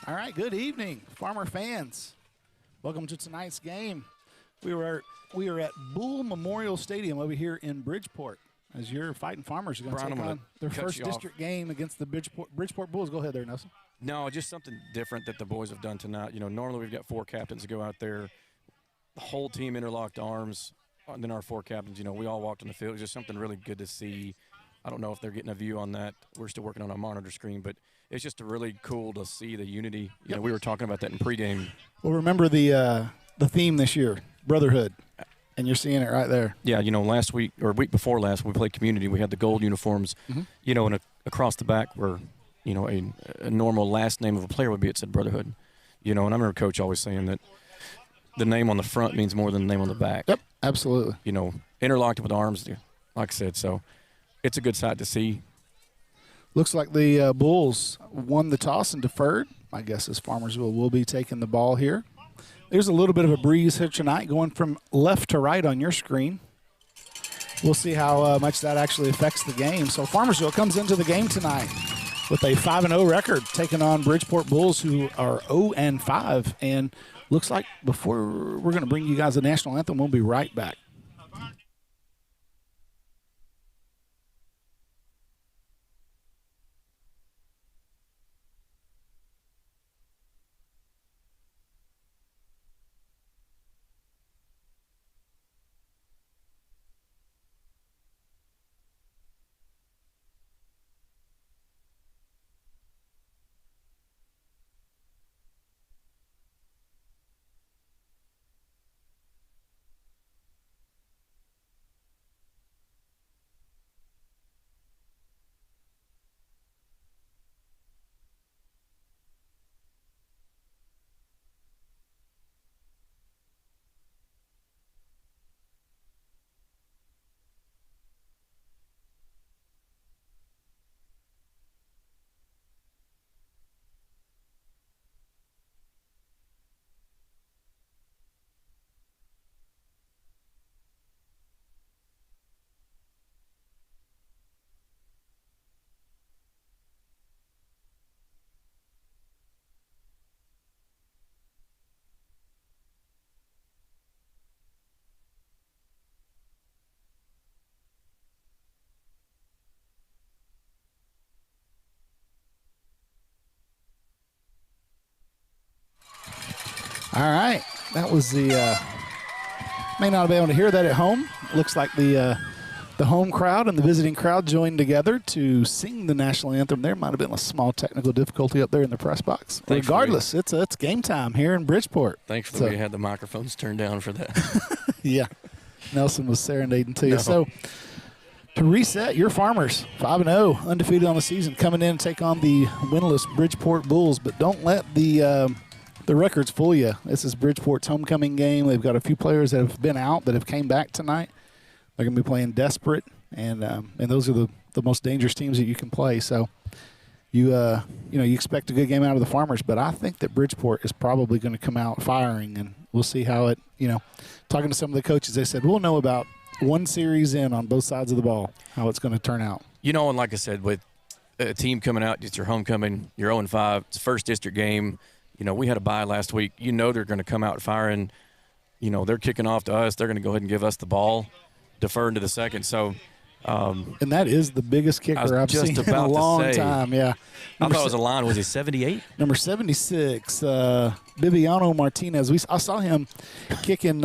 All right, good evening, Farmer fans. Welcome to tonight's game. We are at Bull Memorial Stadium over here in Bridgeport as your Fighting Farmers are going to take on their first district game against the Bridgeport Bulls. Go ahead there, Nelson. No, just something different that the boys have done tonight. You know, normally we've got 4 captains that go out there, the whole team interlocked arms, and then our 4 captains, you know, we all walked on the field. It was just something really good to see. I don't know if they're getting a view on that. We're still working on our monitor screen, but it's just really cool to see the unity. You know, we were talking about that in pregame. Well, remember the theme this year, brotherhood, and you're seeing it right there. Yeah, you know, last week or week before last, we played community. We had the gold uniforms, you know, and across the back were, you know, a normal last name of a player would be, it said brotherhood. You know, and I remember Coach always saying that the name on the front means more than the name on the back. Yep, absolutely. You know, interlocked with arms, like I said, so it's a good sight to see. Looks like the Bulls won the toss and deferred. My guess is Farmersville will be taking the ball here. There's a little bit of a breeze here tonight going from left to right on your screen. We'll see how much that actually affects the game. So Farmersville comes into the game tonight with a 5-0 record, taking on Bridgeport Bulls, who are 0-5. And looks like before we're going to bring you guys the national anthem, we'll be right back. All right, that was the may not be able to hear that at home. Looks like the home crowd and the visiting crowd joined together to sing the national anthem. There might have been a small technical difficulty up there in the press box. Regardless, it's game time here in Bridgeport. Thankfully, we had the microphones turned down for that. Yeah, Nelson was serenading to you. So to reset, your Farmers 5-0, undefeated on the season, coming in and take on the winless Bridgeport Bulls. But don't let the records fool you. This is Bridgeport's homecoming game. They've got a few players that have been out that have came back tonight. They're going to be playing desperate, and those are the most dangerous teams that you can play. So you expect a good game out of the Farmers, but I think that Bridgeport is probably going to come out firing, and we'll see how it. Talking to some of the coaches, they said we'll know about one series in on both sides of the ball how it's going to turn out. You know, and like I said, with a team coming out, it's your homecoming. You're 0-5. It's the first district game. You know, we had a bye last week. You know they're going to come out firing. You know, they're kicking off to us. They're going to go ahead and give us the ball, deferring to the second. So, and that is the biggest kicker I've seen in a long time. Yeah, I thought it was a line. Was he 78? Number 76, Bibiano Martinez. I saw him kicking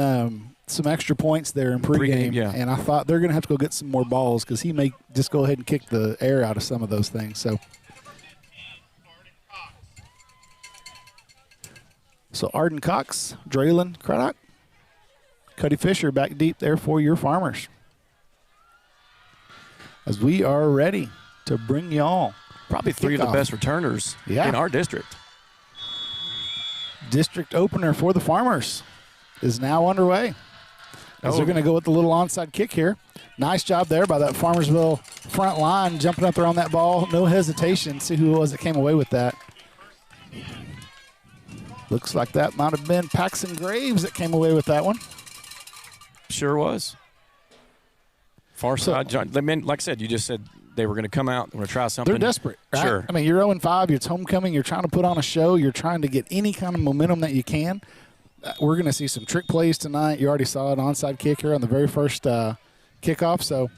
some extra points there in pregame, and I thought they're going to have to go get some more balls because he may just go ahead and kick the air out of some of those things. So Arden Cox, Draylon Craddock, Cuddy Fisher back deep there for your Farmers. As we are ready to bring y'all probably 3 of the best returners in our district. District opener for the Farmers is now underway. As they're going to go with the little onside kick here. Nice job there by that Farmersville front line, jumping up there on that ball. No hesitation. See who it was that came away with that. Looks like that might have been Paxton Graves that came away with that one. Sure was. Far side, John. Like I said, you just said they were going to come out, they were going to try something. They're desperate, right? Sure. I mean, you're 0-5, it's homecoming, you're trying to put on a show, you're trying to get any kind of momentum that you can. We're going to see some trick plays tonight. You already saw an onside kick here on the very first kickoff, so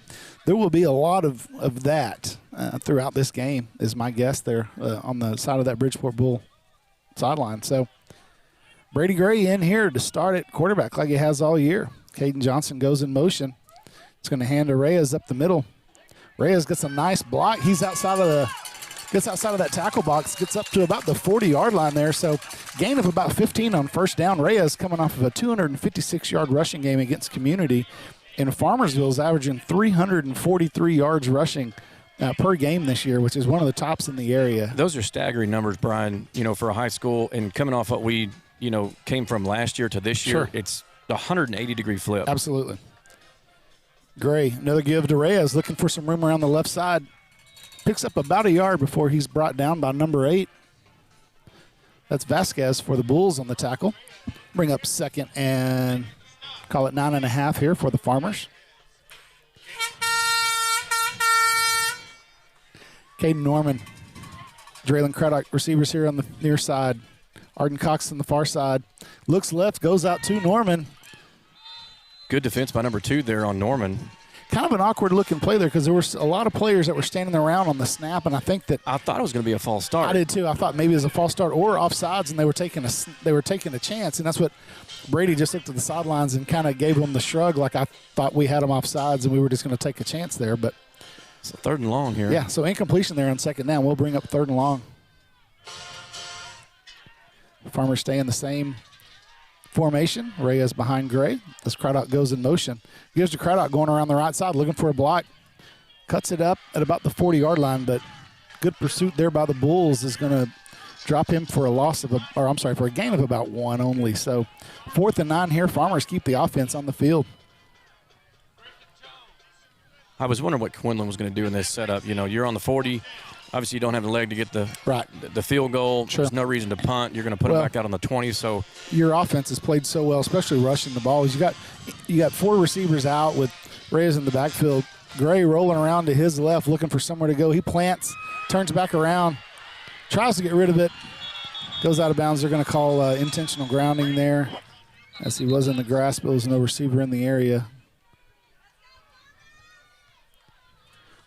there will be a lot of that throughout this game, is my guess there on the side of that Bridgeport Bull sideline. So Brady Gray in here to start at quarterback like he has all year. Caden Johnson goes in motion. It's going to hand to Reyes up the middle. Reyes gets a nice block. He's outside of that tackle box, gets up to about the 40-yard line there. So gain of about 15 on first down. Reyes coming off of a 256-yard rushing game against Community. And Farmersville is averaging 343 yards rushing per game this year, which is one of the tops in the area. Those are staggering numbers, Brian, for a high school. And coming off what we, came from last year to this year, Sure. It's a 180-degree flip. Absolutely. Gray, another give to Reyes, looking for some room around the left side. Picks up about a yard before he's brought down by number 8. That's Vasquez for the Bulls on the tackle. Bring up second and call it 9.5 here for the Farmers. Caden Norman, Draylon Craddock, receivers here on the near side. Arden Cox on the far side. Looks left, goes out to Norman. Good defense by number 2 there on Norman. Kind of an awkward-looking play there because there were a lot of players that were standing around on the snap, and I think that I thought it was going to be a false start. I did too. I thought maybe it was a false start or offsides, and they were taking a chance, and that's what Brady just looked at the sidelines and kind of gave them the shrug, like I thought we had them offsides and we were just going to take a chance there. But it's a 3rd and long here. Yeah, so incompletion there on second down. We'll bring up 3rd and long. Farmers stay in the same formation. Reyes behind Gray as Craddock goes in motion. Gives to Craddock going around the right side, looking for a block. Cuts it up at about the 40-yard line, but good pursuit there by the Bulls is going to drop him for a gain of about 1 only. So 4th and 9 here. Farmers keep the offense on the field. I was wondering what Quinlan was going to do in this setup. You're on the 40. Obviously, you don't have the leg to get the field goal. Sure. There's no reason to punt. You're going to put it back out on the 20. So your offense has played so well, especially rushing the ball. You got 4 receivers out with Reyes in the backfield. Gray rolling around to his left, looking for somewhere to go. He plants, turns back around, tries to get rid of it, goes out of bounds. They're going to call intentional grounding there, as he was in the grass, but there was no receiver in the area.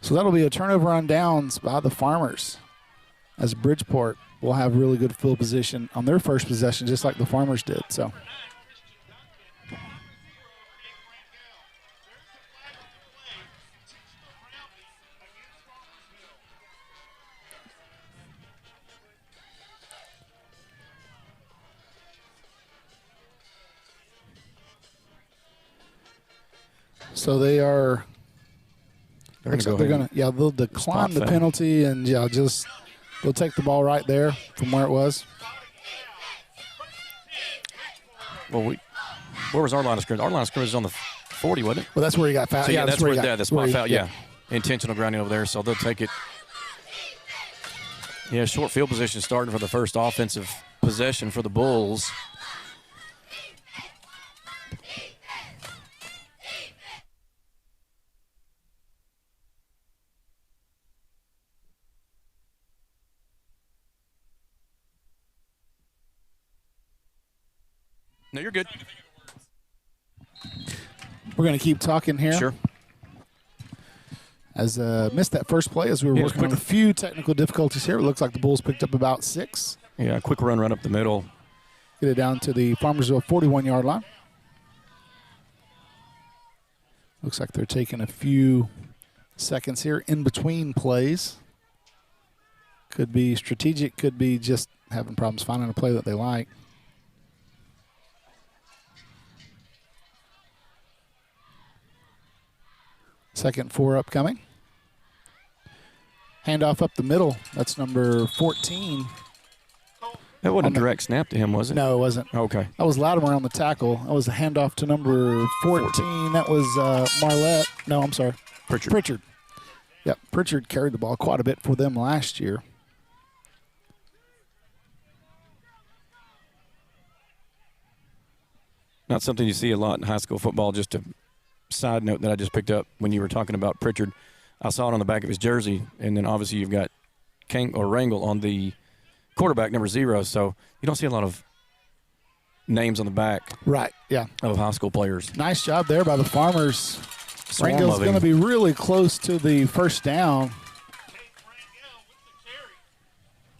So that'll be a turnover on downs by the Farmers, as Bridgeport will have really good field position on their first possession, just like the Farmers did. So they are. They'll decline the penalty and they'll take the ball right there from where it was. Well, where was our line of scrimmage? Our line of scrimmage is on the 40, wasn't it? Well, that's where he got fouled. So, that's where the spot foul. Yeah, intentional grounding over there. So they'll take it. Yeah, short field position starting for the first offensive possession for the Bulls. No, you're good. We're going to keep talking here. Sure. As missed that first play as we were working on a few technical difficulties here. It looks like the Bulls picked up about 6. Yeah, quick run up the middle. Get it down to the Farmersville 41-yard line. Looks like they're taking a few seconds here in between plays. Could be strategic, could be just having problems finding a play that they like. Second 4 upcoming. Handoff up the middle. That's number 14. That wasn't a direct snap to him, was it? No, it wasn't. Okay. That was Latimer on the tackle. That was a handoff to number 14. That was Marlette. No, I'm sorry. Pritchard. Yep, Pritchard carried the ball quite a bit for them last year. Not something you see a lot in high school football. Just a side note that I just picked up when you were talking about Pritchard. I saw it on the back of his jersey, and then obviously you've got Rangel on the quarterback, number 0. So you don't see a lot of names on the back. Right, yeah. Of high school players. Nice job there by the Farmers. Swarm Rangel's of him. going to be really close to the first down.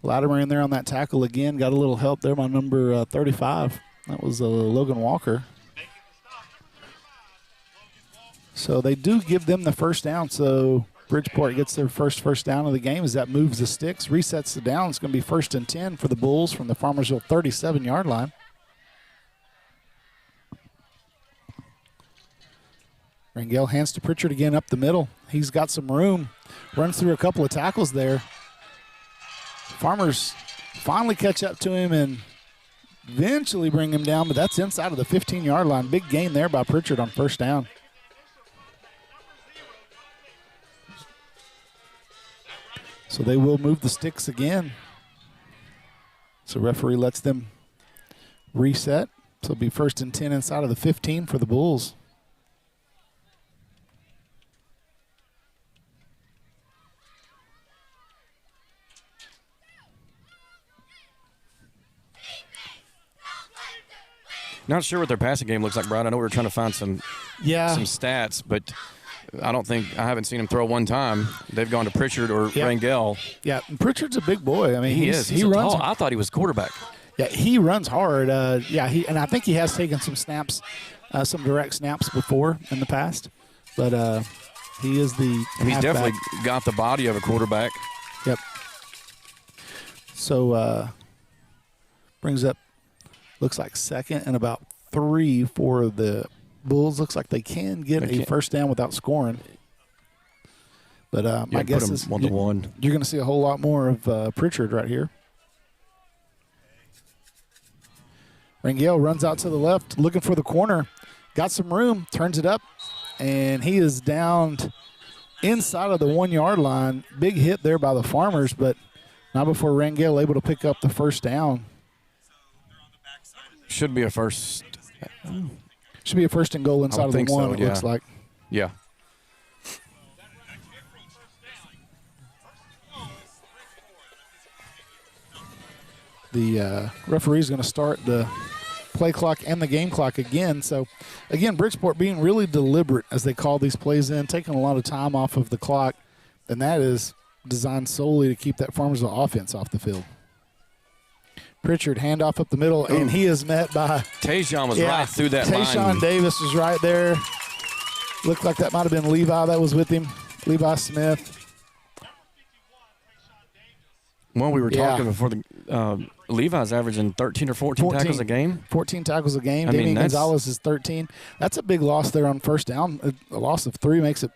Latimer in there on that tackle again. Got a little help there by number 35. That was Logan Walker. So they do give them the first down. So Bridgeport gets their first down of the game as that moves the sticks, resets the down. It's going to be 1st and 10 for the Bulls from the Farmersville 37-yard line. Rangel hands to Pritchard again up the middle. He's got some room. Runs through a couple of tackles there. Farmers finally catch up to him and eventually bring him down, but that's inside of the 15-yard line. Big gain there by Pritchard on first down. So they will move the sticks again. So referee lets them reset. So it'll be 1st and 10 inside of the 15 for the Bulls. Not sure what their passing game looks like, Brad. I know we were trying to find some stats, but I haven't seen him throw one time. They've gone to Pritchard or Rangel. Yeah, and Pritchard's a big boy. I mean, he is. He runs. I thought he was quarterback. Yeah, he runs hard. And I think he has taken some snaps, some direct snaps before in the past. But he is the He's halfback. definitely got the body of a quarterback. Yep. So brings up, looks like 2nd and about 3 for the Bulls. Looks like they can get a first down without scoring. But my guess is 1-to-1. You're going to see a whole lot more of Pritchard right here. Rangel runs out to the left, looking for the corner. Got some room, turns it up, and he is down inside of the 1-yard line. Big hit there by the Farmers, but not before Rangel able to pick up the first down. Should be a first. Should be a 1st and goal inside of the 1, so, it looks like. Yeah. The referee's going to start the play clock and the game clock again. So, again, Bridgeport being really deliberate as they call these plays in, taking a lot of time off of the clock, and that is designed solely to keep that Farmersville offense off the field. Pritchard, handoff up the middle, and he is met by Tayshawn was right through that line. Tayshawn Davis was right there. Looked like that might have been Levi that was with him, Levi Smith. Well, we were talking before the Levi's averaging 13 or 14 tackles a game. 14 tackles a game. I mean, Damian Gonzalez is 13. That's a big loss there on first down. A loss of 3 makes it,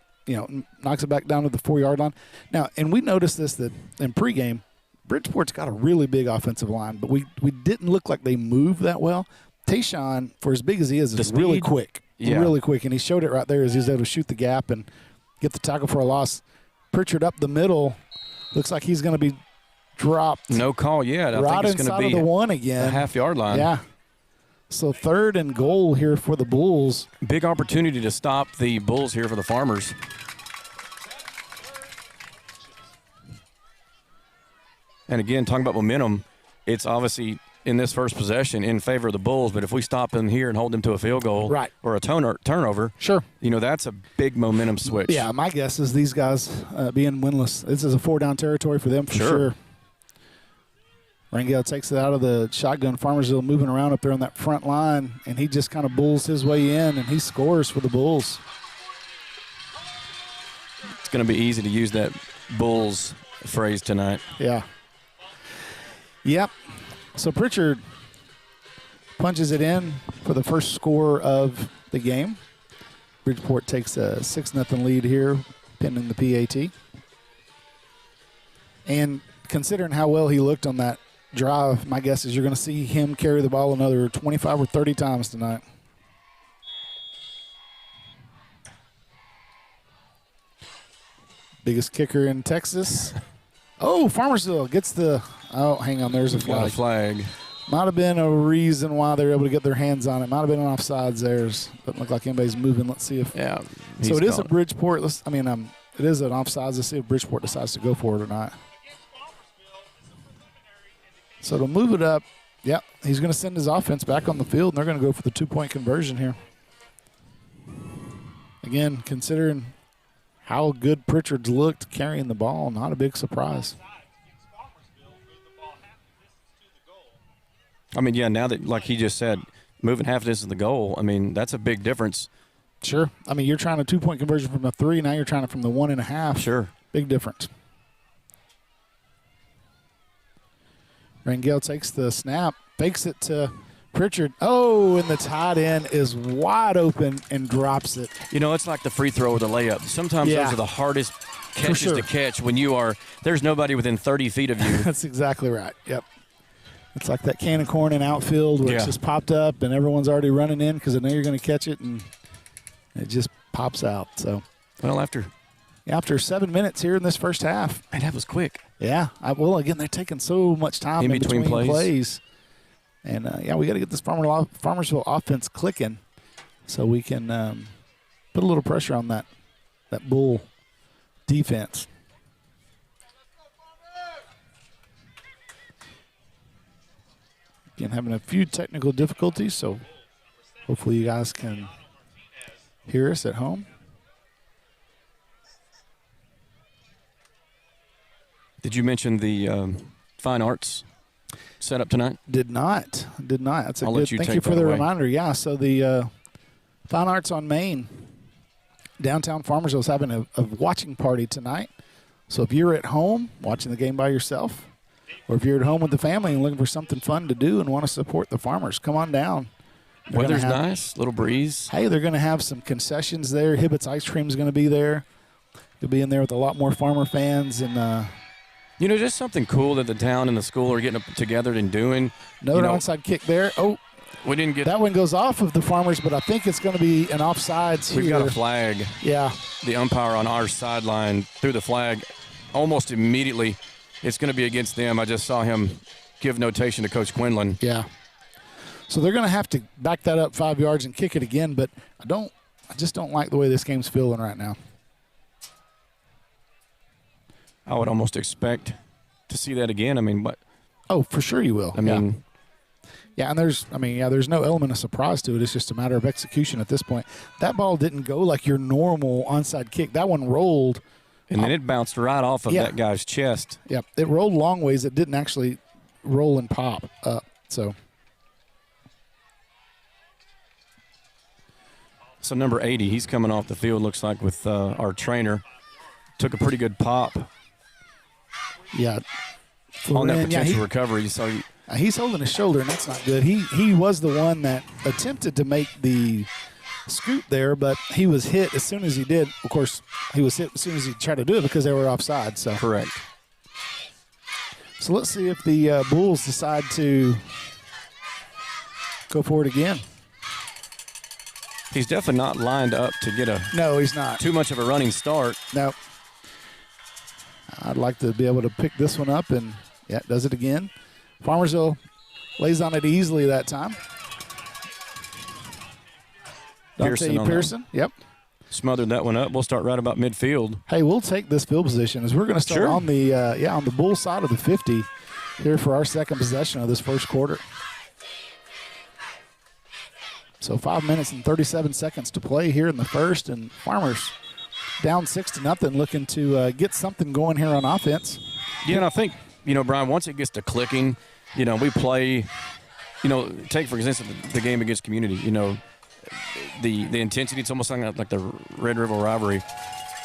knocks it back down to the 4-yard line. Now, and we noticed this that in pregame, Bridgeport's got a really big offensive line, but we didn't look like they moved that well. Tayshawn, for as big as he is really quick. Yeah. Really quick, and he showed it right there as he was able to shoot the gap and get the tackle for a loss. Pritchard up the middle. Looks like he's going to be dropped. No call yet. I right think it's going inside to be of the 1 again. A half-yard line. Yeah. So 3rd and goal here for the Bulls. Big opportunity to stop the Bulls here for the Farmers. And again, talking about momentum, it's obviously in this first possession in favor of the Bulls, but if we stop them here and hold them to a field goal or a turnover, sure, that's a big momentum switch. Yeah, my guess is these guys being winless, this is a 4-down territory for them for sure. Rangel takes it out of the shotgun. Farmersville moving around up there on that front line, and he just kind of bulls his way in, and he scores for the Bulls. It's going to be easy to use that Bulls phrase tonight. Yeah. Yep. So Pritchard punches it in for the first score of the game. Bridgeport takes a 6-0 lead here, pending the PAT. And considering how well he looked on that drive, my guess is you're going to see him carry the ball another 25 or 30 times tonight. Biggest kicker in Texas. Oh, Farmersville gets the – oh, hang on, there's a flag. Got a flag. Might have been a reason why they were able to get their hands on it. Might have been an offsides there. Doesn't look like anybody's moving. Let's see if – Yeah. So it is a Bridgeport It is an offsides. Let's see if Bridgeport decides to go for it or not. So to move it up, yep, he's going to send his offense back on the field, and they're going to go for the 2-point conversion here. Again, considering how good Pritchard's looked carrying the ball, not a big surprise. I mean, yeah, now that, like he just said, moving half of this is the goal, I mean, that's a big difference. Sure. I mean, you're trying a 2-point conversion from a 3. Now you're trying it from the 1.5. Sure. Big difference. Rangel takes the snap, fakes it to Pritchard. Oh, and the tight end is wide open and drops it. You know, it's like the free throw or the layup. Sometimes those are the hardest catches to catch when there's nobody within 30 feet of you. That's exactly right. Yep. It's like that can of corn in outfield where it's just popped up and everyone's already running in because they know you're going to catch it, and it just pops out. So, well, after 7 minutes here in this first half. And that was quick. Yeah. Well, again, they're taking so much time in between plays. And, we got to get this Farmersville offense clicking so we can put a little pressure on that Bull defense. Again, having a few technical difficulties, so hopefully you guys can hear us at home. Did you mention the fine arts setup tonight? Did not. That's a good. Thank you for the away. reminder. Yeah. So the Fine Arts on Main, downtown Farmersville, is having a watching party tonight. So if you're at home watching the game by yourself, or if you're at home with the family and looking for something fun to do and want to support the farmers, come on down. Weather's nice, little breeze. Hey, they're going to have some concessions there. Hibbett's Ice Cream is going to be there. You'll be in there with a lot more farmer fans and. You know, just something cool that the town and the school are getting together and doing. Another onside kick there. Oh, we didn't get that one goes off of the Farmers, but I think it's going to be an offsides here. We've got a flag. Yeah. The umpire on our sideline threw the flag almost immediately. It's going to be against them. I just saw him give notation to Coach Quinlan. Yeah. So they're going to have to back that up 5 yards and kick it again, but I just don't like the way this game's feeling right now. I would almost expect to see that again. I mean, but oh, for sure you will. I mean, and there's no element of surprise to it. It's just a matter of execution at this point. That ball didn't go like your normal onside kick. That one rolled, and then it bounced right off of that guy's chest. Yep, it rolled long ways. It didn't actually roll and pop up. So number 80, he's coming off the field. Looks like with our trainer, took a pretty good pop. Yeah, on that potential recovery. So he's holding his shoulder, and that's not good. He was the one that attempted to make the scoop there, but he was hit as soon as he did. Of course, he was hit as soon as he tried to do it because they were offside. So correct. So let's see if the Bulls decide to go for it again. He's definitely not lined up to get No, he's not. Too much of a running start. No. I'd like to be able to pick this one up, and does it again. Farmersville lays on it easily that time. Pearson. Yep. Smothered that one up. We'll start right about midfield. Hey, we'll take this field position as we're going to start on the on the Bull side of the 50 here for our second possession of this first quarter. So 5 minutes and 37 seconds to play here in the first, and Farmers down 6-0, looking to get something going here on offense. Yeah, and I think, Brian, once it gets to clicking, we play, take, for instance, the game against Community, the intensity, it's almost like the Red River rivalry.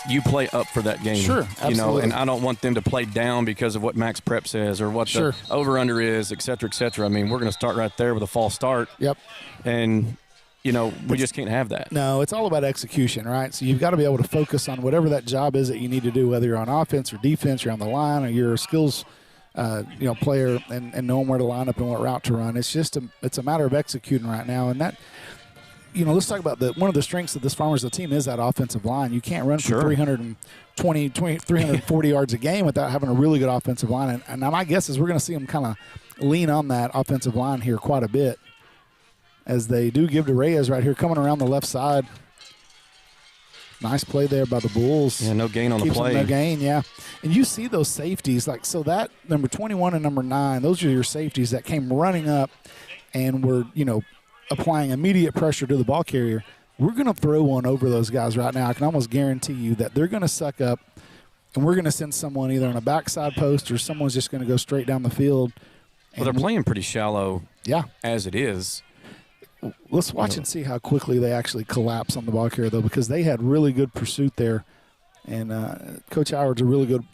You play up for that game. Sure, absolutely. And I don't want them to play down because of what Max Prep says or what the over-under is, et cetera, et cetera. I mean, we're going to start right there with a false start. Yep. And we just can't have that. No, it's all about execution, right? So you've got to be able to focus on whatever that job is that you need to do, whether you're on offense or defense, you're on the line, or you're a skills, player, and knowing where to line up and what route to run. It's just it's a matter of executing right now, and that. Let's talk about one of the strengths of this Farmersville team is that offensive line. You can't run for 340 yards a game without having a really good offensive line. And my guess is we're going to see them kind of lean on that offensive line here quite a bit, as they do give to Reyes right here coming around the left side. Nice play there by the Bulls. Yeah, no gain on the play. No gain, yeah. And you see those safeties, like, so that number 21 and number 9, those are your safeties that came running up and were, applying immediate pressure to the ball carrier. We're going to throw one over those guys right now. I can almost guarantee you that they're going to suck up, and we're going to send someone either on a backside post or someone's just going to go straight down the field. Well, they're playing pretty shallow as it is. Let's watch and see how quickly they actually collapse on the ball carrier, though, because they had really good pursuit there. And Coach Howard's a really good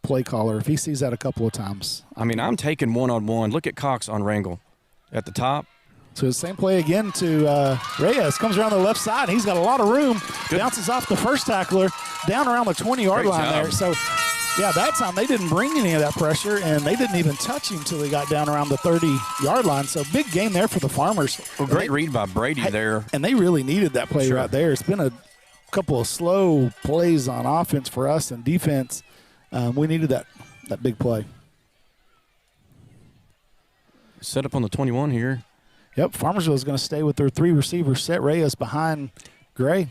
play caller if he sees that a couple of times. I mean, I'm taking one-on-one. Look at Cox on Rangel at the top. So the same play again to Reyes. Comes around the left side. He's got a lot of room. Good. Bounces off the first tackler down around the 20-yard line there. So, yeah, that time they didn't bring any of that pressure, and they didn't even touch him until he got down around the 30-yard line. So big game there for the Farmers. Well, great read by Brady there. And they really needed that play right there. It's been a couple of slow plays on offense for us and defense. We needed that big play. Set up on the 21 here. Yep, Farmersville is going to stay with their 3 receivers set. Reyes behind Gray.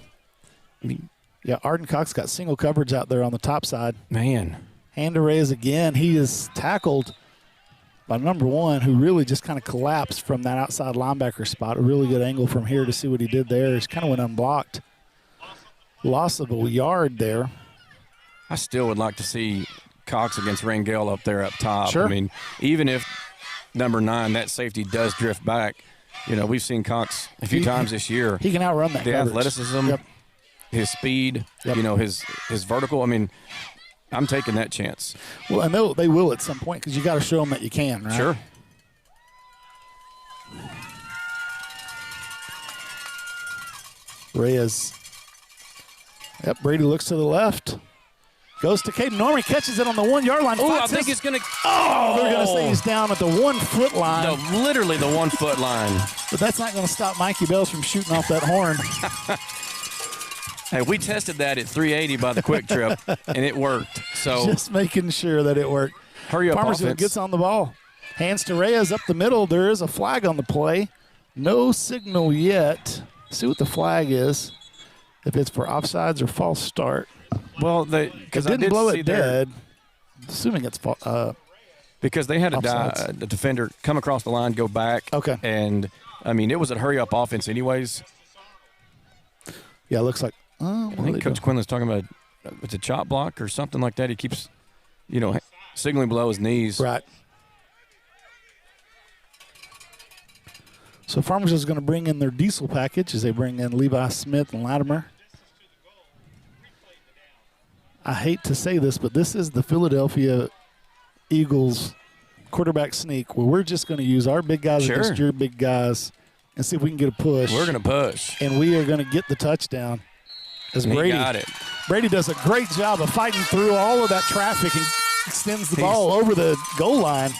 Yeah, Arden Cox got single coverage out there on the top side. Man. Hand to Reyes again. He is tackled by number 1, who really just kind of collapsed from that outside linebacker spot. A really good angle from here to see what he did there. He kind of went unblocked. Loss of a yard there. I still would like to see Cox against Rangel up there up top. Sure. I mean, even if number 9, that safety does drift back, we've seen Cox a few times this year. He can outrun that coverage. Athleticism, his speed, his vertical. I mean, I'm taking that chance. Well, and they will at some point because you got to show them that you can, right? Sure. Reyes. Yep, Brady looks to the left. Goes to Caden Norman, catches it on the 1-yard line. Oh, I think it's going to. Oh, they're going to say he's down at the 1-foot line. No, literally the 1-foot line. But that's not going to stop Mikey Bells from shooting off that horn. Hey, we tested that at 380 by the Quick Trip, and it worked. So just making sure that it worked. Hurry up, Farmersville gets on the ball. Hands to Reyes up the middle. There is a flag on the play. No signal yet. See what the flag is. If it's for offsides or false start. Well, they didn't blow it dead. Assuming it's because they had a defender come across the line, go back. Okay. And I mean, it was a hurry-up offense, anyways. Yeah, it looks like. I think Coach Quinlan's talking about it's a chop block or something like that. He keeps, signaling below his knees. Right. So Farmers is going to bring in their diesel package as they bring in Levi Smith and Latimer. I hate to say this, but this is the Philadelphia Eagles quarterback sneak where we're just going to use our big guys against your big guys and see if we can get a push. We're going to push. And we are going to get the touchdown. As Brady got it. Brady does a great job of fighting through all of that traffic and extends the ball over the goal line.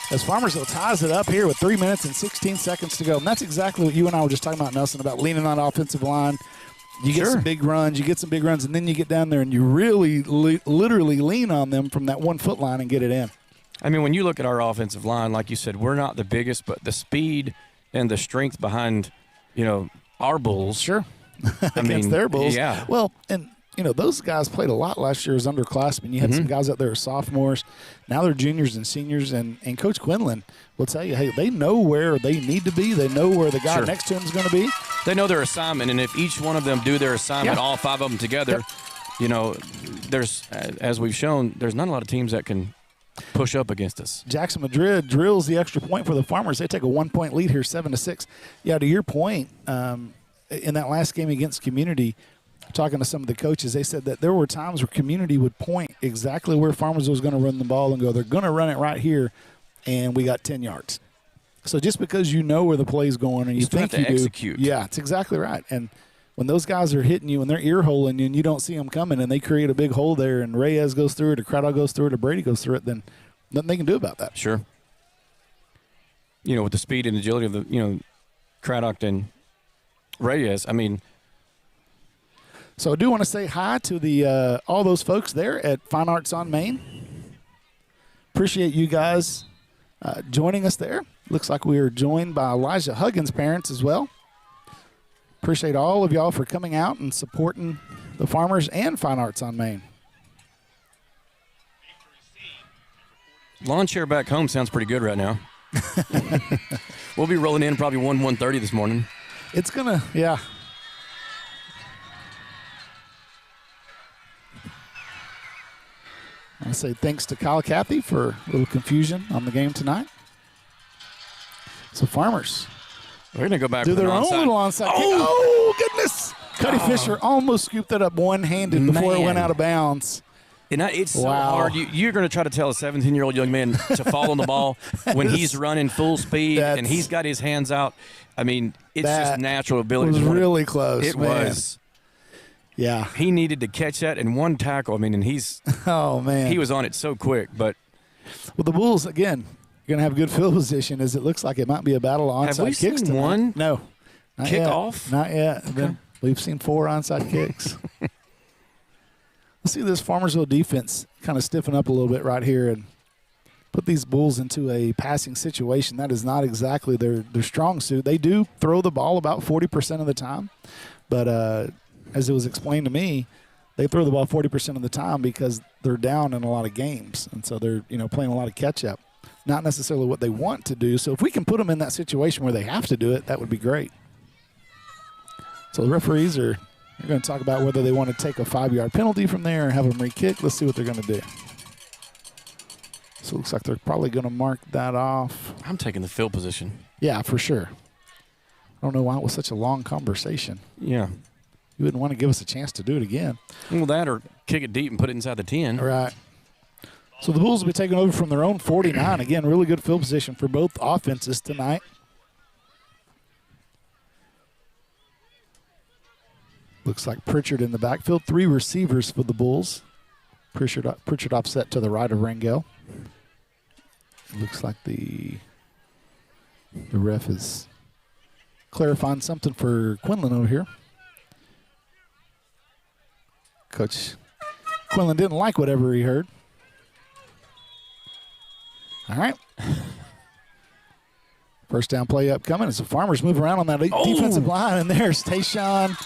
As Farmersville ties it up here with 3 minutes and 16 seconds to go. And that's exactly what you and I were just talking about, Nelson, about leaning on the offensive line. You get some big runs, and then you get down there and you really literally lean on them from that 1-foot line and get it in. I mean, when you look at our offensive line, like you said, we're not the biggest, but the speed and the strength behind, our Bulls. Sure. Against their Bulls. Yeah. Well, and, those guys played a lot last year as underclassmen. You had some guys out there as sophomores. Now they're juniors and seniors. And Coach Quinlan will tell you, hey, they know where they need to be. They know where the guy next to them is going to be. They know their assignment, and if each one of them do their assignment, all 5 of them together, there's, as we've shown, there's not a lot of teams that can push up against us. Jackson Madrid drills the extra point for the Farmers. They take a 1-point lead here, 7-6. Yeah, to your point, in that last game against Community, talking to some of the coaches, they said that there were times where Community would point exactly where Farmersville was going to run the ball and go, they're going to run it right here, and we got 10 yards. So just because you know where the play's going and you think you do, execute. Yeah, it's exactly right. And when those guys are hitting you and they're ear-holing you and you don't see them coming and they create a big hole there and Reyes goes through it or Craddock goes through it or Brady goes through it, then nothing they can do about that. Sure. With the speed and agility of the, Craddock and Reyes, I mean. So I do want to say hi to the all those folks there at Fine Arts on Main. Appreciate you guys joining us there. Looks like we are joined by Elijah Huggins' parents as well. Appreciate all of y'all for coming out and supporting the Farmers and Fine Arts on Main. Lawn chair back home sounds pretty good right now. We'll be rolling in probably 1:30 this morning. It's going to, yeah. I say thanks to Kyle Cathy for a little confusion on the game tonight. So Farmers, We're going to go back do for their an own onside. little onside kick. Oh, goodness. Cuddy Fisher almost scooped that up one-handed before it went out of bounds. And it's so Wow. hard. You're going to try to tell a 17-year-old young man to fall on the ball when he's running full speed and he's got his hands out. I mean, it's just natural ability. It was really close. It man. was. Yeah. He needed to catch that in one tackle. I mean, and Oh, man. he was on it so quick. But well, the Bulls, again, going to have good field position as it looks like it might be a battle of onside have we kicks seen tonight. one No. Not kickoff? Yet. Not yet. Okay. We've seen 4 onside kicks. Let's see this Farmersville defense kind of stiffen up a little bit right here and put these Bulls into a passing situation. That is not exactly their strong suit. They do throw the ball about 40% of the time, but as it was explained to me, they throw the ball 40% of the time because they're down in a lot of games, and so they're playing a lot of catch-up. Not necessarily what they want to do. So if we can put them in that situation where they have to do it, that would be great. So the referees are going to talk about whether they want to take a 5-yard penalty from there or have them re-kick. Let's see what they're going to do. So it looks like they're probably going to mark that off. I'm taking the field position. Yeah, for sure. I don't know why it was such a long conversation. Yeah. You wouldn't want to give us a chance to do it again. Well, that or kick it deep and put it inside the 10. Right. So the Bulls will be taking over from their own 49. Again, really good field position for both offenses tonight. Looks like Pritchard in the backfield. 3 receivers for the Bulls. Pritchard offset to the right of Rangel. Looks like the ref is clarifying something for Quinlan over here. Coach Quinlan didn't like whatever he heard. All right. First down play upcoming as the Farmers move around on that defensive line, and there's Tayshawn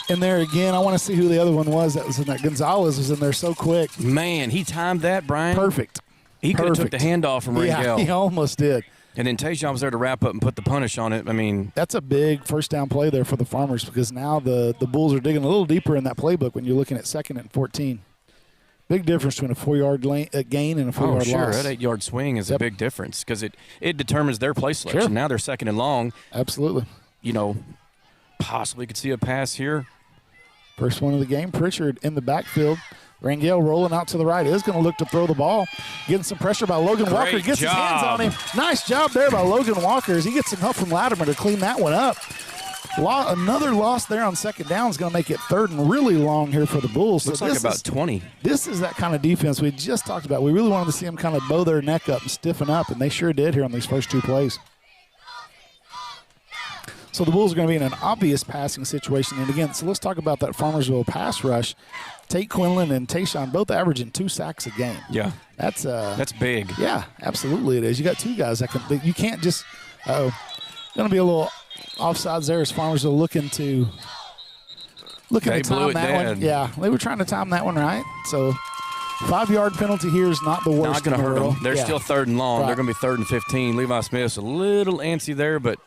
in there again. I want to see who the other one was that was in that. Gonzalez was in there so quick. Man, he timed that, Brian. Perfect. He could have took the handoff from Rangel. Yeah, he almost did. And then Tayshawn was there to wrap up and put the punish on it. I mean, that's a big first down play there for the Farmers because now the Bulls are digging a little deeper in that playbook when you're looking at 2nd and 14. Big difference between a 4-yard gain and a 4-yard loss. loss. That 8-yard swing is a big difference because it determines their play selection. Sure. Now they're 2nd and long. Absolutely. Possibly could see a pass here. First one of the game, Pritchard in the backfield. Rangel rolling out to the right is going to look to throw the ball. Getting some pressure by Logan Walker. Gets his hands on him. Nice job there by Logan Walker as he gets some help from Latimer to clean that one up. Another loss there on 2nd down is going to make it 3rd and really long here for the Bulls. Looks like about 20. This is that kind of defense we just talked about. We really wanted to see them kind of bow their neck up and stiffen up, and they sure did here on these first 2 plays. So the Bulls are going to be in an obvious passing situation. And again, so let's talk about that Farmersville pass rush. Tate Quinlan and Tayshawn both averaging 2 sacks a game. Yeah. That's big. Yeah, absolutely it is. You got 2 guys you can't just going to be a little offsides there as Farmersville looking to time that one. Yeah, they were trying to time that one right. So 5-yard penalty here is not the worst. Not going to hurt them. They're still 3rd and long. Right. They're going to be 3rd and 15. Levi Smith's a little antsy there, but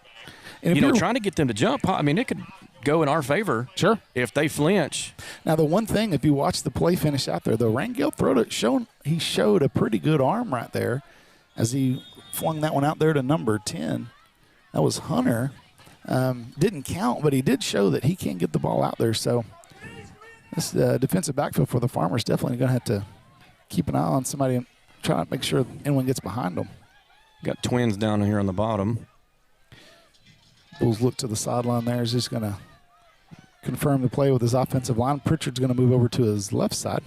trying to get them to jump. I mean, it could go in our favor. Sure. If they flinch. Now, the one thing, if you watch the play finish out there, though, Rangel he showed a pretty good arm right there as he flung that one out there to number 10. That was Hunter. Didn't count, but he did show that he can get the ball out there. So this defensive backfield for the Farmers definitely going to have to keep an eye on somebody and try to make sure anyone gets behind them. Got twins down here on the bottom. Bulls look to the sideline there. He's just going to confirm the play with his offensive line. Pritchard's going to move over to his left side.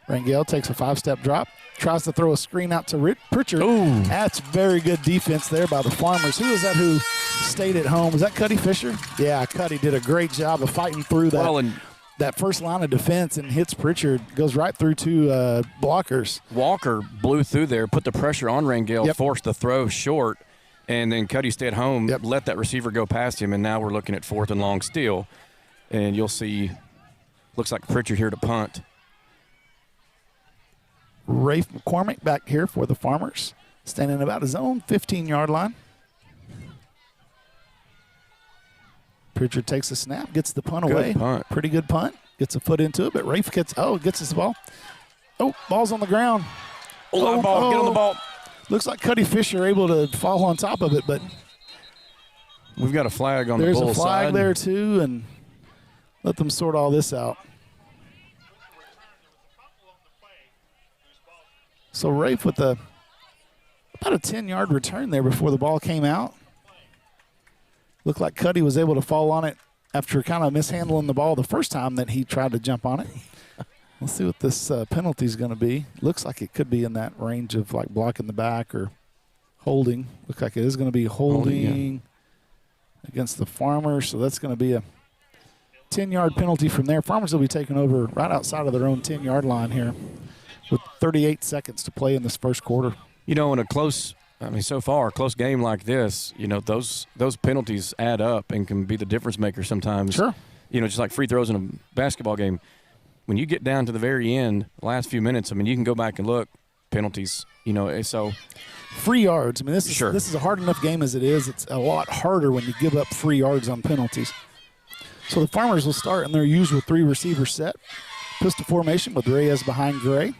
Rangel takes a 5-step drop, tries to throw a screen out to Pritchard. Ooh. That's very good defense there by the Farmers. Who is that who stayed at home? Was that Cuddy Fisher? Yeah, Cuddy did a great job of fighting through that first line of defense and hits Pritchard, goes right through 2 blockers. Walker blew through there, put the pressure on Rangel, forced the throw short, and then Cuddy stayed home, let that receiver go past him, and now we're looking at 4th and long still. And you'll see Looks like Pritchard here to punt. Rafe McCormick back here for the Farmers, standing about his own 15-yard line. Pritchard takes a snap, gets the punt away. Punt. Pretty good punt. Gets a foot into it, but Rafe gets his ball. Oh, ball's on the ground. Get on the ball. Looks like Cuddy Fisher able to fall on top of it, but we've got a flag on the Bulls side. There's a flag there too, and let them sort all this out. So Rafe with about a 10-yard return there before the ball came out. Looked like Cuddy was able to fall on it after kind of mishandling the ball the first time that he tried to jump on it. Let's see what this penalty is going to be. Looks like it could be in that range of like blocking the back or holding. Looks like it is going to be holding against the Farmers. So that's going to be a 10-yard penalty from there. Farmers will be taking over right outside of their own 10-yard line here with 38 seconds to play in this first quarter. You know, in a close game like this, you know, those penalties add up and can be the difference maker sometimes. Sure. You know, just like free throws in a basketball game. When you get down to the very end, the last few minutes, I mean, you can go back and look, penalties, you know, so. Free yards. I mean, this is a hard enough game as it is. It's a lot harder when you give up free yards on penalties. So the Farmers will start in their usual 3-receiver set. Pistol formation with Reyes behind Gray.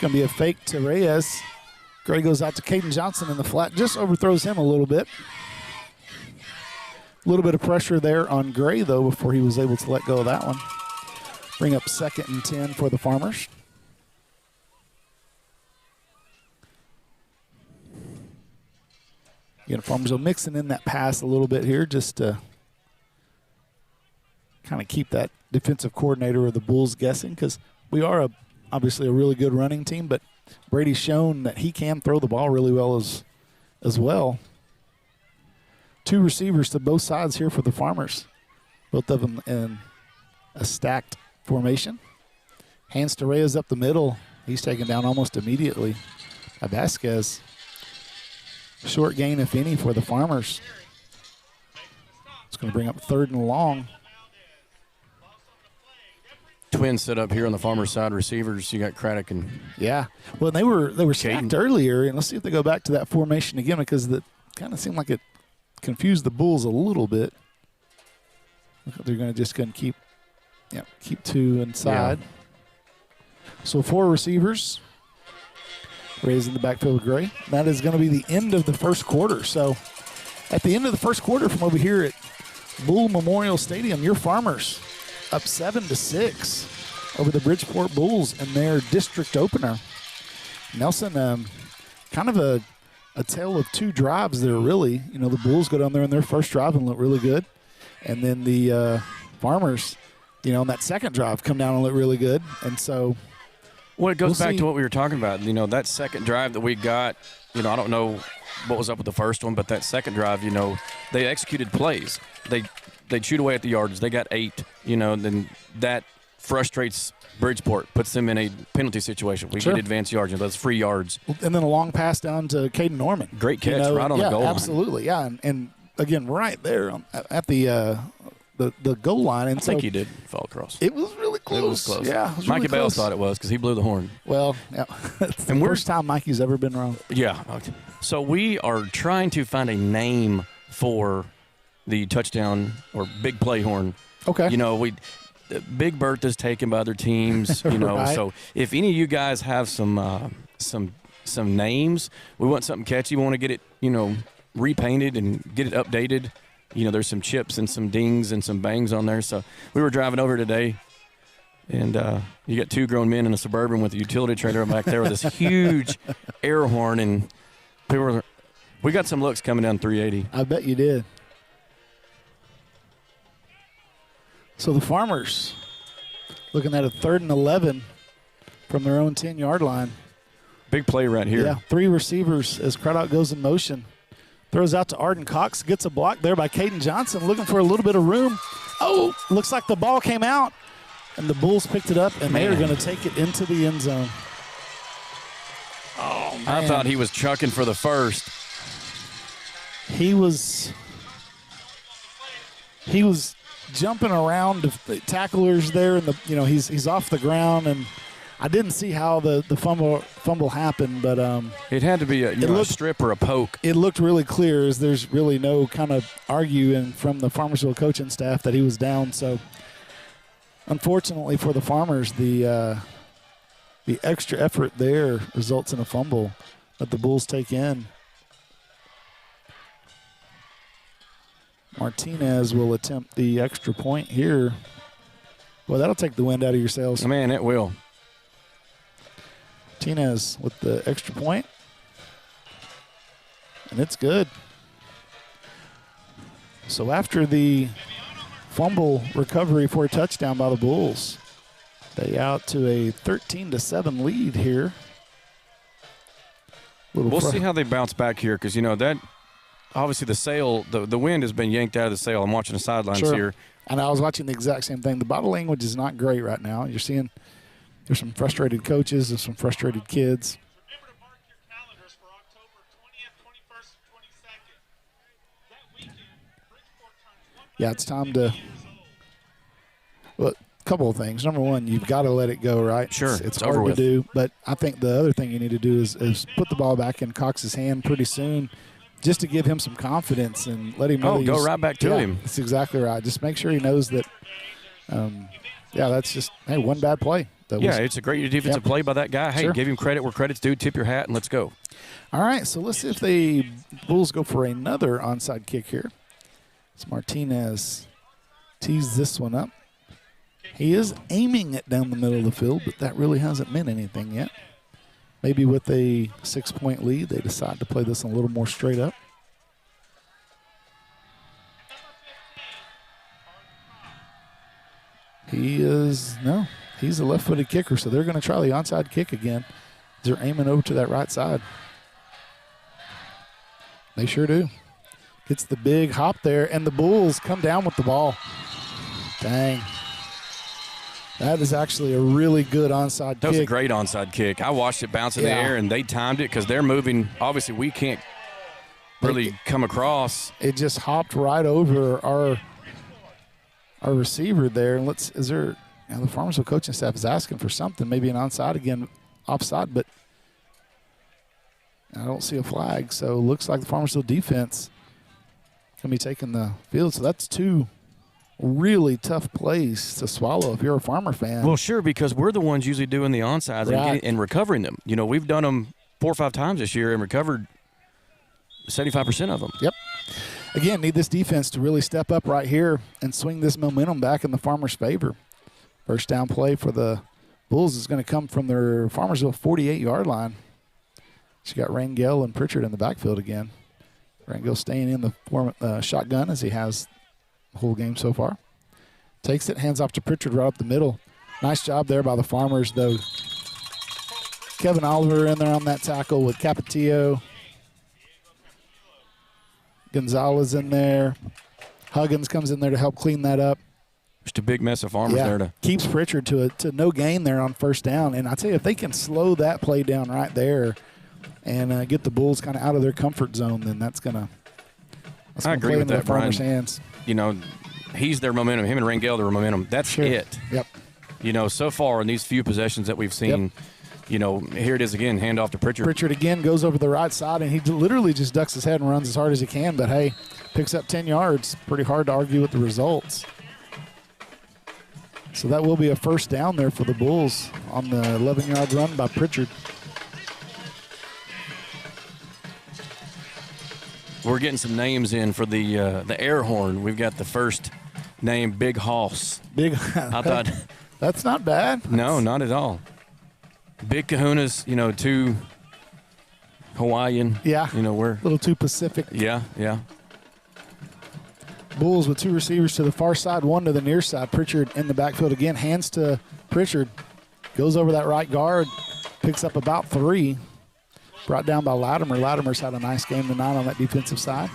Going to be a fake to Reyes. Gray goes out to Caden Johnson in the flat, just overthrows him a little bit. A little bit of pressure there on Gray, though, before he was able to let go of that one. Bring up 2nd and 10 for the Farmers. Again, Farmers are mixing in that pass a little bit here just to kind of keep that defensive coordinator of the Bulls guessing, because we are obviously a really good running team, but Brady's shown that he can throw the ball really well as well. 2 receivers to both sides here for the Farmers. Both of them in a stacked formation. Hands to Reyes up the middle. He's taken down almost immediately by Vasquez. Short gain, if any, for the Farmers. It's going to bring up 3rd and long. Twins set up here on the Farmers side receivers. You got Craddock and well, they were stacked earlier, and let's see if they go back to that formation again, because it kind of seemed like it confused the Bulls a little bit. They're going to keep 2 inside. Yeah. So 4 receivers. Reyes in the backfield with Gray. That is going to be the end of the first quarter. So at the end of the first quarter from over here at Bull Memorial Stadium, your Farmers up 7-6 over the Bridgeport Bulls in their district opener. Nelson, kind of a tale of 2 drives there, really. You know, the Bulls go down there in their first drive and look really good. And then the Farmers, you know, on that second drive come down and look really good. And so well, it goes back to what we were talking about. You know, that second drive that we got, you know, I don't know what was up with the first one, but that second drive, you know, they executed plays. They chewed away at the yards. They got 8, you know, and then that frustrates Bridgeport, puts them in a penalty situation. We get advanced yards, you know, those free yards. And then a long pass down to Caden Norman. Great catch, right on the goal line. Absolutely, yeah. And again, right there at the goal line. And I think he did fall across. It was really close. It was close. Yeah, it was Mikey really Bales close. thought it was because he blew the horn. Well, yeah. It's the first time Mikey's ever been wrong. Yeah. So we are trying to find a name for the touchdown or big play horn. Okay. You know, Big Bertha's taken by other teams, you know. Right. So if any of you guys have some names, we want something catchy. We want to get it, you know, repainted and get it updated. You know, there's some chips and some dings and some bangs on there. So we were driving over today, and you got 2 grown men in a Suburban with a utility trailer back there with this huge air horn, and we got some looks coming down 380. I bet you did. So the Farmers looking at a 3rd and 11 from their own 10-yard line. Big play right here. Yeah, 3 receivers as Craddock goes in motion. Throws out to Arden Cox, gets a block there by Caden Johnson, looking for a little bit of room. Oh, looks like the ball came out, and the Bulls picked it up, and they are going to take it into the end zone. Oh, man. I thought he was chucking for the first. He was jumping around the tacklers there, and he's off the ground, and I didn't see how the fumble happened, but it had to be a strip or a poke. It looked really clear, as there's really no kind of arguing from the Farmersville coaching staff that he was down. So, unfortunately for the Farmers, the extra effort there results in a fumble that the Bulls take in. Martinez will attempt the extra point here. Well, that'll take the wind out of your sails. Man, it will. Martinez with the extra point. And it's good. So after the fumble recovery for a touchdown by the Bulls, they out to a 13-7 lead here. We'll see how they bounce back here, because, that obviously the sail, the wind has been yanked out of the sail. I'm watching the sidelines here. And I was watching the exact same thing. The body language is not great right now. You're seeing there's some frustrated coaches and some frustrated kids. Remember to mark your calendars for October 20th, 21st, and 22nd. That weekend, Bridgeport turns 100 Yeah, it's time to – well, a couple of things. Number one, you've got to let it go, right? Sure, it's hard to do. But I think the other thing you need to do is put the ball back in Cox's hand pretty soon, just to give him some confidence and let him know. Oh, go right back to him. That's exactly right. Just make sure he knows that, that's just, hey, one bad play. It's a great defensive play by that guy. Hey, Sure. Give him credit where credit's due. Tip your hat, and let's go. All right, so let's see if the Bulls go for another onside kick here. It's Martinez tees this one up. He is aiming it down the middle of the field, but that really hasn't meant anything yet. Maybe with a 6-point lead, they decide to play this a little more straight up. He's a left-footed kicker, so they're going to try the onside kick again. They're aiming over to that right side. They sure do. Gets the big hop there, and the Bulls come down with the ball. Dang. That is actually a really good onside kick. That was a great onside kick. I watched it bounce in the air, and they timed it because they're moving. Obviously, we can't really come across. It just hopped right over our receiver there. And the Farmersville coaching staff is asking for something, maybe an onside again, offside, but I don't see a flag. So it looks like the Farmersville defense going to be taking the field. So that's two really tough plays to swallow if you're a Farmer fan. Well, sure, because we're the ones usually doing the onsides and recovering them. We've done them 4 or 5 times this year and recovered 75% of them. Yep. Again, need this defense to really step up right here and swing this momentum back in the Farmers' favor. First down play for the Bulls is going to come from their Farmersville 48-yard line. She got Rangel and Pritchard in the backfield again. Rangel staying in the shotgun as he has the whole game so far. Takes it, hands off to Pritchard right up the middle. Nice job there by the Farmers, though. Kevin Oliver in there on that tackle with Capetillo. Gonzalez in there. Huggins comes in there to help clean that up. Just a big mess of Farmers there. Keeps Pritchard to no gain there on first down. And I tell you, if they can slow that play down right there and get the Bulls kind of out of their comfort zone, then that's going to agree with that, Brian. Farmers' hands. He's their momentum. Him and Rangel, their momentum. That's it. Yep. So far in these few possessions that we've seen, here it is again, hand off to Pritchard. Pritchard again goes over the right side, and he literally just ducks his head and runs as hard as he can. But, hey, picks up 10 yards. Pretty hard to argue with the results. So that will be a first down there for the Bulls on the 11-yard run by Pritchard. We're getting some names in for the air horn. We've got the first name, Big Hoss. Big. I thought that's not bad. No, not at all. Big Kahunas, too Hawaiian. Yeah. We're a little too Pacific. Yeah. Bulls with 2 receivers to the far side, 1 to the near side. Pritchard in the backfield again. Hands to Pritchard. Goes over that right guard. Picks up about 3. Brought down by Latimer. Latimer's had a nice game tonight on that defensive side.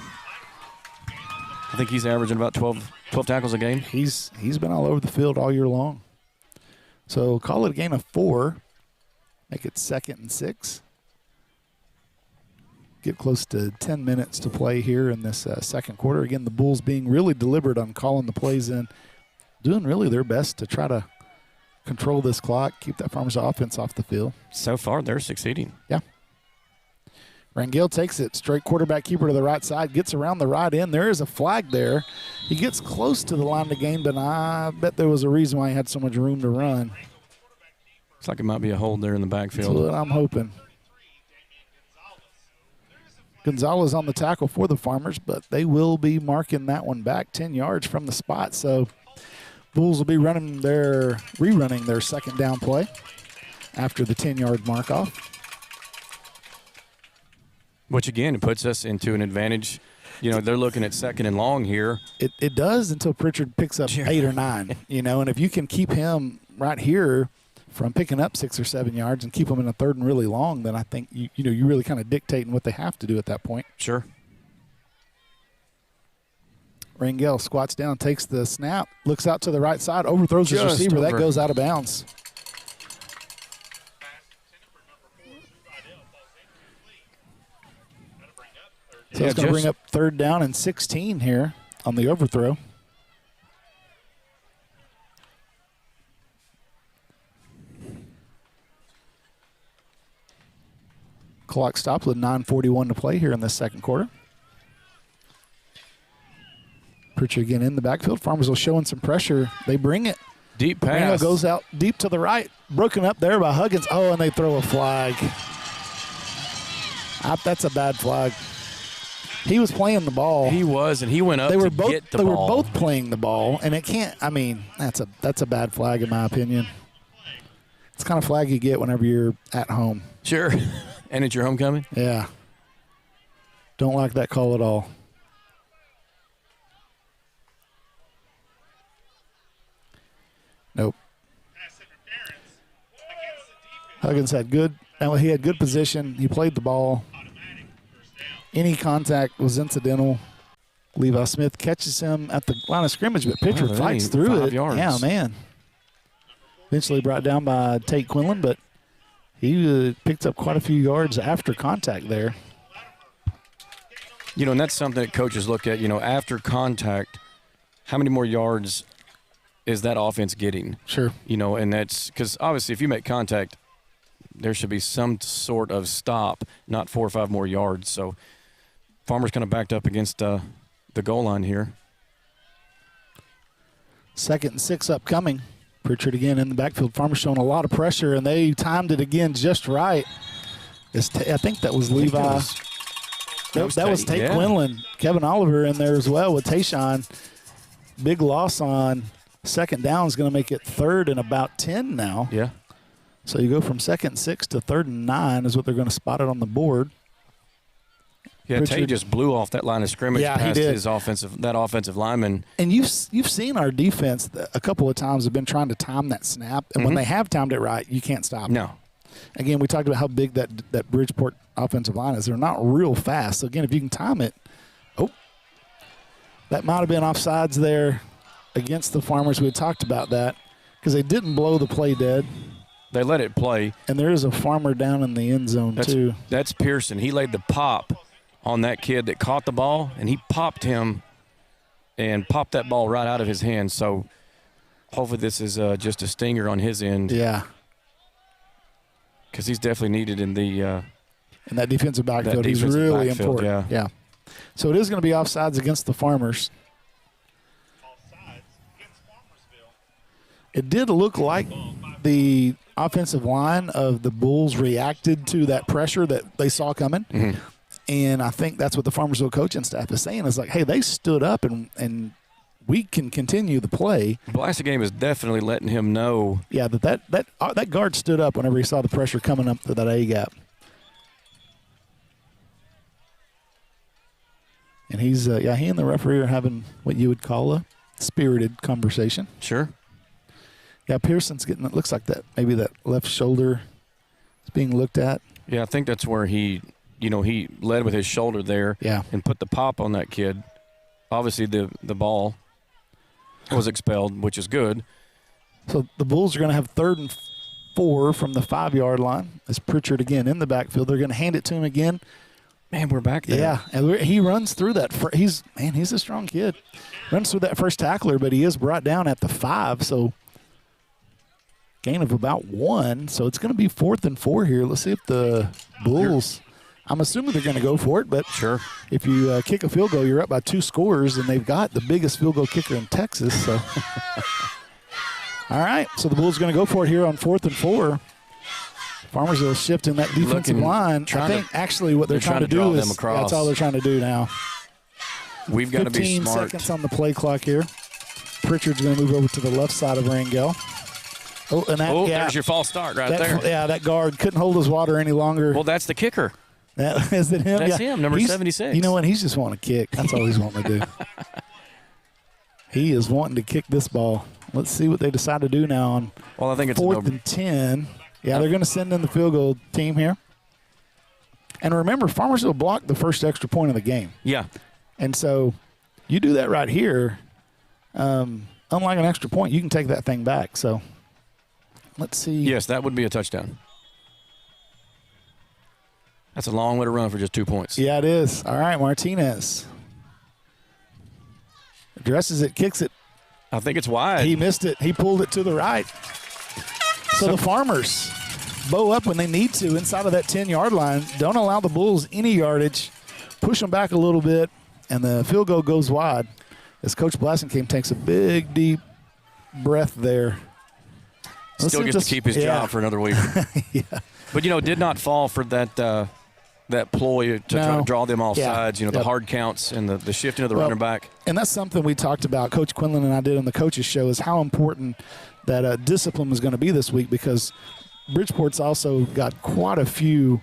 I think he's averaging about 12 tackles a game. He's been all over the field all year long. So call it a gain of 4. Make it 2nd and 6. get close to 10 minutes to play here in this second quarter. Again, the Bulls being really deliberate on calling the plays in, doing really their best to try to control this clock, keep that Farmers offense off the field. So far, they're succeeding. Yeah. Rangel takes it, straight quarterback keeper to the right side, gets around the right end. There is a flag there. He gets close to the line to gain, but I bet there was a reason why he had so much room to run. Looks like it might be a hold there in the backfield. That's what I'm hoping. Gonzalez on the tackle for the Farmers, but they will be marking that one back 10 yards from the spot. So Bulls will be rerunning their second down play after the 10-yard mark off. Which, again, it puts us into an advantage. You know, they're looking at second and long here. It does until Pritchard picks up 8 or 9, you know, and if you can keep him right here from picking up 6 or 7 yards and keep them in a third and really long, then I think, you're really kind of dictating what they have to do at that point. Sure. Rangel squats down, takes the snap, looks out to the right side, overthrows his receiver. That goes out of bounds. So it's going to bring up third down and 16 here on the overthrow. Clock stopped with 9:41 to play here in the second quarter. Pritchard again in the backfield. Farmersville showing some pressure. They bring it. Deep pass. Reno goes out deep to the right. Broken up there by Huggins. Oh, and they throw a flag. That's a bad flag. He was playing the ball. He was, and he went up to get the ball. They were both playing the ball, and it can't. I mean, that's a bad flag in my opinion. It's the kind of flag you get whenever you're at home. Sure. And it's your homecoming? Yeah. Don't like that call at all. Nope. Huggins had good. He had good position. He played the ball. Any contact was incidental. Levi Smith catches him at the line of scrimmage, but pitcher fights through it. 5 yards. Yeah, man. Eventually brought down by Tate Quinlan, but he picked up quite a few yards after contact there. You know, and that's something that coaches look at, after contact, how many more yards is that offense getting? Sure. And that's because obviously if you make contact, there should be some sort of stop, not 4 or 5 more yards. So Farmers kind of backed up against the goal line here. 2nd and 6 upcoming. Pritchard again in the backfield. Farmers showing a lot of pressure, and they timed it again just right. I think that was Levi. That was Tate Quinlan. Kevin Oliver in there as well with Tayshawn. Big loss on second down is going to make it 3rd and about 10 now. Yeah. So you go from 2nd and 6 to 3rd and 9 is what they're going to spot it on the board. Yeah, Tate just blew off that line of scrimmage past he did. his offensive lineman. And you've seen our defense a couple of times have been trying to time that snap, and when they have timed it right, you can't stop it. No. Again, we talked about how big that Bridgeport offensive line is. They're not real fast. So, again, if you can time it, that might have been offsides there against the Farmers. We had talked about that because they didn't blow the play dead. They let it play. And there is a Farmer down in the end zone, too. That's Pearson. He laid the pop on that kid that caught the ball, and he popped him and popped that ball right out of his hand. So hopefully this is just a stinger on his end. Yeah. Because he's definitely needed in the in that defensive backfield. He's really important. Yeah. So it is going to be offsides against the Farmers. Offsides against Farmersville. It did look like the offensive line of the Bulls reacted to that pressure that they saw coming. Mm-hmm. And I think that's what the Farmersville coaching staff is saying is like, hey, they stood up and we can continue the play. Blast game is definitely letting him know. Yeah, that guard stood up whenever he saw the pressure coming up to that A gap. And he's he and the referee are having what you would call a spirited conversation. Sure. Yeah, Pearson's getting, it looks like that, maybe that left shoulder is being looked at. Yeah, I think that's where he led with his shoulder there and put the pop on that kid. Obviously, the ball was expelled, which is good. So the Bulls are going to have 3rd and 4 from the 5-yard line. As Pritchard again in the backfield, they're going to hand it to him again. Man, we're back there. Yeah, and he runs through that. He's a strong kid. Runs through that first tackler, but he is brought down at the 5, so gain of about 1. So it's going to be 4th and 4 here. Let's see if the Bulls, I'm assuming they're going to go for it, but Sure. if you kick a field goal, you're up by 2 scores, and they've got the biggest field goal kicker in Texas. So, all right, so the Bulls are going to go for it here on 4th and 4. Farmersville shifting that defensive line. I think actually what they're trying to do is that's all they're trying to do now. We've got to be smart. 15 seconds on the play clock here. Pritchard's going to move over to the left side of Rangel. Oh, and there's your false start there. Yeah, that guard couldn't hold his water any longer. Well, that's the kicker. Is it him? That's him, number 76. You know what? He's just wanting to kick. That's all he's wanting to do. He is wanting to kick this ball. Let's see what they decide to do now on I think it's 4th and 10. Yeah, they're going to send in the field goal team here. And remember, Farmersville blocked the first extra point of the game. Yeah. And so you do that right here. Unlike an extra point, you can take that thing back. So let's see. Yes, that would be a touchdown. That's a long way to run for just 2 points. Yeah, it is. All right, Martinez. Addresses it, kicks it. I think it's wide. He missed it. He pulled it to the right. So the Farmers bow up when they need to inside of that 10-yard line. Don't allow the Bulls any yardage. Push them back a little bit, and the field goal goes wide as Coach Blassenkamp takes a big, deep breath there. Still gets to keep his job for another week. Yeah. But, did not fall for that ploy to try to draw them off sides, the hard counts and the shifting of the running back. And that's something we talked about, Coach Quinlan and I did on the coaches show, is how important that discipline is going to be this week, because Bridgeport's also got quite a few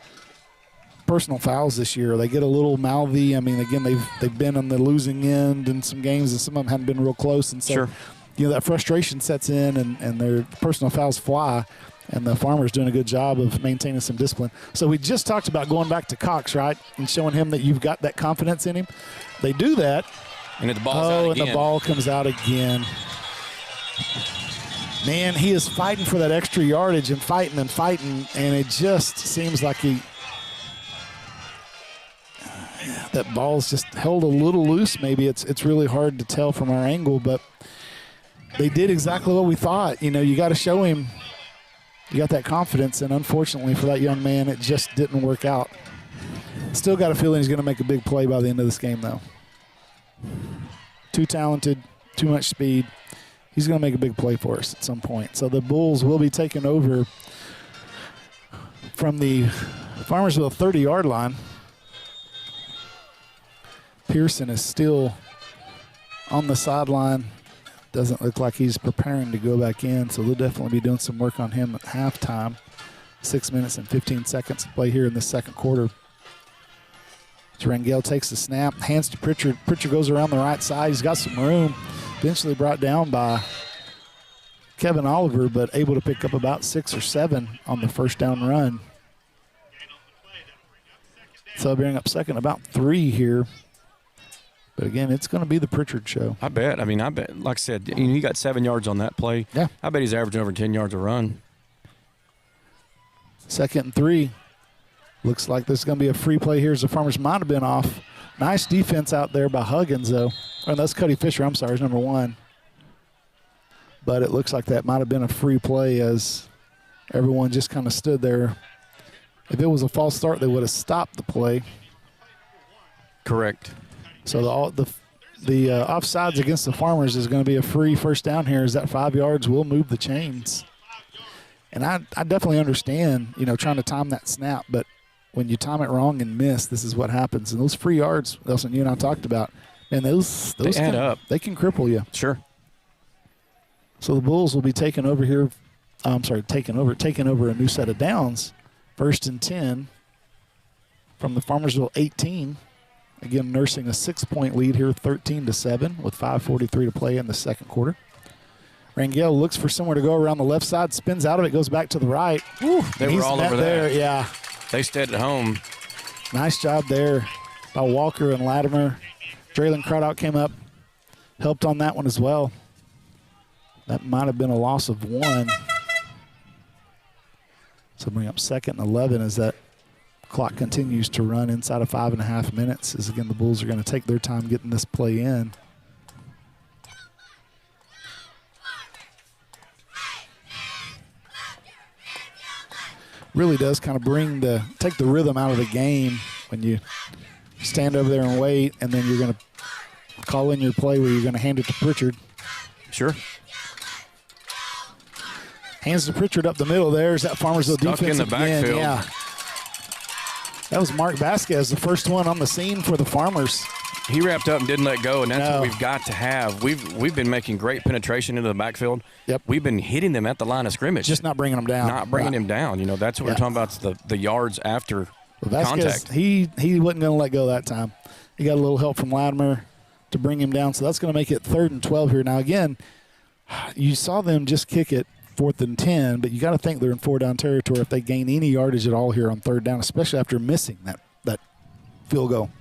personal fouls this year. They get a little mouthy. I mean, again, they've been on the losing end in some games, and some of them haven't been real close. And so, that frustration sets in, and their personal fouls fly. And the Farmers doing a good job of maintaining some discipline. So we just talked about going back to Cox, right, and showing him that you've got that confidence in him. They do that. And the ball's out again. And the ball comes out again. Man, he is fighting for that extra yardage and fighting, and it just seems like that ball's just held a little loose. Maybe it's really hard to tell from our angle, but they did exactly what we thought. You got to show him you got that confidence, and unfortunately for that young man, it just didn't work out. Still got a feeling he's going to make a big play by the end of this game, though. Too talented, too much speed. He's going to make a big play for us at some point. So the Bulls will be taking over from the Farmersville 30-yard line. Pearson is still on the sideline. Doesn't look like he's preparing to go back in, so they'll definitely be doing some work on him at halftime. 6 minutes and 15 seconds to play here in the second quarter. Rangel takes the snap, hands to Pritchard. Pritchard goes around the right side. He's got some room. Eventually brought down by Kevin Oliver, but able to pick up about 6 or 7 on the first down run. So they'll bring up second, about 3 here. But again, it's going to be the Pritchard show. I bet. Like I said, he got 7 yards on that play. Yeah. I bet he's averaging over 10 yards a run. 2nd and 3. Looks like this is going to be a free play here as the Farmers might have been off. Nice defense out there by Huggins, though. Oh, that's Cuddy Fisher. I'm sorry, is number 1. But it looks like that might have been a free play as everyone just kind of stood there. If it was a false start, they would have stopped the play. Correct. So the offsides against the Farmers is going to be a free first down here, as that 5 yards will move the chains. And I definitely understand, trying to time that snap, but when you time it wrong and miss, this is what happens. And those free yards, Nelson, you and I talked about, and those they add up. They can cripple you. Sure. So the Bulls will be taking over here. Taking over a new set of downs. 1st and 10 from the Farmersville 18. Again, nursing a 6-point lead here, 13-7, with 5:43 to play in the second quarter. Rangel looks for somewhere to go around the left side, spins out of it, goes back to the right. Ooh, they were all over there. Yeah. They stayed at home. Nice job there by Walker and Latimer. Draylen Craddock came up, helped on that one as well. That might have been a loss of 1. So bring up 2nd and 11 as that Clock continues to run inside of 5.5 minutes as, again, the Bulls are going to take their time getting this play in. Really does kind of take the rhythm out of the game when you stand over there and wait, and then you're going to call in your play where you're going to hand it to Pritchard. Sure. Hands to Pritchard up the middle. There's that Farmersville defense in the backfield. Yeah. That was Mark Vasquez, the first one on the scene for the Farmers. He wrapped up and didn't let go, and that's what we've got to have. We've been making great penetration into the backfield. Yep. We've been hitting them at the line of scrimmage. Just not bringing them down. Not bringing him down. You know, that's what we're talking about, the yards after Vasquez, contact. He wasn't going to let go that time. He got a little help from Latimer to bring him down, so that's going to make it 3rd and 12 here. Now, again, you saw them just kick it 4th and 10, but you got to think they're in 4-down territory if they gain any yardage at all here on 3rd down, especially after missing that field goal.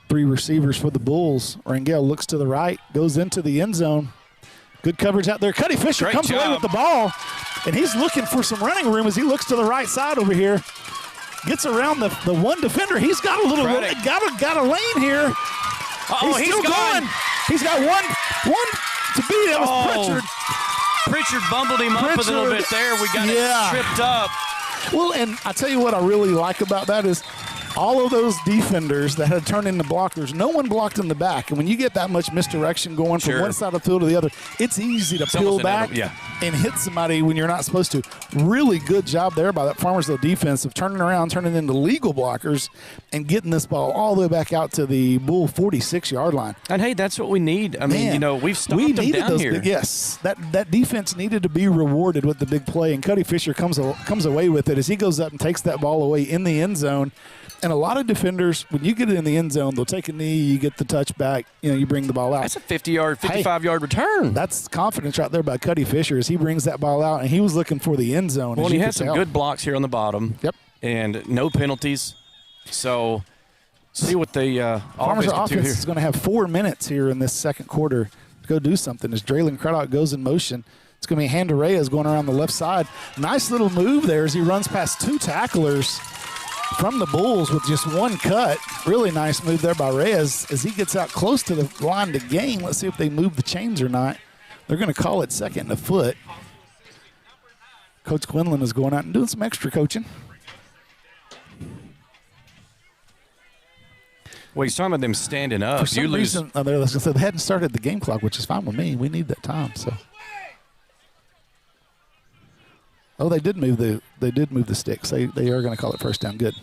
3 receivers for the Bulls. Rangel looks to the right, goes into the end zone. Good coverage out there. Cuddy Fisher comes away with the ball, and he's looking for some running room as he looks to the right side over here. Gets around the one defender. He's got a little got a lane here. He's still going. He's got one to beat. That was Pritchard. Pritchard bumbled him up a little bit there. We got it tripped up. Well, and I tell you what I really like about that is all of those defenders that had turned into blockers, no one blocked in the back. And when you get that much misdirection going from one side of the field to the other, it's easy to peel back and hit somebody when you're not supposed to. Really good job there by that Farmersville defense of turning around, turning into legal blockers, and getting this ball all the way back out to the Bull 46-yard line. And, hey, that's what we need. I mean, we've stopped them down here. Yes, that defense needed to be rewarded with the big play, and Cuddy Fisher comes away with it as he goes up and takes that ball away in the end zone. And a lot of defenders, when you get it in the end zone, they'll take a knee, you get the touchback, you bring the ball out. That's a 50-yard, 55-yard return. That's confidence right there by Cuddy Fisher as he brings that ball out, and he was looking for the end zone. Well, he had some good blocks here on the bottom. Yep. And no penalties. So, see what the offense is going to have 4 minutes here in this second quarter to go do something as Draylon Craddock goes in motion. It's going to be Hand to Reyes going around the left side. Nice little move there as he runs past 2 tacklers from the Bulls with just one cut. Really nice move there by Reyes as he gets out close to the line to gain. Let's see if they move the chains or not. They're going to call it 2nd and a foot. Coach Quinlan is going out and doing some extra coaching. Well, he's talking about them standing up. For some reason, they hadn't started the game clock, which is fine with me. We need that time. So. Oh, they did move the sticks. They are going to call it 1st down. Good.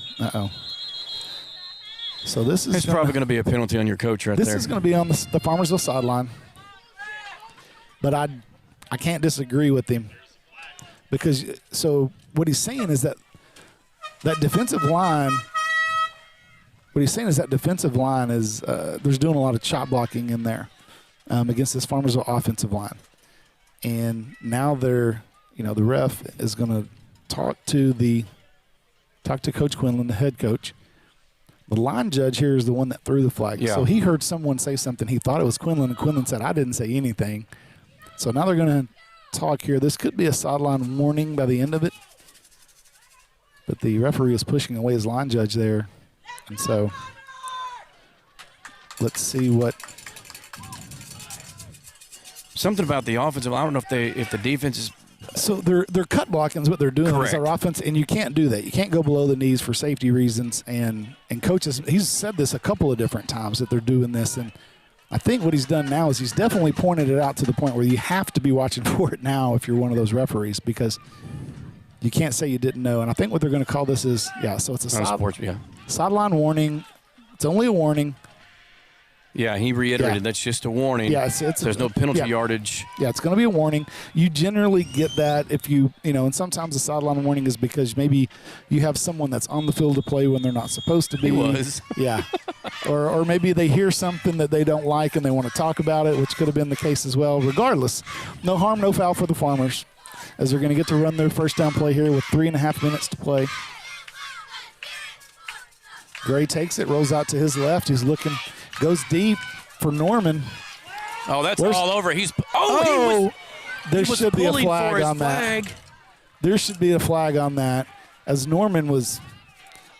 So this is probably going to be a penalty on your coach right there. This is going to be on the Farmersville sideline. But I can't disagree with him because what he's saying is that defensive line. What he's saying is that defensive line is there's doing a lot of chop blocking in there against this Farmersville offensive line, and now they're. The ref is going to talk to Coach Quinlan, the head coach. The line judge here is the one that threw the flag. Yeah. So he heard someone say something. He thought it was Quinlan, and Quinlan said, I didn't say anything. So now they're going to talk here. This could be a sideline warning by the end of it. But the referee is pushing away his line judge there. And so let's see what. Something about the offensive. I don't know if the defense is. So they're cut blocking is what they're doing as our offense, and you can't do that. You can't go below the knees for safety reasons. And coaches, he's said this a couple of different times that they're doing this. And I think what he's done now is he's definitely pointed it out to the point where you have to be watching for it now if you're one of those referees because you can't say you didn't know. And I think what they're going to call this is, so it's a sideline warning. It's only a warning. Yeah, he reiterated that's just a warning. Yeah, there's no penalty yardage. Yeah, it's going to be a warning. You generally get that if and sometimes the sideline warning is because maybe you have someone that's on the field to play when they're not supposed to be. He was. Yeah. or maybe they hear something that they don't like and they want to talk about it, which could have been the case as well. Regardless, no harm, no foul for the Farmers as they're going to get to run their 1st down play here with 3.5 minutes to play. Gray takes it, rolls out to his left. He's looking. Goes deep for Norman. Oh, that's all over. There should be a flag on that. There should be a flag on that. as Norman was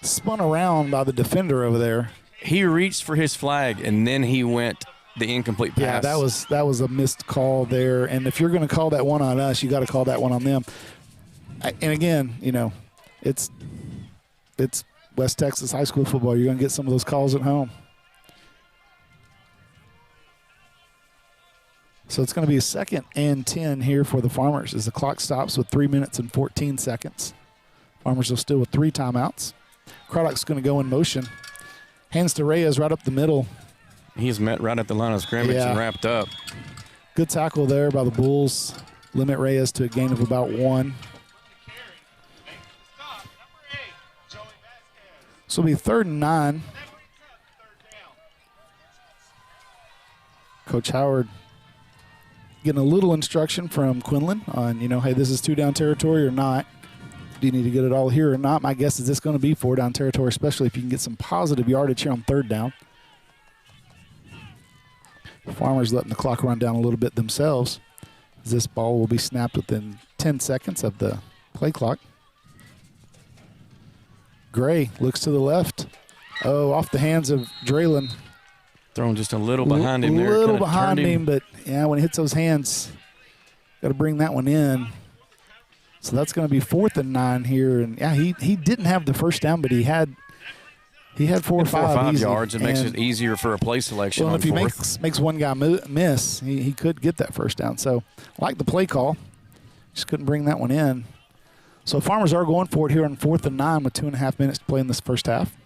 spun around by the defender over there. He reached for his flag, and then he went the incomplete pass. Yeah, that was a missed call there. And if you're going to call that one on us, you got to call that one on them. And again, you know, it's West Texas high school football. You're going to get some of those calls at home. So it's going to be a 2nd and 10 here for the Farmers as the clock stops with 3 minutes and 14 seconds. Farmers are still with 3 timeouts. Craddock's going to go in motion. Hands to Reyes right up the middle. He's met right at the line of scrimmage and wrapped up. Good tackle there by the Bulls. Limit Reyes to a gain of about 1. So it'll be 3rd and 9. Coach Howard getting a little instruction from Quinlan on, you know, hey, this is 2-down territory or not. Do you need to get it all here or not? My guess is this going to be 4-down territory, especially if you can get some positive yardage here on 3rd down. The Farmers letting the clock run down a little bit themselves. This ball will be snapped within 10 seconds of the play clock. Gray looks to the left. Oh, off the hands of Draylen. Thrown just a little behind him there. A little behind him, but yeah, when he hits those hands, got to bring that one in. So that's going to be 4th and 9 here. And yeah, he didn't have the first down, but he had 4 or 5 yards. It makes it easier for a play selection. Well, on if he 4th. makes one guy miss, he could get that first down. So like the play call, just couldn't bring that one in. So Farmers are going for it here on 4th and 9 with 2.5 minutes to play in this first half.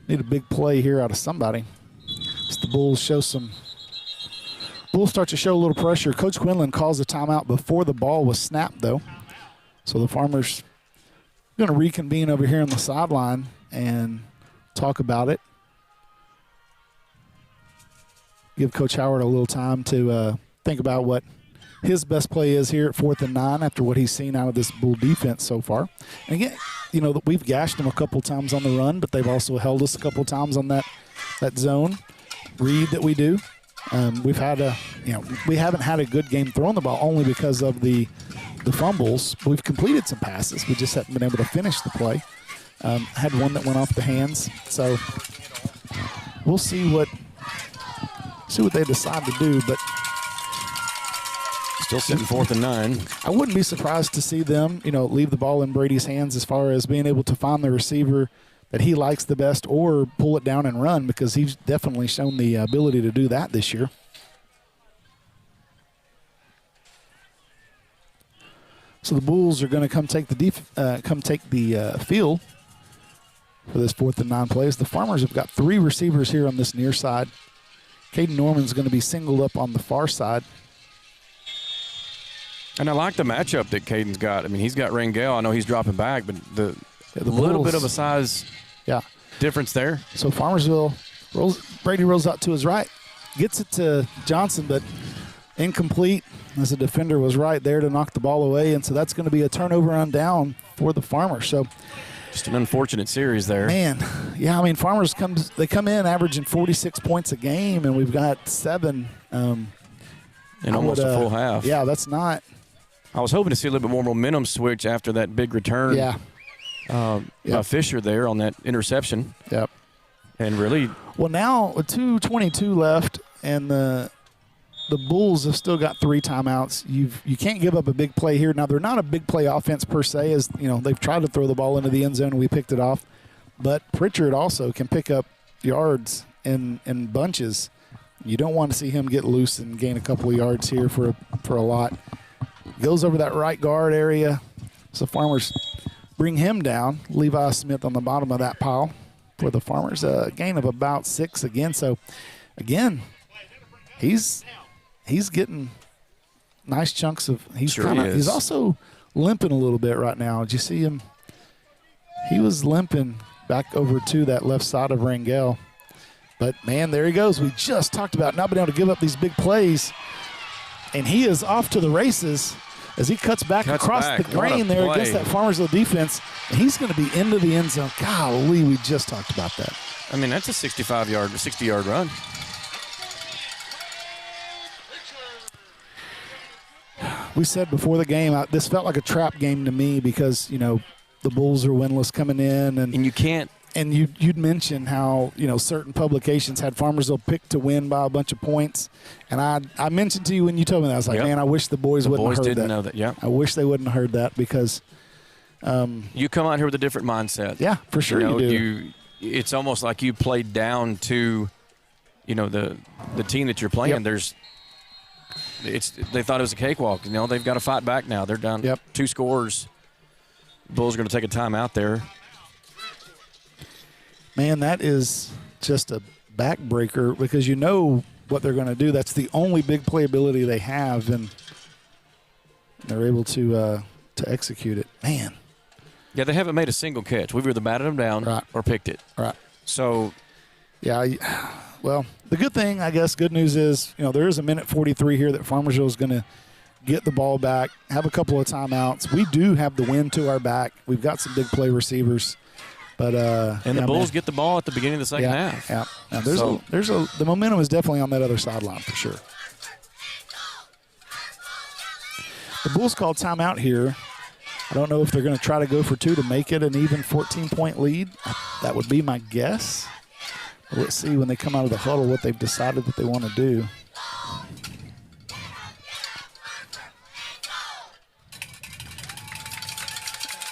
Need a big play here out of somebody. As the Bulls start to show a little pressure. Coach Quinlan calls the timeout before the ball was snapped, though. So the Farmers are going to reconvene over here on the sideline and talk about it. Give Coach Howard a little time to think about what his best play is here at 4th and 9 after what he's seen out of this Bull defense so far. And again, you know, we've gashed them a couple times on the run, but they've also held us a couple times on that zone read that we do. We haven't had a good game throwing the ball only because of the fumbles. We've completed some passes. We just haven't been able to finish the play. Had one that went off the hands. So we'll see what they decide to do. But still sitting 4th and 9. I wouldn't be surprised to see them, you know, leave the ball in Brady's hands as far as being able to find the receiver that he likes the best or pull it down and run, because he's definitely shown the ability to do that this year. So the Bulls are going to come take the field for this 4th and 9 plays. The Farmers have got 3 receivers here on this near side. Caden Norman's going to be singled up on the far side. And I like the matchup that Caden's got. I mean, he's got Rangel. I know he's dropping back, but the little Bulls, bit of a size difference there. So Farmersville, Brady rolls out to his right, gets it to Johnson, but incomplete as the defender was right there to knock the ball away. And so that's going to be a turnover on down for the Farmers. So just an unfortunate series there. Man, yeah, I mean, Farmers come in averaging 46 points a game, and we've got 7. In almost a full half. Yeah, that's not. I was hoping to see a little bit more momentum switch after that big return. Yeah. By Fisher there on that interception. Yep. And really. Well, now with 2:22 left, and the Bulls have still got 3 timeouts. You can't give up a big play here. Now, they're not a big play offense per se, as you know, they've tried to throw the ball into the end zone and we picked it off. But Pritchard also can pick up yards in bunches. You don't want to see him get loose and gain a couple of yards here for a lot. Goes over that right guard area. So Farmers bring him down. Levi Smith on the bottom of that pile for the Farmers. A gain of about 6 again. So, again, he's getting nice chunks of – he's also limping a little bit right now. Did you see him? He was limping back over to that left side of Rangel. But, man, there he goes. We just talked about not being able to give up these big plays. And he is off to the races as he cuts back across the grain there against that Farmersville defense. And he's going to be into the end zone. Golly, we just talked about that. I mean, that's a 60-yard run. We said before the game, this felt like a trap game to me because, you know, the Bulls are winless coming in, And you can't. And you'd mentioned how, certain publications had Farmersville picked to win by a bunch of points. And I mentioned to you when you told me that, I was like, man, I wish the boys wouldn't have heard that. The boys didn't know that, yeah. I wish they wouldn't have heard that because you come out here with a different mindset. Yeah, for sure you do. It's almost like you played down to, the team that you're playing. Yep. They thought it was a cakewalk. They've got to fight back now. They're down 2 scores. Bulls are going to take a timeout there. Man, that is just a backbreaker because you know what they're going to do. That's the only big playability they have, and they're able to execute it. Man. Yeah, they haven't made a single catch. We've either batted them down or picked it. Right. So, yeah, well, the good thing, I guess, good news is, there is a minute 43 here that Farmersville is going to get the ball back, have a couple of timeouts. We do have the wind to our back. We've got some big play receivers. But the Bulls get the ball at the beginning of the second half. Yeah. Now, the momentum is definitely on that other sideline for sure. The Bulls called timeout here. I don't know if they're going to try to go for 2 to make it an even 14-point lead. That would be my guess. But let's see when they come out of the huddle what they've decided that they want to do.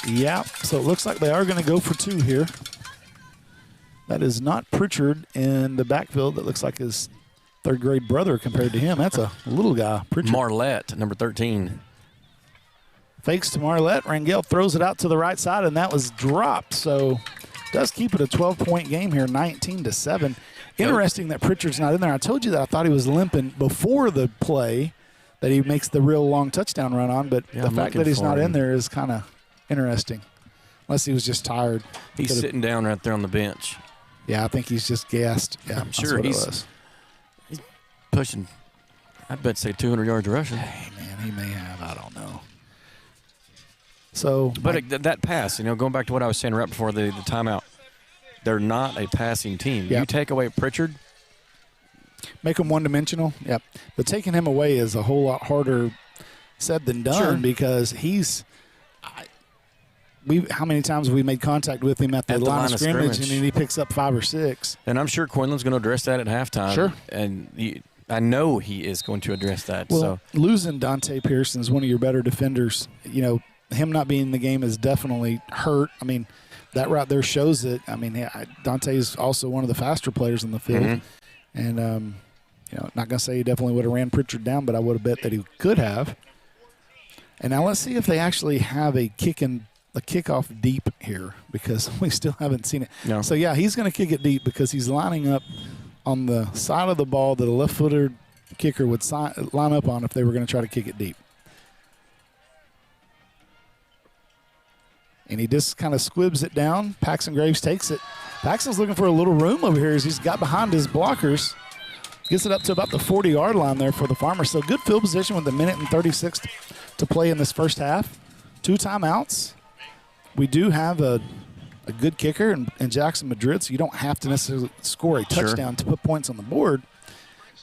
Yeah, so it looks like they are going to go for 2 here. That is not Pritchard in the backfield. That looks like his third-grade brother compared to him. That's a little guy, Pritchard. Marlette, number 13. Fakes to Marlette. Rangel throws it out to the right side, and that was dropped. So does keep it a 12-point game here, 19-7. Interesting that Pritchard's not in there. I told you that I thought he was limping before the play that he makes the real long touchdown run on, but the fact that he's not in there is kind of interesting, unless he was just tired. He's sitting down right there on the bench. Yeah, I think he's just gassed. Yeah, I'm sure he's pushing, I'd bet say 200 yards rushing. Hey, man, he may have. I don't know. So, but that pass, going back to what I was saying right before the timeout, they're not a passing team. Yep. You take away Pritchard, make them one-dimensional. Yep. But taking him away is a whole lot harder said than done because he's. How many times have we made contact with him at the line of scrimmage, and then he picks up 5 or 6? And I'm sure Quinlan's going to address that at halftime. Sure. And I know he is going to address that. Well, losing Dante Pearson is one of your better defenders. Him not being in the game is definitely hurt. I mean, that right there shows it. I mean, Dante is also one of the faster players in the field. Mm-hmm. And, not going to say he definitely would have ran Pritchard down, but I would have bet that he could have. And now let's see if they actually have a kickoff deep here because we still haven't seen it. No. So, yeah, he's going to kick it deep because he's lining up on the side of the ball that a left-footed kicker would line up on if they were going to try to kick it deep. And he just kind of squibs it down. Paxton Graves takes it. Paxton's looking for a little room over here as he's got behind his blockers. Gets it up to about the 40-yard line there for the Farmers. So good field position with a minute and 36 to play in this first half. 2 timeouts. We do have a good kicker in Jackson Madrid, so you don't have to necessarily score a touchdown to put points on the board.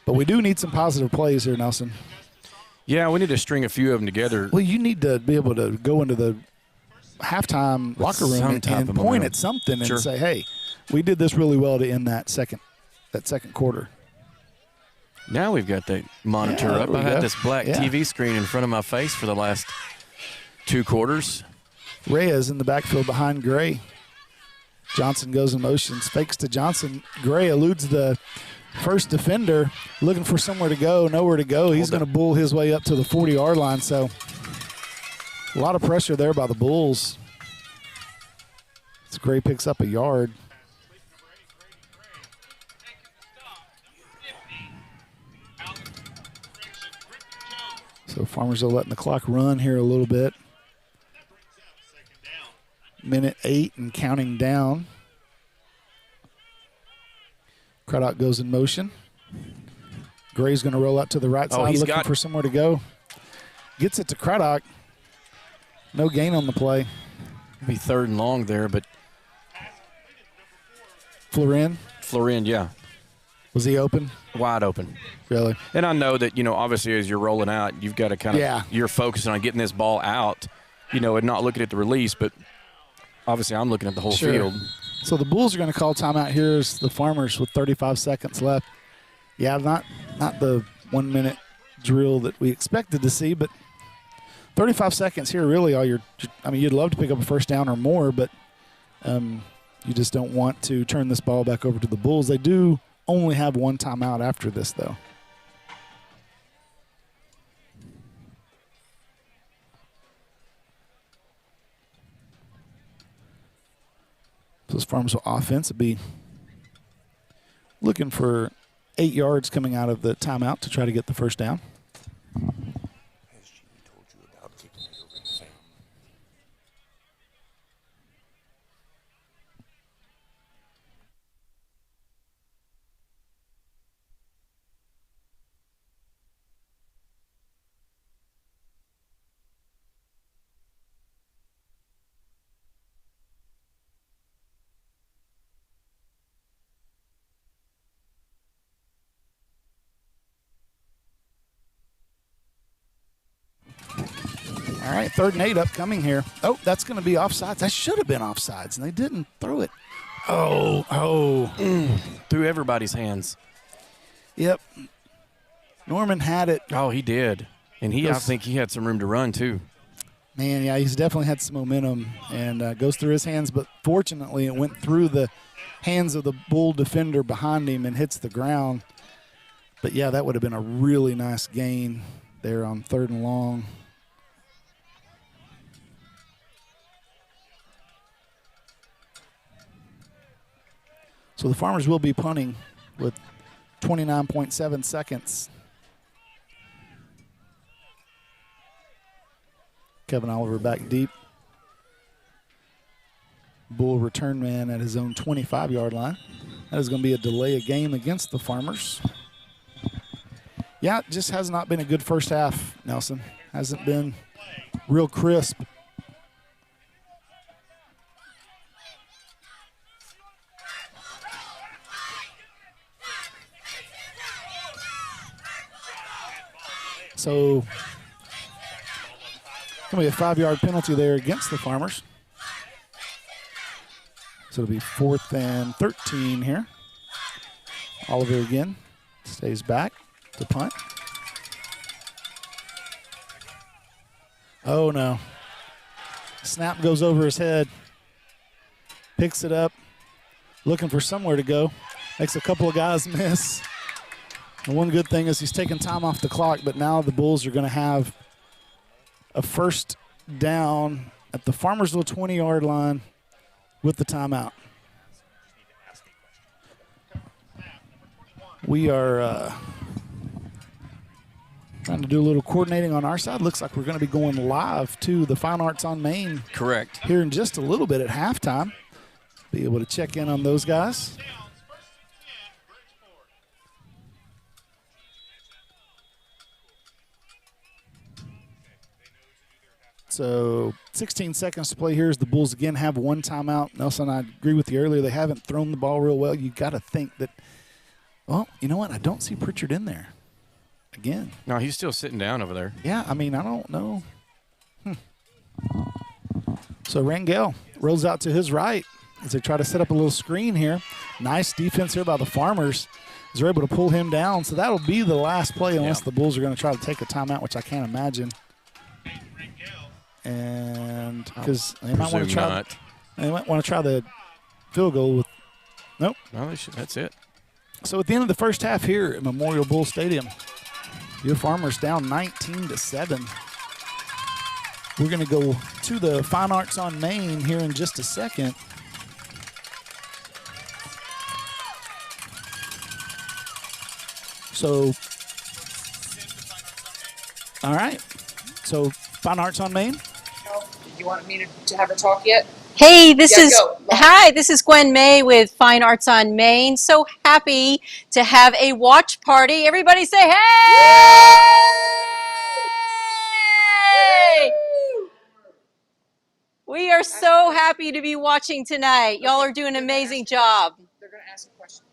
But we do need some positive plays here, Nelson. Yeah, we need to string a few of them together. Well, you need to be able to go into the halftime locker room and point at something and say, hey, we did this really well to end that second quarter. Now we've got the monitor up. I've had this black TV screen in front of my face for the last 2 quarters. Reyes in the backfield behind Gray. Johnson goes in motion, fakes to Johnson. Gray eludes the first defender, looking for somewhere to go, nowhere to go. He's going to bull his way up to the 40-yard line. So a lot of pressure there by the Bulls. As Gray picks up a yard. So Farmersville letting the clock run here a little bit. Minute 8 and counting down. Craddock goes in motion. Gray's going to roll out to the right side, looking for somewhere to go. Gets it to Craddock. No gain on the play. Be 3rd and long there, but Florin, yeah. Was he open? Wide open. Really? And I know that, obviously as you're rolling out, you've got to kind of, you're focusing on getting this ball out, and not looking at the release. But obviously I'm looking at the whole Sure. field. So the Bulls are going to call timeout here as the Farmers with 35 seconds left. Yeah, not the 1 minute drill that we expected to see, but 35 seconds here really you'd love to pick up a first down or more, but you just don't want to turn this ball back over to the Bulls. They do only have one timeout after this, though. So this Farmersville offense would be looking for 8 yards coming out of the timeout to try to get the first down. All right, 3rd and 8 upcoming here. Oh, that's going to be offsides. That should have been offsides, and they didn't throw it. Through everybody's hands. Yep. Norman had it. Oh, he did. And I think he had some room to run, too. Man, yeah, he's definitely had some momentum and goes through his hands, but fortunately it went through the hands of the Bull defender behind him and hits the ground. But, yeah, that would have been a really nice gain there on 3rd and long. So the Farmers will be punting with 29.7 seconds. Kevin Oliver back deep. Bull return man at his own 25-yard line. That is going to be a delay of game against the Farmers. Yeah, it just has not been a good first half, Nelson. Hasn't been real crisp. So, going to be a 5-yard penalty there against the Farmers. So it'll be 4th and 13 here. Oliver again stays back to punt. Oh, no. Snap goes over his head. Picks it up. Looking for somewhere to go. Makes a couple of guys miss. The one good thing is he's taking time off the clock, but now the Bulls are going to have a first down at the Farmersville 20-yard line with the timeout. We are trying to do a little coordinating on our side. Looks like we're going to be going live to the Fine Arts on Main. Correct. Here in just a little bit at halftime. Be able to check in on those guys. So 16 seconds to play here as the Bulls again have one timeout. Nelson, I agree with you earlier. They haven't thrown the ball real well. You got to think that, well, you know what? I don't see Pritchard in there again. No, he's still sitting down over there. Yeah, I mean, I don't know. So Rangel rolls out to his right as they try to set up a little screen here. Nice defense here by the Farmers as they're able to pull him down. So that'll be the last play unless the Bulls are going to try to take a timeout, which I can't imagine. And because they might want to try, they might want to try the field goal with. Nope. No, that's it. So at the end of the first half here at Memorial Bull Stadium, your Farmers down 19-7. We're going to go to the Fine Arts on Main here in just a second. So, all right. So Fine Arts on Main. You want me to have her talk yet? Hey, this Yeah, is go. hi. This is Gwen May with Fine Arts on Main. So happy to have a watch party. Everybody say hey! We are so happy to be watching tonight. Y'all are doing an amazing job. They're going to ask a question.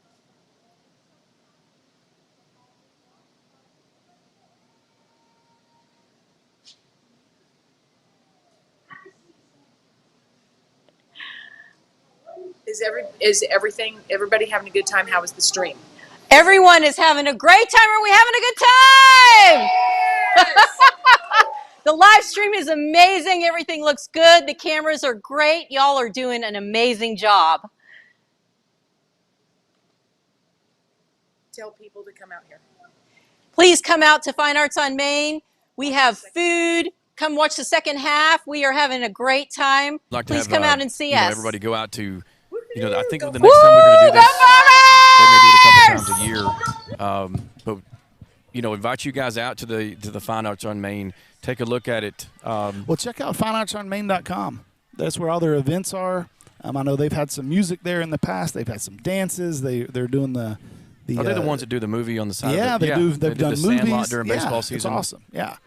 everybody having a good time? How was the stream? Everyone is having a great time. Are we having a good time? Yes. The live stream is amazing. Everything looks good. The cameras are great. Y'all are doing an amazing job. Tell people to come out here. Please come out to Fine Arts on Main. We have food. Come watch the second half. We are having a great time. Like Please to have, come out and see us. Everybody go out to, I think the next time we're going to do this, they may do it a couple times a year. But invite you guys out to the Fine Arts on Main. Take a look at it. Well, check out fineartsonmain.com. That's where all their events are. I know they've had some music there in the past. They've had some dances. They're doing the. Are they the ones that do the movie on the side? Yeah, of it? They've done the movies Sandlot during baseball season. It's awesome. Yeah.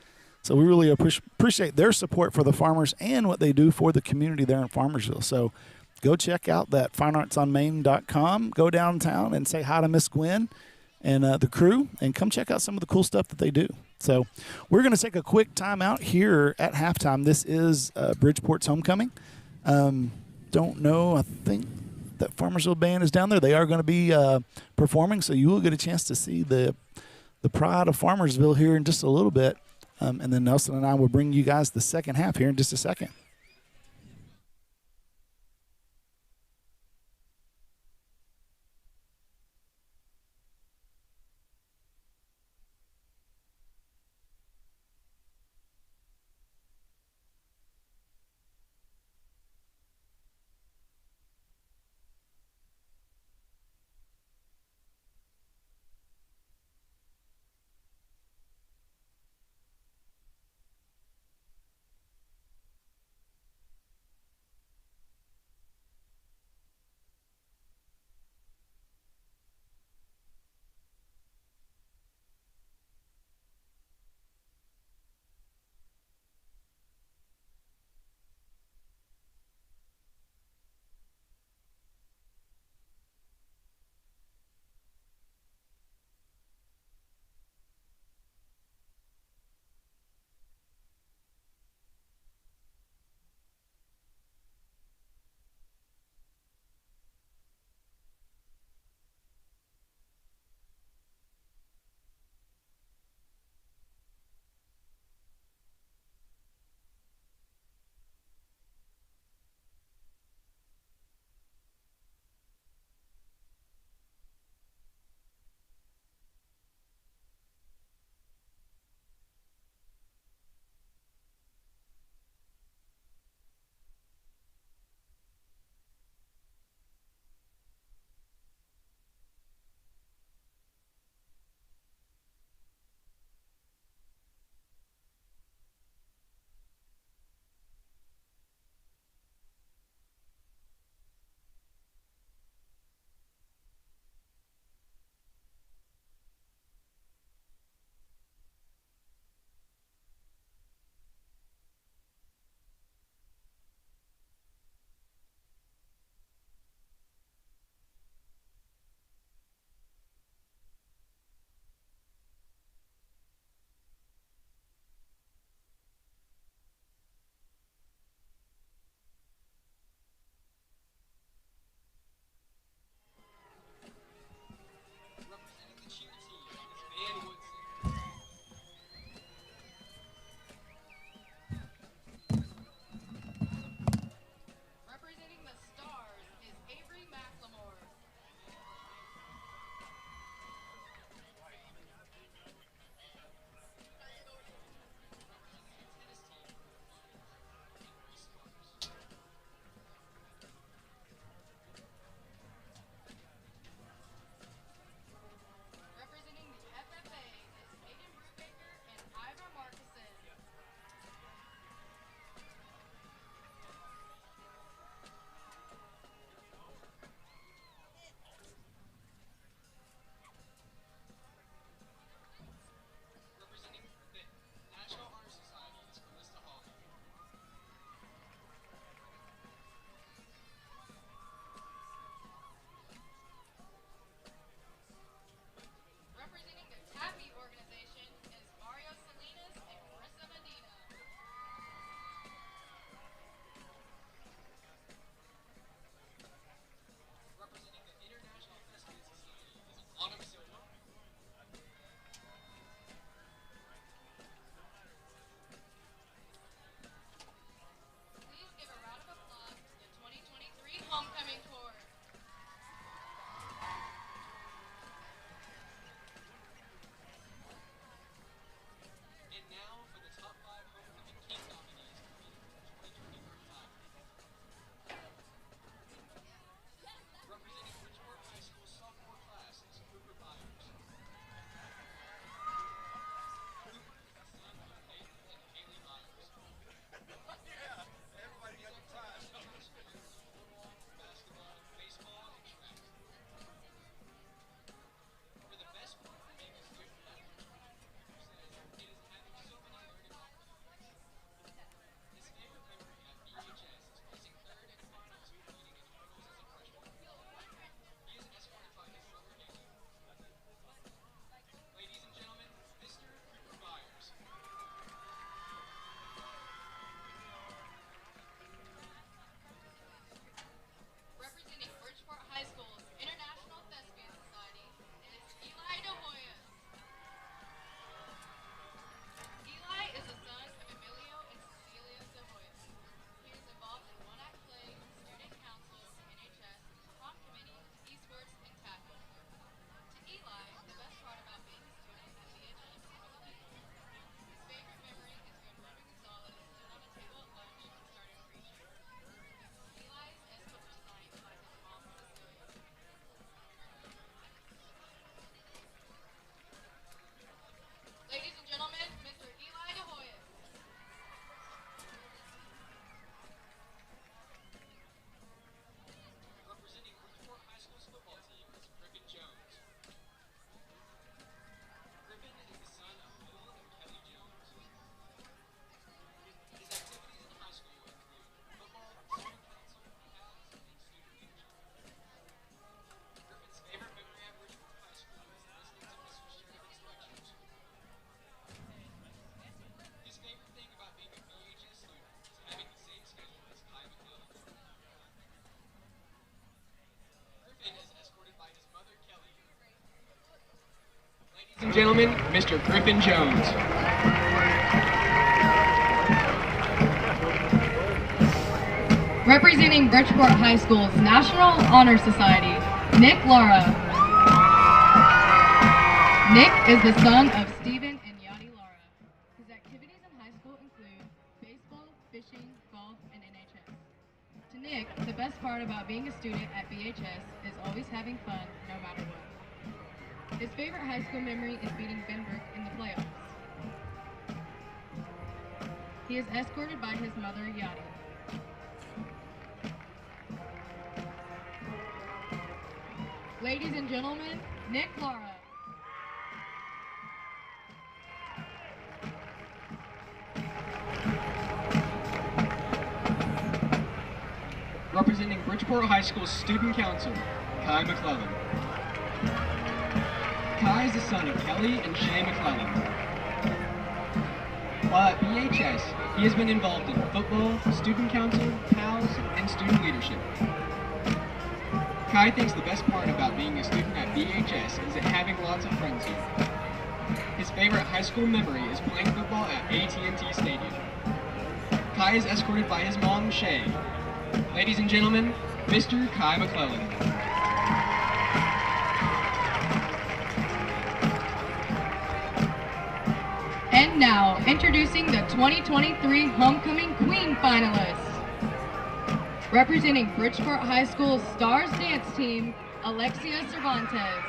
So we really appreciate their support for the farmers and what they do for the community there in Farmersville. So go check out that fineartsonmain.com. Go downtown and say hi to Miss Gwen and the crew, and come check out some of the cool stuff that they do. So we're going to take a quick time out here at halftime. This is Bridgeport's homecoming. Don't know. I think that Farmersville band is down there. They are going to be performing, so you will get a chance to see the pride of Farmersville here in just a little bit. And then Nelson and I will bring you guys the second half here in just a second. Ladies and gentlemen, Mr. Griffin Jones. Representing Bridgeport High School's National Honor Society, Nick Lara. Nick is the son of Stephen and Yadi Lara. His activities in high school include baseball, fishing, golf, and NHS. To Nick, the best part about being a student at BHS is always having fun no matter what. His favorite high school memory is beating Benbrook in the playoffs. He is escorted by his mother, Yadi. Ladies and gentlemen, Nick Lara. Representing Bridgeport High School's Student Council, Kai McClellan. Kai is the son of Kelly and Shay McClellan. While at BHS, he has been involved in football, student council, PALS, and student leadership. Kai thinks the best part about being a student at BHS is having lots of friends here. His favorite high school memory is playing football at AT&T Stadium. Kai is escorted by his mom, Shay. Ladies and gentlemen, Mr. Kai McClellan. And now, introducing the 2023 Homecoming Queen finalists. Representing Bridgeport High School's Stars Dance Team, Alexia Cervantes.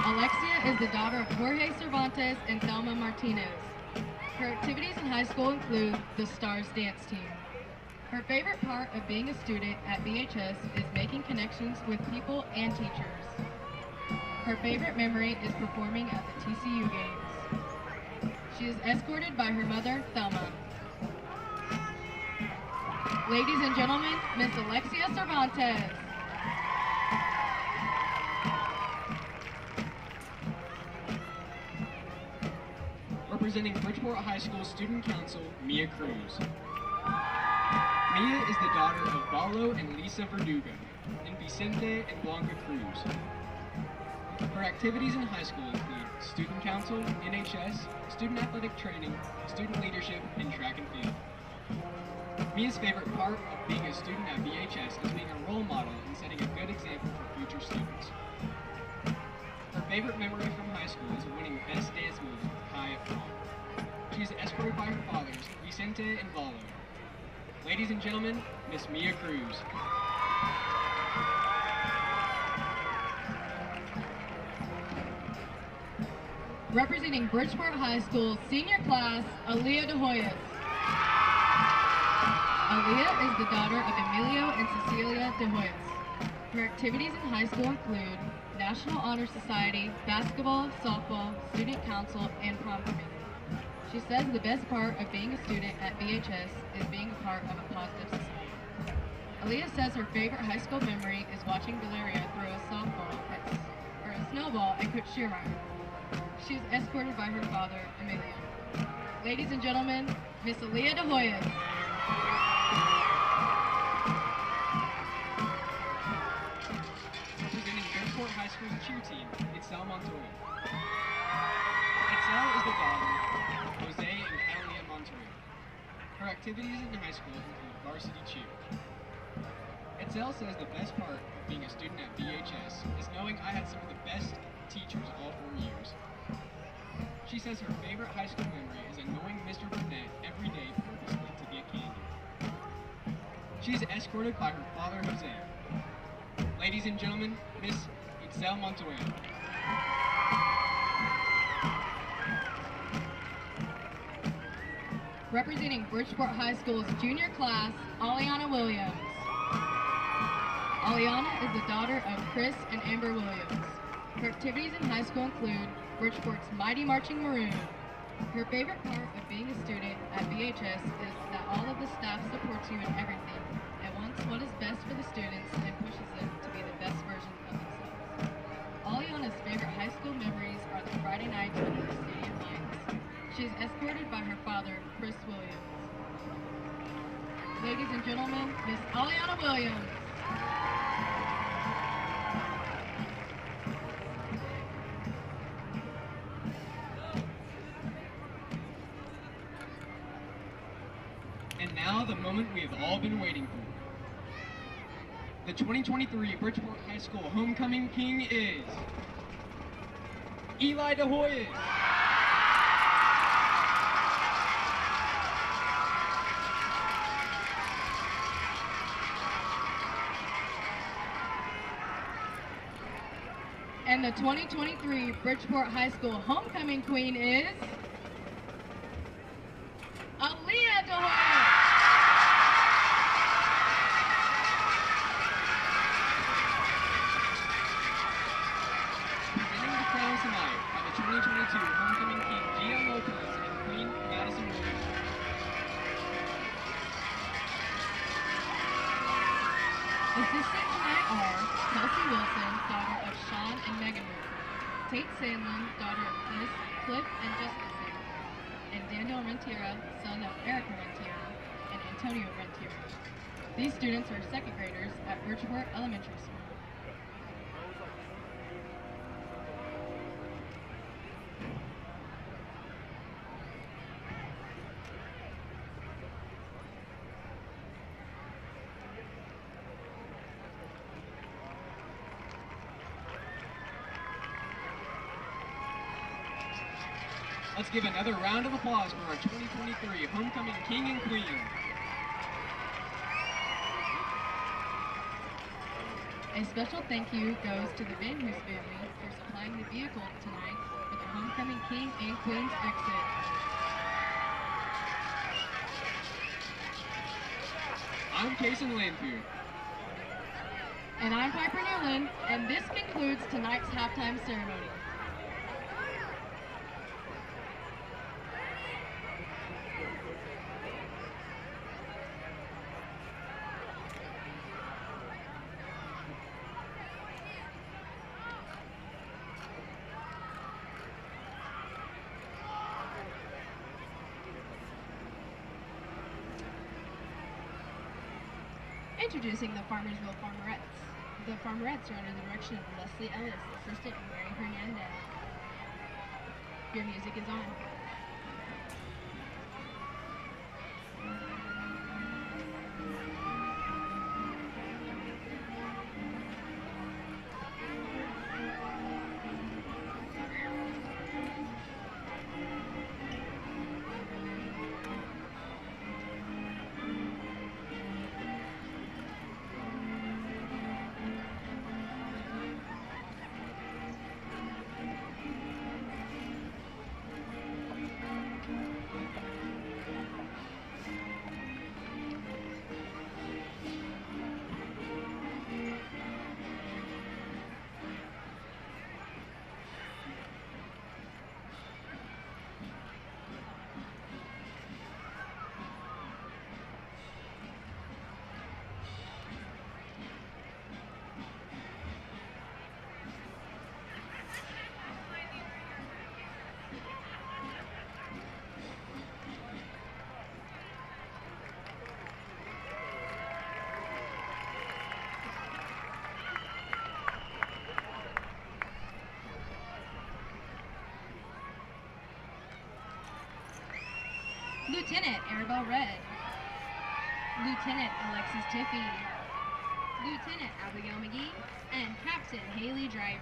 Alexia is the daughter of Jorge Cervantes and Thelma Martinez. Her activities in high school include the Stars Dance Team. Her favorite part of being a student at BHS is making connections with people and teachers. Her favorite memory is performing at the TCU games. She is escorted by her mother, Thelma. Ladies and gentlemen, Miss Alexia Cervantes. Representing Bridgeport High School Student Council, Mia Cruz. Mia is the daughter of Paulo and Lisa Verdugo, and Vicente and Blanca Cruz. Her activities in high school include student council, NHS, student athletic training, student leadership, and track and field. Mia's favorite part of being a student at BHS is being a role model and setting a good example for future students. Her favorite memory from high school is winning Best Dance Move with Kai at prom. She is escorted by her fathers, Vicente and Valo. Ladies and gentlemen, Miss Mia Cruz. Representing Bridgeport High School senior class, Aaliyah De Hoyos. Aaliyah is the daughter of Emilio and Cecilia De Hoyos. Her activities in high school include National Honor Society, basketball, softball, student council, and prom committee. She says the best part of being a student at BHS is being a part of a positive society. Aaliyah says her favorite high school memory is watching Valeria throw a snowball at Coach Schiermeyer. She is escorted by her father, Emilio. Ladies and gentlemen, Miss Aaliyah De Hoyos. Representing Bridgeport High School's cheer team, Itzel Montoya. Itzel is the daughter of Jose and Catalina Montoya. Her activities in high school include varsity cheer. Itzel says the best part of being a student at BHS is knowing I had some of the best teachers all 4 years. She says her favorite high school memory is annoying Mr. Burnett every day purposely to get candy. She is escorted by her father, Jose. Ladies and gentlemen, Miss Itzel Montoya. Representing Bridgeport High School's junior class, Aliana Williams. Aliana is the daughter of Chris and Amber Williams. Her activities in high school include Bridgeport's Mighty Marching Maroon. Her favorite part of being a student at BHS is that all of the staff supports you in everything and wants what is best for the students and pushes them to be the best version of themselves. Aliana's favorite high school memories are the Friday nights under the stadium lights. She is escorted by her father, Chris Williams. Ladies and gentlemen, Miss Aliana Williams. The 2023 Bridgeport High School homecoming king is Eli DeHoyes. And the 2023 Bridgeport High School homecoming queen is Aaliyah DeHoyes. Presenting the crown tonight are the 2022 homecoming king Gia Lopez and Queen Madison Williams. Assistant tonight are Kelsey Wilson, daughter of Sean and Megan Wilson, Tate Sandlin, daughter of Cliff and Jessica Sandlin, and Daniel Rentiera, son of Erica Rentiera and Antonio Rentiera. These students are second graders at Bridgeport Elementary School. Let's give another round of applause for our 2023 homecoming king and queen. A special thank you goes to the Van Hoos family for supplying the vehicle tonight for the homecoming king and queen's exit. I'm Kason Lampu. And I'm Piper Newland, and this concludes tonight's halftime ceremony. Introducing the Farmersville Farmerettes. The Farmerettes are under the direction of Leslie Ellis, assistant Mary Hernandez. Your music is on. Lieutenant Arabelle Red, Lieutenant Alexis Tiffy, Lieutenant Abigail McGee, and Captain Haley Driver.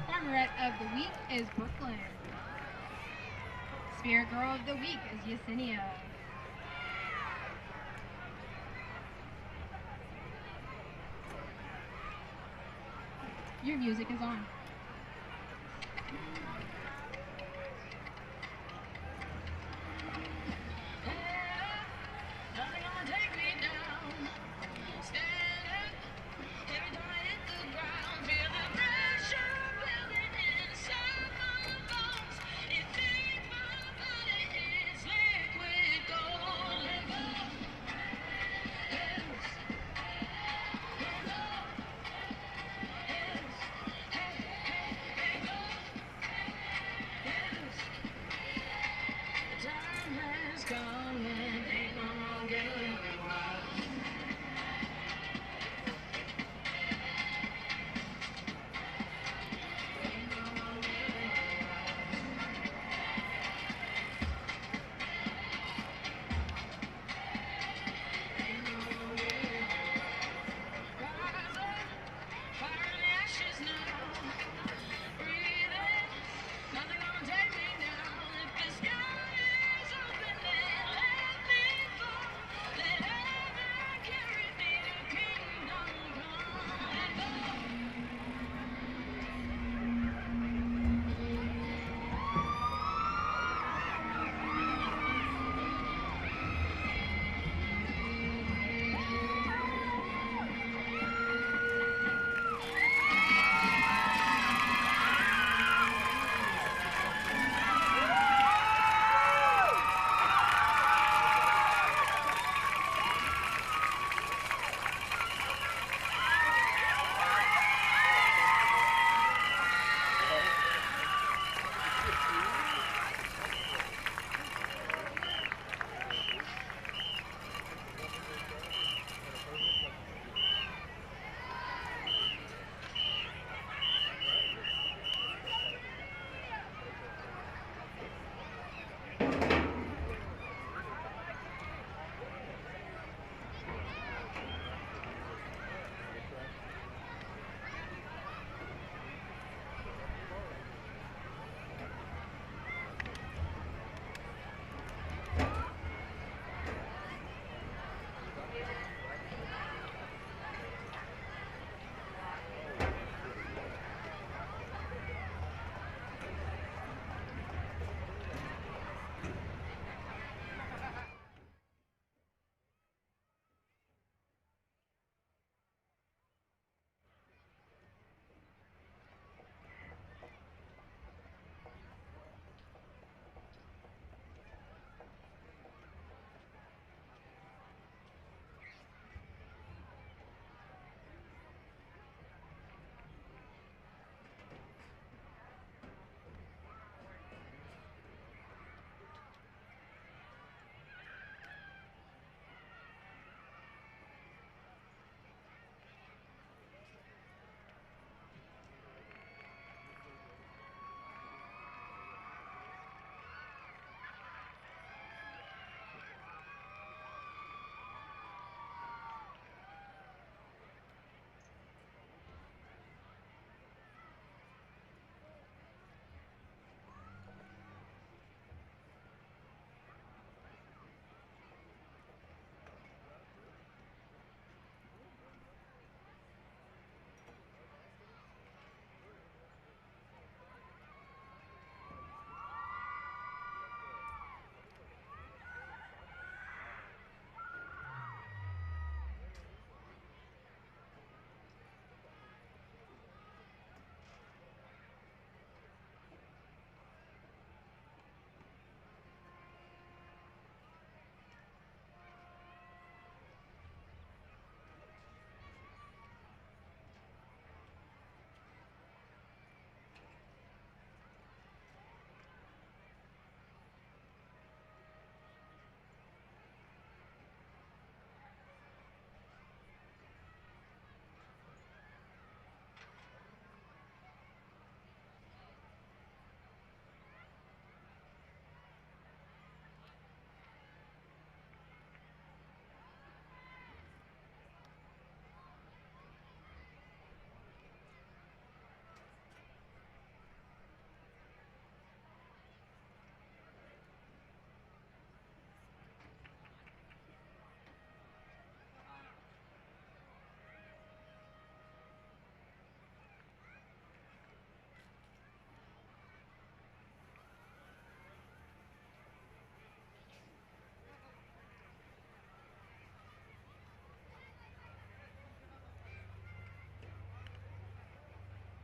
Farmerette of the Week is Brooklyn. Spirit Girl of the Week is Yesenia. Your music is on.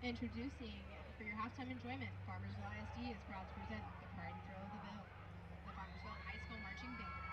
Introducing, for your halftime enjoyment, Farmersville ISD is proud to present the Pride and Thrill of the Bill, the Farmersville High School Marching Band.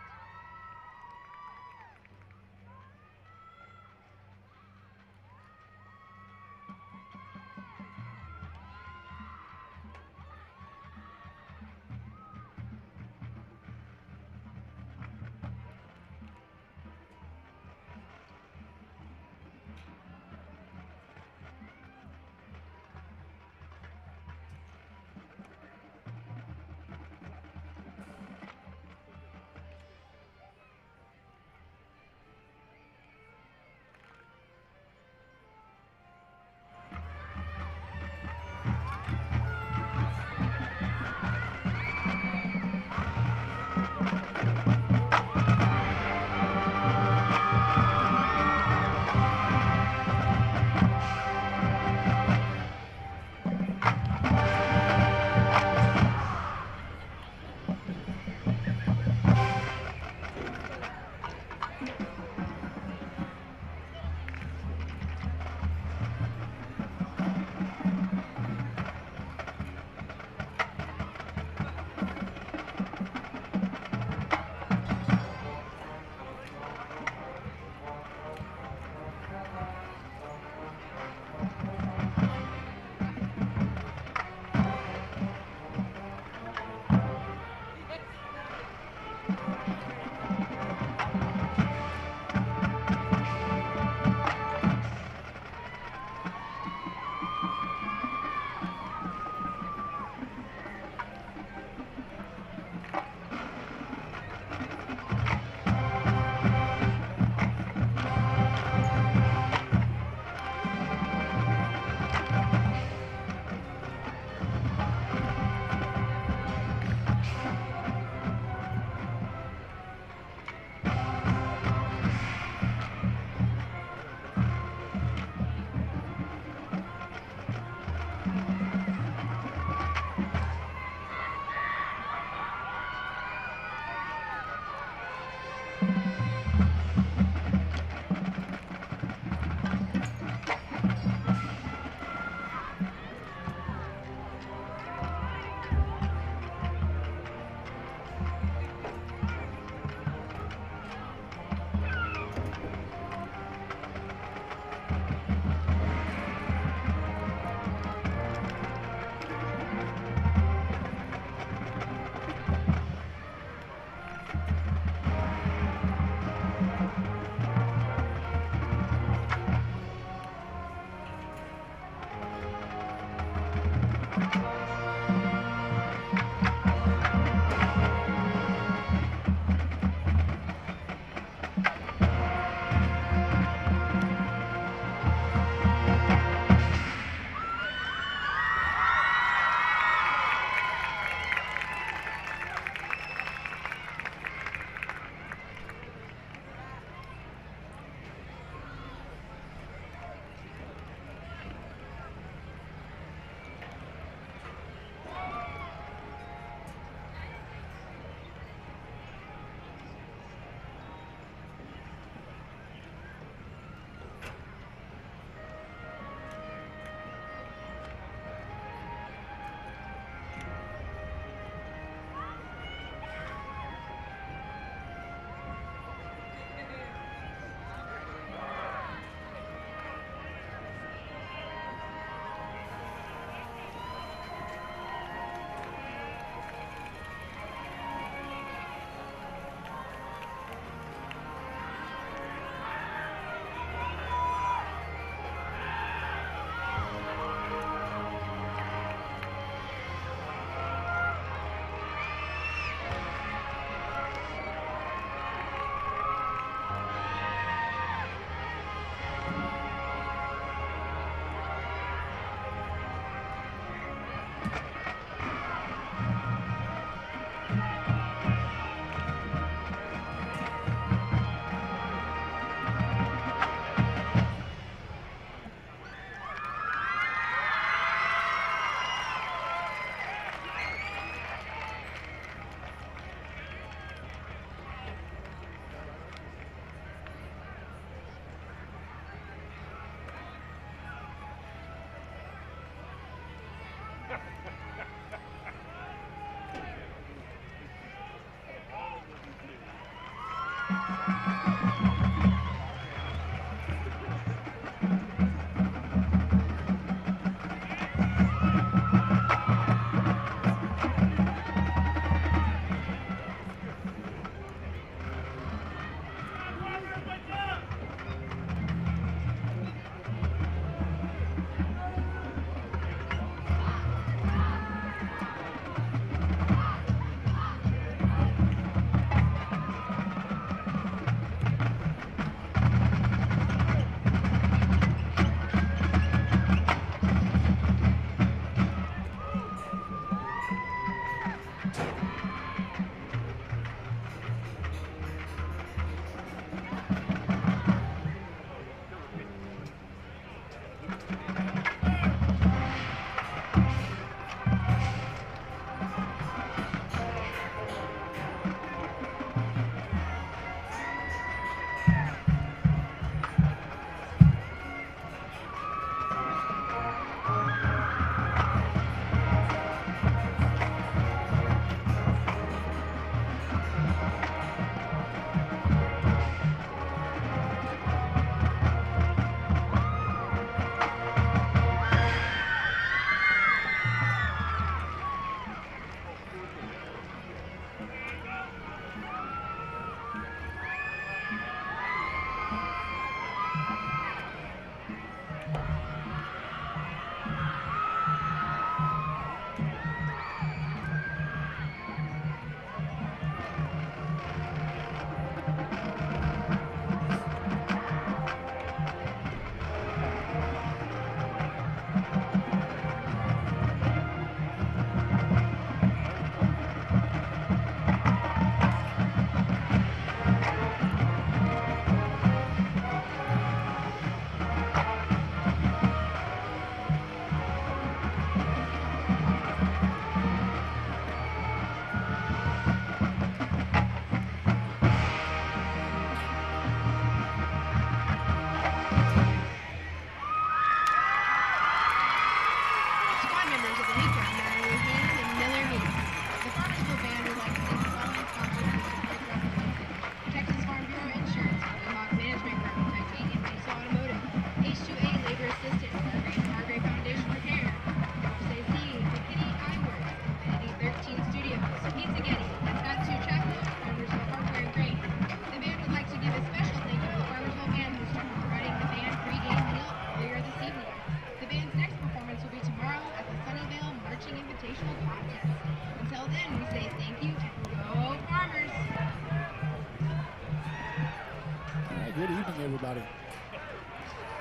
right, good evening, everybody.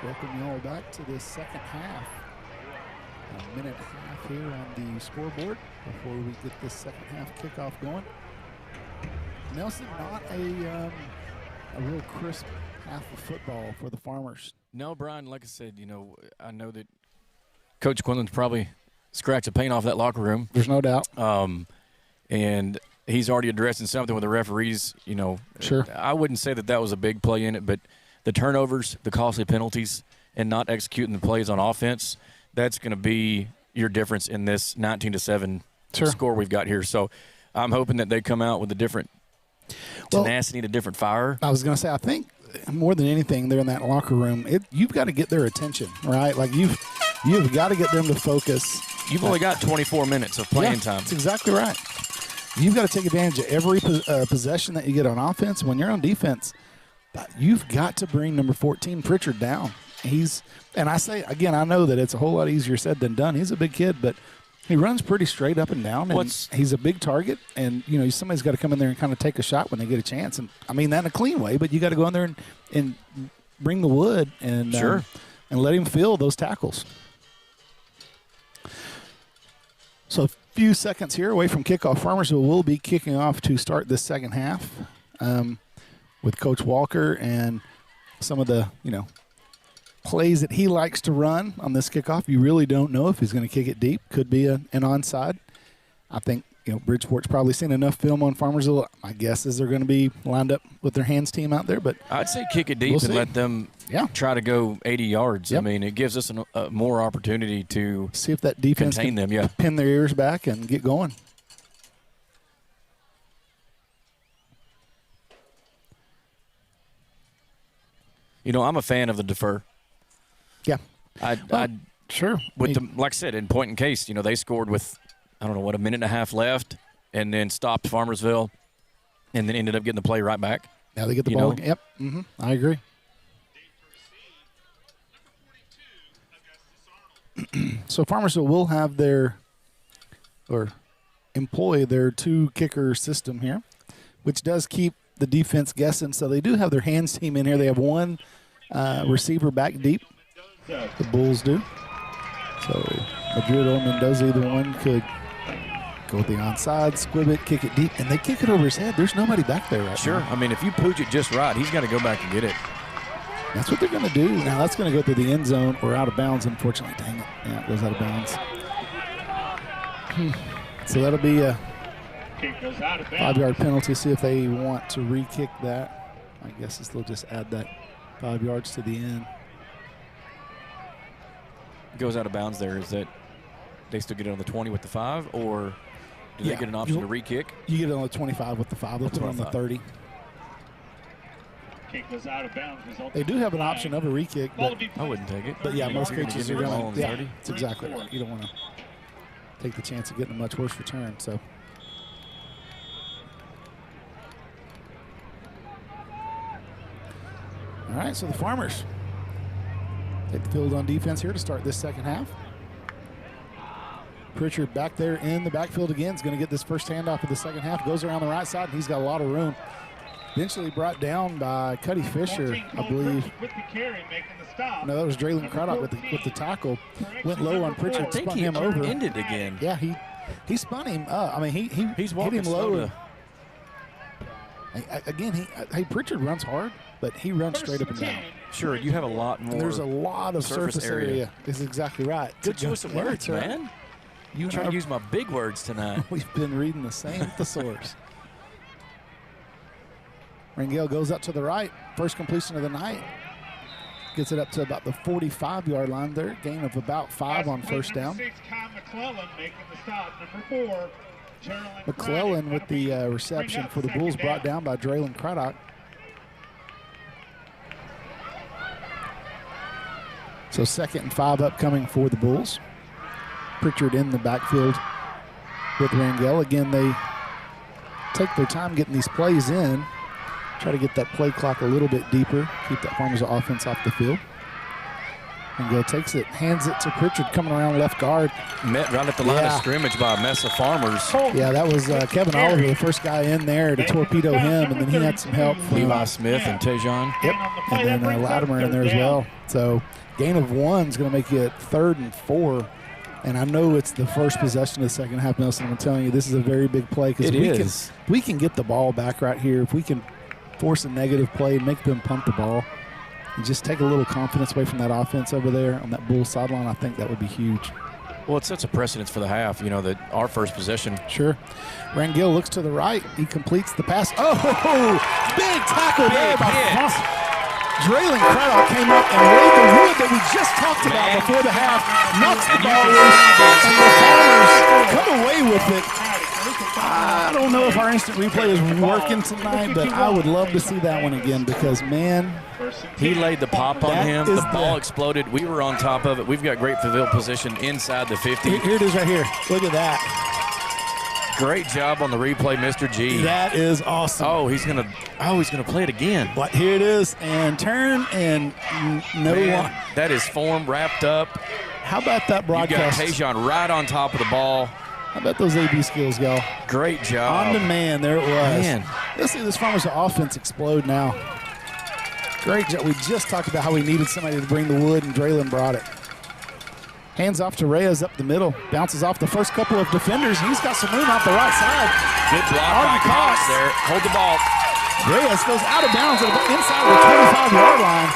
Welcome you all back to this second half. A minute and a half here on the scoreboard before we get this second half kickoff going. Nelson, not a real crisp half of football for the Farmers. No, Brian, like I said, I know that Coach Quinlan's probably scratched the paint off that locker room. There's no doubt. And he's already addressing something with the referees. Sure. I wouldn't say that was a big play in it, but the turnovers, the costly penalties, and not executing the plays on offense, that's going to be your difference in this 19-7 score we've got here. So I'm hoping that they come out with a different tenacity, a different fire. I was going to say, I think more than anything, they're in that locker room. You've got to get their attention, right? Like you've got to get them to focus. You've only got 24 minutes of playing time. That's exactly right. You've got to take advantage of every possession that you get on offense. When you're on defense, you've got to bring number 14, Pritchard, down. And I say, again, I know that it's a whole lot easier said than done. He's a big kid, but he runs pretty straight up and down, and he's a big target. And, somebody's got to come in there and kind of take a shot when they get a chance. And I mean that in a clean way, but you got to go in there and bring the wood and let him feel those tackles. So a few seconds here away from kickoff. Farmersville will be kicking off to start this second half with Coach Walker and some of the, plays that he likes to run on this kickoff. You really don't know if he's going to kick it deep. Could be an onside. I think, Bridgeport's probably seen enough film on Farmersville. My guess is they're going to be lined up with their hands team out there. But I'd say kick it deep and let them try to go 80 yards. Yep. I mean, it gives us more opportunity to see if that defense contain them. Pin their ears back and get going. I'm a fan of the defer. Yeah. Sure. Like I said, in point in case, they scored with, a minute and a half left and then stopped Farmersville and then ended up getting the play right back. Now they get the ball. Yep. Mm-hmm. I agree. So Farmersville will have employ their two kicker system here, which does keep the defense guessing. So they do have their hands team in here. They have one receiver back deep. The Bulls do. So Madrid or Mendoza, either one could go with the onside, squib it, kick it deep, and they kick it over his head. There's nobody back there right now. Sure. I mean, if you pooch it just right, he's got to go back and get it. That's what they're going to do. Now that's going to go through the end zone or out of bounds, unfortunately. Dang it. Yeah, it goes out of bounds. So that'll be a 5-yard penalty. See if they want to re-kick that. My guess is they'll just add that 5 yards to the end. Goes out of bounds there. Is that they still get it on the 20 with the 5, or do they get an option to re-kick? You get it on the 25 with the 5. They'll put it on the 30. Kick was out of bounds. They do have an option of a re-kick, but I wouldn't take it. But yeah, most coaches are going to. Yeah, 30. that's exactly right. You don't want to take the chance of getting a much worse return. So. All right, so the Farmers take the field on defense here to start this second half. Pritchard back there in the backfield again is going to get this first handoff of the second half. Goes around the right side, and he's got a lot of room. Eventually brought down by Cuddy Fisher, I believe. No, that was Draylon Craddock with the tackle. Went low on Pritchard, spun him over. Ended again. Yeah, he spun him up. I mean, he's hit him low. Again, Pritchard runs hard, but he runs straight up and down. Sure, you have a lot more. And there's a lot of surface area. Is exactly right. Good choice of words, man. You trying to use my big words tonight. We've been reading the same thesaurus. Rangel goes up to the right. First completion of the night. Gets it up to about the 45-yard line there. Gain of about 5 on first down. McClellan with the reception for the Bulls, brought down by Draylon Craddock. So 2nd and 5 upcoming for the Bulls. Pritchard in the backfield with Rangel. Again, they take their time getting these plays in. Try to get that play clock a little bit deeper. Keep that Farmers offense off the field. Rangill takes it, hands it to Pritchard coming around left guard. Met right at the line of scrimmage by a mess of Farmers. Yeah, that was Kevin Oliver, the first guy in there to torpedo him, and then he had some help from Levi Smith and Tejon. Yep, and then Latimer in there as well. So gain of 1 is going to make it 3rd and 4. And I know it's the first possession of the second half, Nelson. I'm telling you, this is a very big play because we can get the ball back right here. If we can force a negative play, make them punt the ball, and just take a little confidence away from that offense over there on that Bulls sideline, I think that would be huge. Well, it sets a precedence for the half, that our first possession. Sure. Rangill looks to the right. He completes the pass. Oh, big tackle there by Draylen Craddock came up and laid the wood that we just talked about before the half, knocks the ball loose, and the Farmers come away with it. I don't know if our instant replay is working tonight, but I would love to see that one again because, man, he laid the pop on him. The ball exploded. We were on top of it. We've got great field position inside the 50. Here it is right here. Look at that. Great job on the replay, Mr. G. That is awesome. Oh, he's gonna play it again. But here it is, and turn, and no one. That is form wrapped up. How about that broadcast? You got Tejon right on top of the ball. How about those AB skills, y'all? Great job. On demand, there it was. Man. Let's see this Farmers offense explode now. Great job. We just talked about how we needed somebody to bring the wood, and Draylen brought it. Hands off to Reyes up the middle. Bounces off the first couple of defenders. He's got some room off the right side. Good block by Cox there. Hold the ball. Reyes goes out of bounds inside the 25-yard line.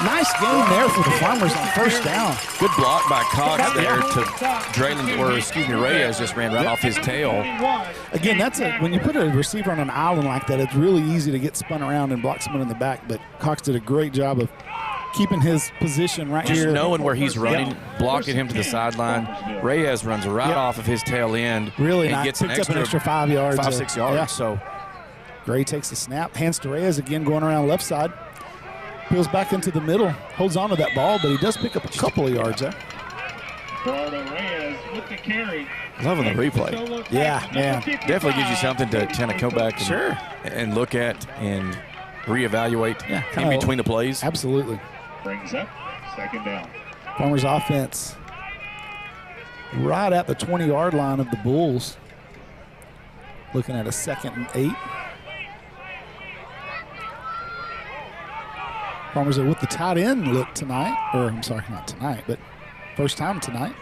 Nice game there for the Farmers on first down. Good block by Cox there to Draylen, Reyes just ran right off his tail. Again, when you put a receiver on an island like that, it's really easy to get spun around and block someone in the back, but Cox did a great job of keeping his position right just here. Just knowing where he's running, blocking him to the sideline. Reyes runs right off of his tail end. Really and nice. Gets Picks up an extra 5 yards. 6 yards. Yeah. So Gray takes the snap, hands to Reyes again, going around left side. Peels back into the middle, holds on to that ball, but he does pick up a couple of yards there. Reyes with the carry. Loving the replay. Yeah, man. Definitely gives you something to kind of come back and look at and reevaluate in between the plays. Absolutely. Brings up 2nd down. Farmers offense right at the 20-yard line of the Bulls. Looking at a 2nd and 8. Farmers are with the tight end look tonight, or I'm sorry, not tonight, but first time tonight.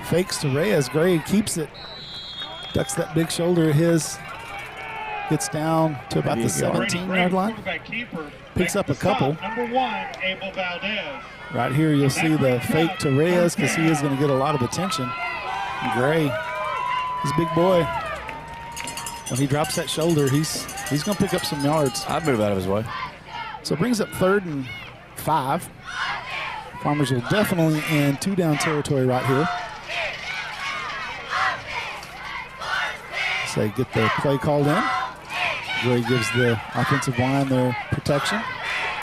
Fakes to Reyes. Gray keeps it, ducks that big shoulder of his, gets down to about the 17-yard line, picks up a couple. Number 1, Abel Valdez. Right here you'll see the fake to Reyes because he is going to get a lot of attention. And Gray, he's a big boy. When he drops that shoulder, he's going to pick up some yards. I'd move out of his way. So it brings up 3rd and 5. Farmers will definitely in 2-down territory right here. So they get the play called in. Gray gives the offensive line their protection.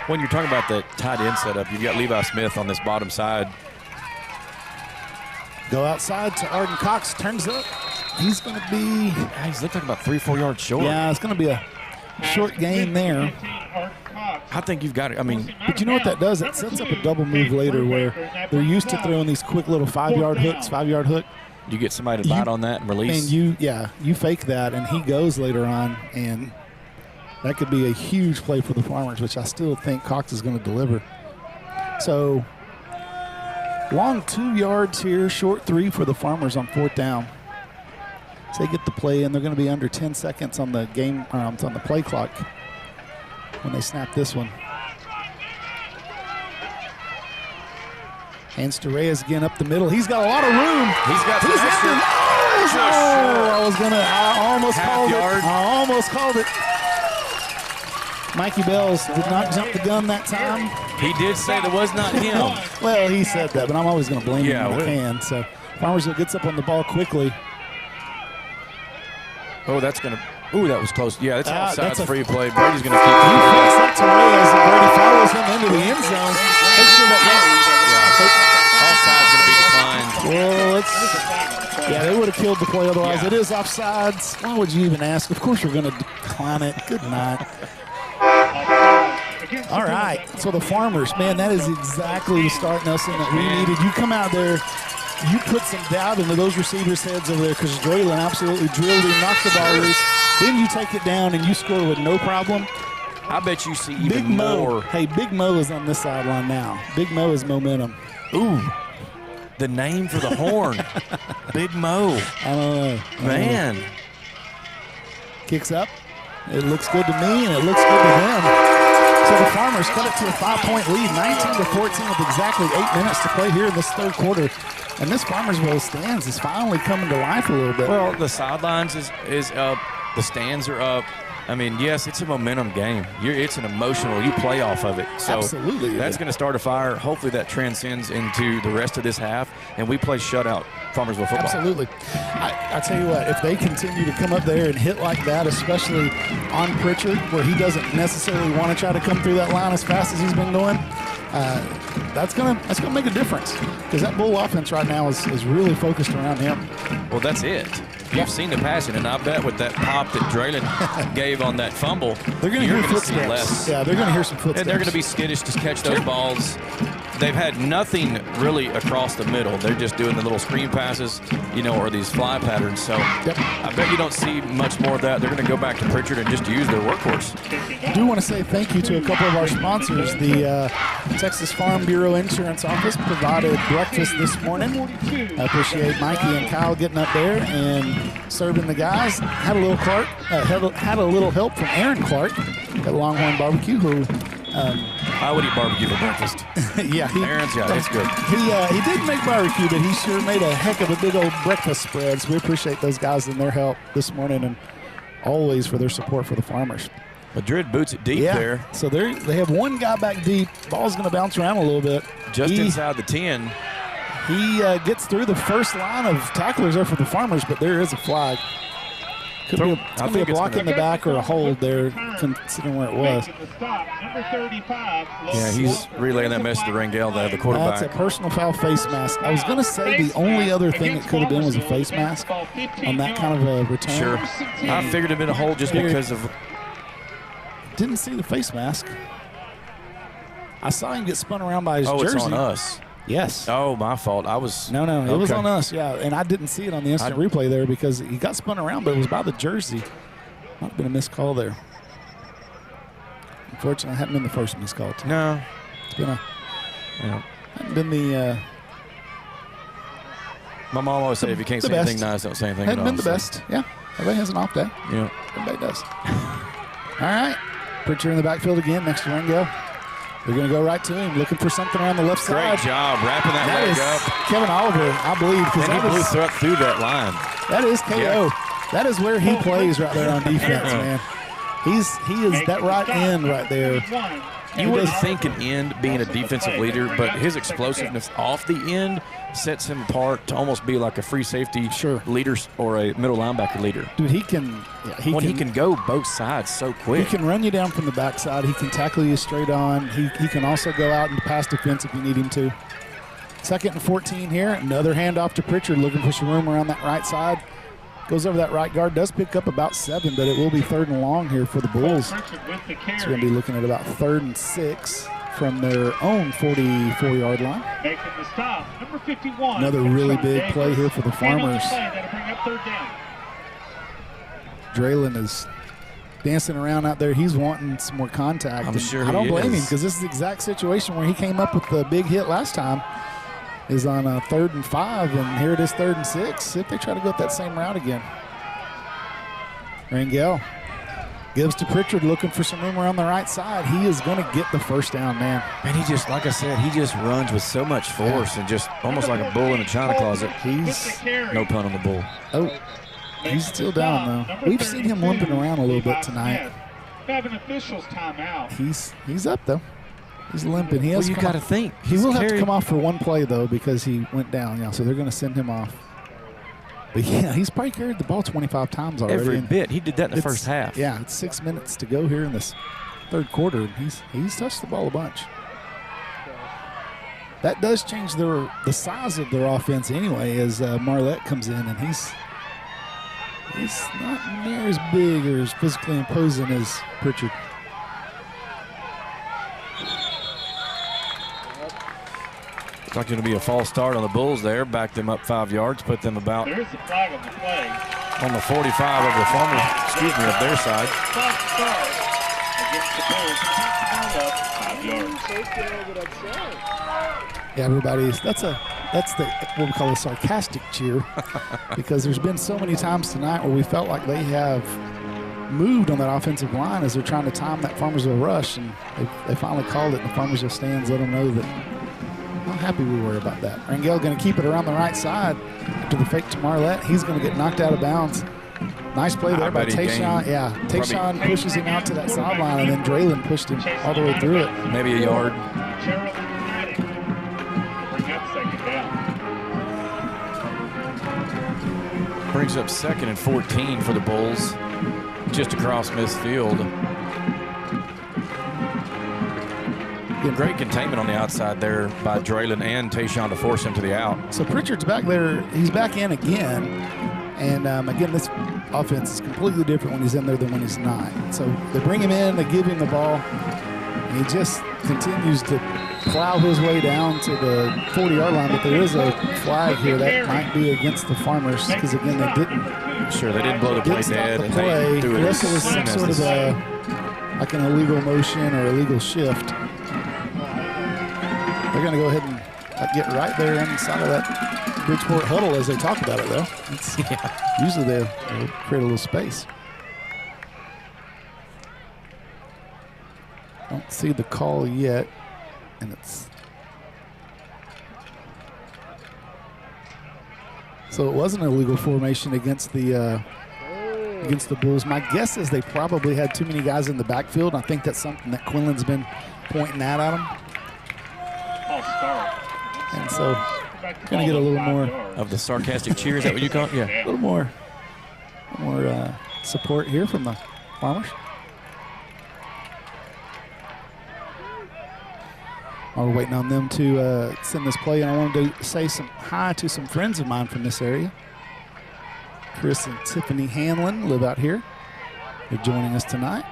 When you're talking about the tight end setup, you've got Levi Smith on this bottom side. Go outside to Arden Cox, turns up. He's going to be... He's looked like about 3-4 yards short. Yeah, it's going to be a short gain there. I think you've got it. I mean, but you know what that does? It sets up a double move later where they're used to throwing these quick little 5-yard hooks, 5-yard hook. You get somebody to bite on that and release. And you fake that, and he goes later on, and that could be a huge play for the Farmers, which I still think Cox is going to deliver. So long 2 yards here, short 3 for the Farmers on 4th down. So they get the play, and they're going to be under 10 seconds on the game, on the play clock when they snap this one. Hands to Reyes again up the middle. He's got a lot of room. He's got some extra. I almost called it. Mikey Bells did not jump the gun that time. He did say that was not him. Well, he said that, but I'm always going to blame him when I can. So Farmersville gets up on the ball quickly. Oh, that's going to. Ooh, that was close. Yeah, it's outside free play. Brady's going to keep it. He fakes that to Reyes, and Brady follows him into the end zone. Make sure that offside's going to be declined. Well, they would have killed the play otherwise. Yeah. It is offsides. Why would you even ask? Of course you're going to decline it. Good night. All right, so the Farmers, man, that is exactly the start, Nelson, that we needed. You come out there, you put some doubt into those receivers' heads over there because Draylon absolutely drilled him, knocked the ball loose. Then you take it down and you score with no problem. I bet you see even Big Mo. more. Hey, Big Mo is on this sideline now. Big Mo is momentum. Ooh, the name for the horn. Big Mo. I don't know. Man. Kicks up. It looks good to me, and it looks good to them. So the Farmers cut it to a 5-point lead, 19-14 with exactly 8 minutes to play here in this third quarter. And this Farmersville stands is finally coming to life a little bit. Well, the sidelines is up. The stands are up. I mean, yes, it's a momentum game. It's an emotional. You play off of it. So absolutely. That's going to start a fire. Hopefully that transcends into the rest of this half, and we play shutout Farmersville football. Absolutely. I tell you what, if they continue to come up there and hit like that, especially on Pritchard, where he doesn't necessarily want to try to come through that line as fast as he's been doing, that's gonna make a difference because that Bull offense right now is really focused around him. Well, that's it. You've seen the passing, and I bet with that pop that Draylon gave on that fumble, they're going to hear footsteps. Less. Yeah, they're going to hear some footsteps. And they're going to be skittish to catch those balls. They've had nothing really across the middle. They're just doing the little screen passes, or these fly patterns. So I bet you don't see much more of that. They're going to go back to Pritchard and just use their workhorse. I do want to say thank you to a couple of our sponsors. The Texas Farm Bureau Insurance Office provided breakfast this morning. I appreciate Mikey and Kyle getting up there and serving the guys. Had a little help from Aaron Clark at Longhorn Barbecue, who I would eat barbecue for breakfast. Aaron's that's good. He didn't make barbecue, but he sure made a heck of a big old breakfast spread. So we appreciate those guys and their help this morning, and always for their support for the Farmers. Madrid boots it deep there. So they have one guy back deep. Ball's going to bounce around a little bit. Just inside the 10. He gets through the first line of tacklers there for the Farmers, but there is a flag. Could be a block in the back or a hold there, considering where it was. Yeah, he's relaying that message to Rangel, the quarterback. That's a personal foul face mask. I was going to say the only other thing it could have been was a face mask on that kind of a return. Sure. I figured it'd been a hold just because of... Didn't see the face mask. I saw him get spun around by his jersey. Oh, it's on us. Yes. Oh, my fault. I was... No, it was on us, yeah. And I didn't see it on the instant replay there because he got spun around, but it was by the jersey. Might have been a missed call there. Unfortunately, it hadn't been the first missed call. No. It's been hadn't been the... My mom always said if you can't say anything nice, don't say anything at all. Hadn't been the best. Yeah. Everybody has an off day. Yeah. Everybody does. All right. Pritchard in the backfield again next to Ringo. They're going to go right to him, looking for something around the left side. Great job wrapping that leg up. Kevin Oliver, I believe. And he blew through that line. That is KO. Yeah. That is where he plays right there on defense, man. He is that right end right there. You wouldn't think an end being a defensive leader, but his explosiveness off the end sets him apart to almost be like a free safety leader or a middle linebacker leader. Dude, he can go both sides so quick. He can run you down from the backside. He can tackle you straight on. He can also go out into pass defense if you need him to. 2nd and 14 here. Another handoff to Pritchard, looking for some room around that right side. Goes over that right guard, does pick up about 7, but it will be 3rd and long here for the Bulls. So we're going to be looking at about 3rd and 6 from their own 44-yard line. Making the stop, number 51. Another really big play here for the Farmers. Draylon is dancing around out there. He's wanting some more contact. I'm sure I don't blame him because this is the exact situation where he came up with the big hit last time. Is on 3rd and 5, and here it is 3rd and 6. See if they try to go up that same route again. Rangel gives to Pritchard, looking for some room around the right side. He is going to get the first down, man. And he just, like I said, he just runs with so much force and just almost like a bull in a china closet. He's no pun on the bull. Oh, he's still down though. We've seen him limping around a little bit tonight. Have an official's timeout. He's up though. He's limping. He has. Well, you got to think. He will have to come off for one play though because he went down. Yeah, so they're going to send him off. But yeah, he's probably carried the ball 25 times already. Every bit. He did that in the first half. Yeah, it's 6 minutes to go here in this 3rd quarter, and he's touched the ball a bunch. That does change the size of their offense anyway as Marlette comes in, and he's not near as big or as physically imposing as Pritchard. It's like going to be a false start on the Bulls there. Back them up 5 yards, put them about There is a flag on the play. on the 45 of the Farmers, of their side. False start against the Bulls. Keeps the ball up 5 yards. Yeah, everybody's that's the what we call a sarcastic cheer because there's been so many times tonight where we felt like they have moved on that offensive line as they're trying to time that Farmersville rush, and they finally called it, and the Farmersville stands let them know that how happy we were about that. Rangel going to keep it around the right side after the fake to Marlette. He's going to get knocked out of bounds. Nice play there by Tayshawn. Yeah, Tayshawn pushes him out to that sideline, and then Draylen pushed him all the way through it. Maybe a yard. Brings up 2nd and 14 for the Bulls, just across midfield. Great containment on the outside there by Draylen and Tayshawn to force him to the out. So Pritchard's back there. He's back in again. And again, this offense is completely different when he's in there than when he's not. So they bring him in, they give him the ball, and he just continues to plow his way down to the 40-yard line. But there is a flag here that might be against the Farmers because, again, they didn't. Sure, they didn't blow the play dead. The play. They Unless it was some sort of like an illegal motion or illegal shift. They're going to go ahead and get right there inside of that Bridgeport huddle as they talk about it, though. Usually they'll create a little space. Don't see the call yet, and it's so it was an illegal formation against the Bulls. My guess is they probably had too many guys in the backfield. I think that's something that Quinlan's been pointing at on them. And so going to get a little more of the sarcastic cheer. Is that what you call it? Yeah. A little more support here from the Farmers. While we're waiting on them to send this play, and I wanted to say some hi to some friends of mine from this area. Chris and Tiffany Hanlon live out here. They're joining us tonight.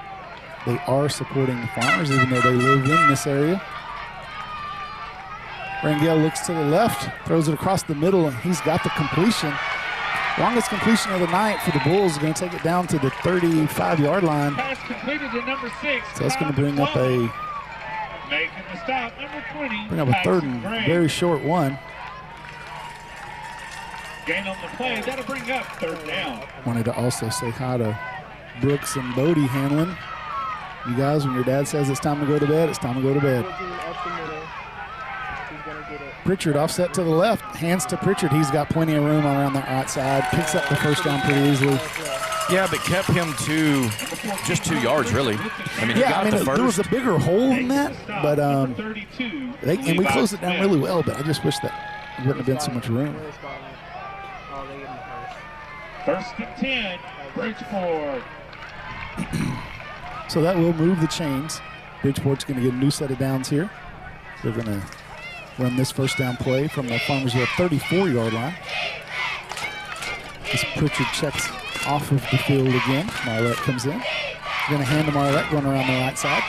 They are supporting the Farmers, even though they live in this area. Rangel looks to the left, throws it across the middle, and he's got the completion. Longest completion of the night for the Bulls. Going to take it down to the 35-yard line. Pass completed to number 6. So that's going to bring up a making the stop, number 20. Bring up a third and very short one. Gain on the play. That'll bring up 3rd down. Wanted to also say hi to Brooks and Bodie Hanlon. You guys, when your dad says it's time to go to bed, it's time to go to bed. Pritchard offset to the left, hands to Pritchard. He's got plenty of room around that right side. Picks up the first down pretty easily. Yeah, but kept him to just 2 yards, really. I mean, he got the first. There was a bigger hole in that, but and we closed it down really well, but I just wish that there wouldn't have been so much room. 1st and 10, Bridgeport. So that will move the chains. Bridgeport's going to get a new set of downs here. They're going to run this first down play from the Farmersville 34-yard line. As Pritchard checks off of the field again. Marlette comes in. Going to hand to Marlette going around the right side.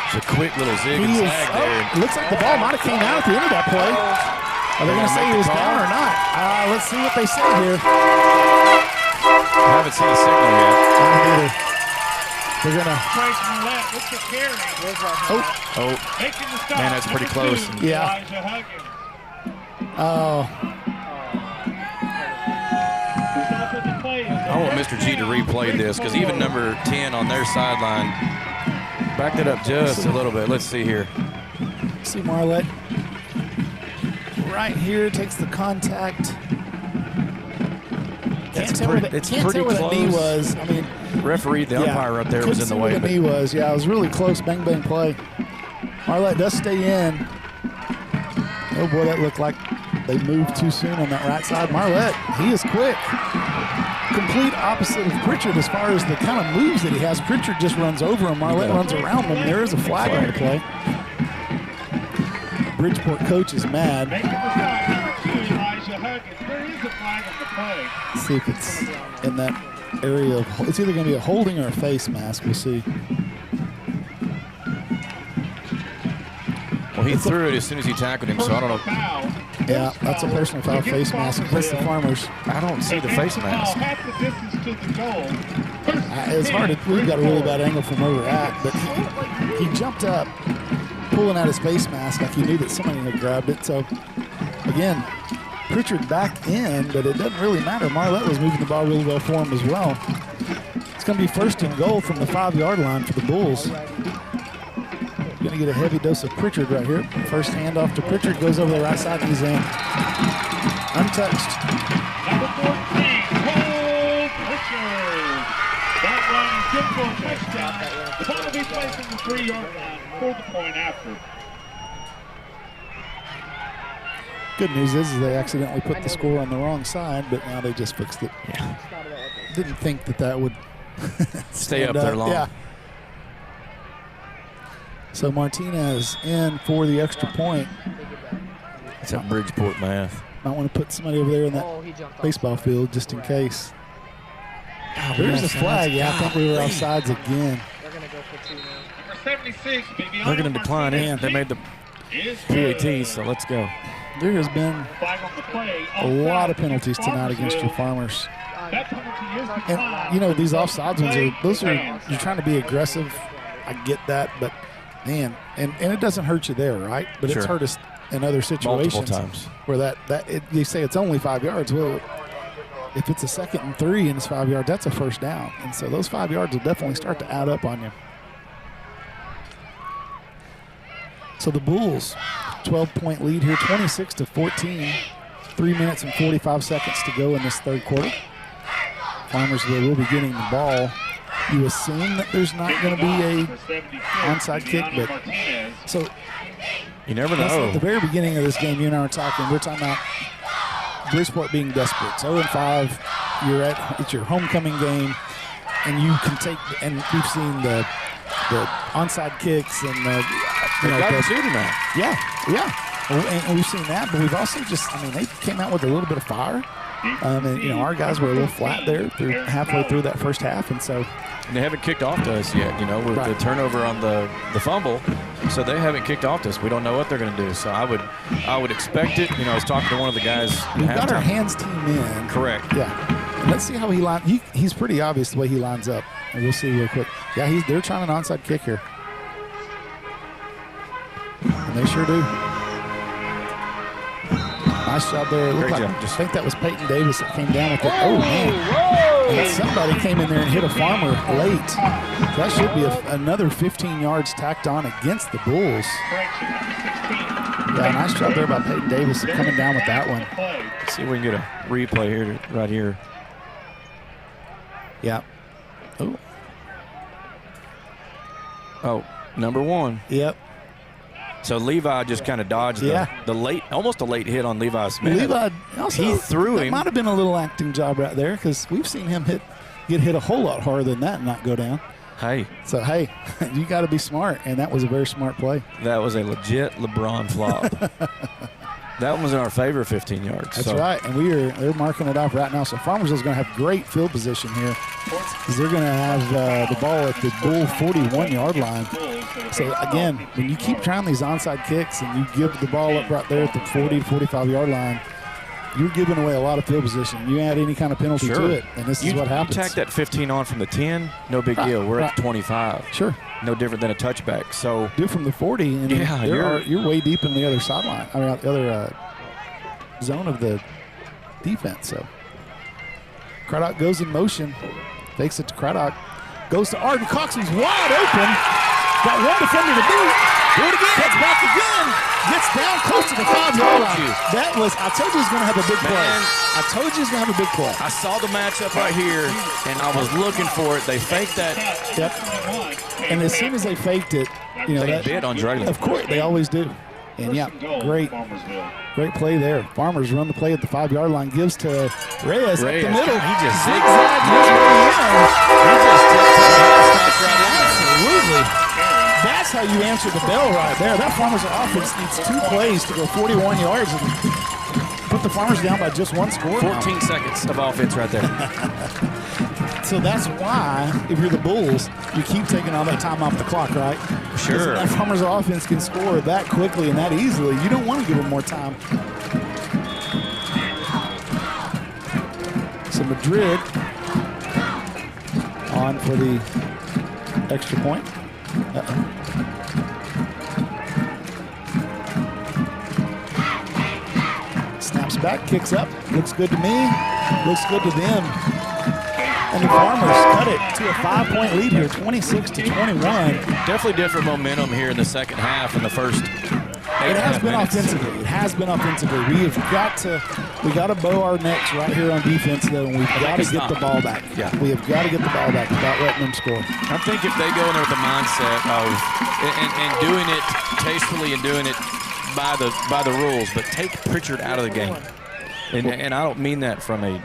It's a quick little zig and zag there. It looks like the ball might have came out at the end of that play. Are they going to say he was down or not? Let's see what they say here. I haven't seen a signal yet. I don't either. They're going to. Man, that's pretty close. Yeah. Oh. I want Mr. G to replay this because even number 10 on their sideline backed it up just a little bit. Let's see here. See Marlette right here takes the contact. It's pretty close. The knee was. I mean, referee, the umpire up there was in the way. The knee was. Yeah, it was really close. Bang bang play. Marlette does stay in. Oh boy, that looked like they moved too soon on that right side. Marlette, he is quick. Complete opposite of Pritchard as far as the kind of moves that he has. Pritchard just runs over him. Marlette runs around him. There is a flag on the play. Bridgeport coach is mad. Let's see if it's in that area of, it's either going to be a holding or a face mask. We'll see. Well, he threw it as soon as he tackled him, so I don't know. Yeah, that's a personal foul face mask against the Farmers. I don't see the face mask. It's hard. We've got a really bad angle from where we're at, but he jumped up, pulling out his face mask like he knew that somebody had grabbed it. So, again, Pritchard back in, but it doesn't really matter. Marlette was moving the ball really well for him as well. It's going to be 1st and goal from the 5-yard line for the Bulls. Going to get a heavy dose of Pritchard right here. First handoff to Pritchard, goes over the right side, and he's in. Untouched. Number 14, Cole Pritchard. That run is good for a touchdown. The ball will be placed in the 3-yard line for the point after. Good news is they accidentally put the score on the wrong side, but now they just fixed it. Yeah. Didn't think that would Stay up there long. Yeah. So Martinez in for the extra point. It's that Bridgeport math. Might want to put somebody over there in that baseball field just in case. God, there's a flag. Yeah, I think we were offsides again. They're going to go for 2 now. Number 76, they're going to decline in. They made the PAT, so let's go. There has been a lot of penalties tonight against your Farmers. And, you know, these offsides ones, you're trying to be aggressive. I get that, but, man, and it doesn't hurt you there, right? But Sure. it's hurt us in other situations. Multiple times. Where you say it's only 5 yards. Well, if it's a 2nd and 3 and it's 5 yards, that's a first down. And so those 5 yards will definitely start to add up on you. So the Bulls, 12-point lead here, 26-14. 3 minutes and 45 seconds to go in this third quarter. Farmersville will be getting the ball. You assume that there's not going to be a onside kick, but so you never know. At the very beginning of this game, you and I were talking. We're talking about Bridgeport being desperate. It's 0-5. It's your homecoming game, and you can take. And we've seen the onside kicks and and we've seen that. But we've also they came out with a little bit of fire. And our guys were a little flat there halfway through that first half, and so. And they haven't kicked off to us yet, we're the turnover on the fumble, so they haven't kicked off to us. We don't know what they're going to do, so I would expect it. I was talking to one of the guys. We've got our hands team in. Correct. Yeah. And let's see how he lines. He's pretty obvious the way he lines up, and we'll see real quick. Yeah, they're trying an onside kick here, and they sure do. Nice job there. It looked like, I think that was Peyton Davis that came down with it. Oh, man. And somebody came in there and hit a Farmer late. So that should be another 15 yards tacked on against the Bulls. Yeah, nice job there by Peyton Davis coming down with that one. Let's see if we can get a replay here, right here. Yeah. Oh, number 1. Yep. So Levi just kind of dodged almost a late hit on Levi Smith. Levi also, he threw him. That might have been a little acting job right there, because we've seen him get hit a whole lot harder than that and not go down. Hey. So, you got to be smart, and that was a very smart play. That was a legit LeBron flop. That one was in our favor, 15 yards. That's right, and they're marking it off right now. So Farmersville is going to have great field position here, because they're going to have the ball at the Bull 41-yard line. So, again, when you keep trying these onside kicks and you give the ball up right there at the 40 to 45-yard line, you're giving away a lot of field position. You add any kind of penalty to it, and this is what happens. You tack that 15 on from the 10, no big deal. We're at 25. Sure. No different than a touchback. So do from the 40, and you're way deep in the other sideline. I mean, the other zone of the defense. So Craddock goes in motion, fakes it to Craddock, goes to Arden Cox. He's wide open. Got one defender to beat. Do it again. Gets back again. Gets down close to the 5-yard line. That was, I told you he was going to have a big play. I told you he was going to have a big play. I saw the matchup right here, and I was looking for it. They faked that. Yep. And as soon as they faked it, they bid on Dragler. Of course, they always do. And great play there. Farmers run the play at the 5-yard line, gives to Reyes up the middle. He just zigzagged his way in. He just right in. Absolutely. That's how you answer the bell right there. That Farmers offense needs 2 plays to go 41 yards and put the Farmers down by just 1 score. 14 seconds of offense right there. So that's why, if you're the Bulls, you keep taking all that time off the clock, right? Sure. That Farmers offense can score that quickly and that easily. You don't want to give them more time. So Madrid on for the extra point. Snaps back, kicks up. Looks good to me. Looks good to them. And the Farmers cut it to a 5-point lead here, 26-21. Definitely different momentum here in the second half and the first 8.5 It has been minutes. offensively. It has been offensively. We got to bow our necks right here on defense, though, and we've got to get the ball back. Yeah. We have got to get the ball back without letting them score. I think if they go in there with the mindset of and doing it tastefully and doing it by the rules, but take Pritchard out of the game. And I don't mean that from a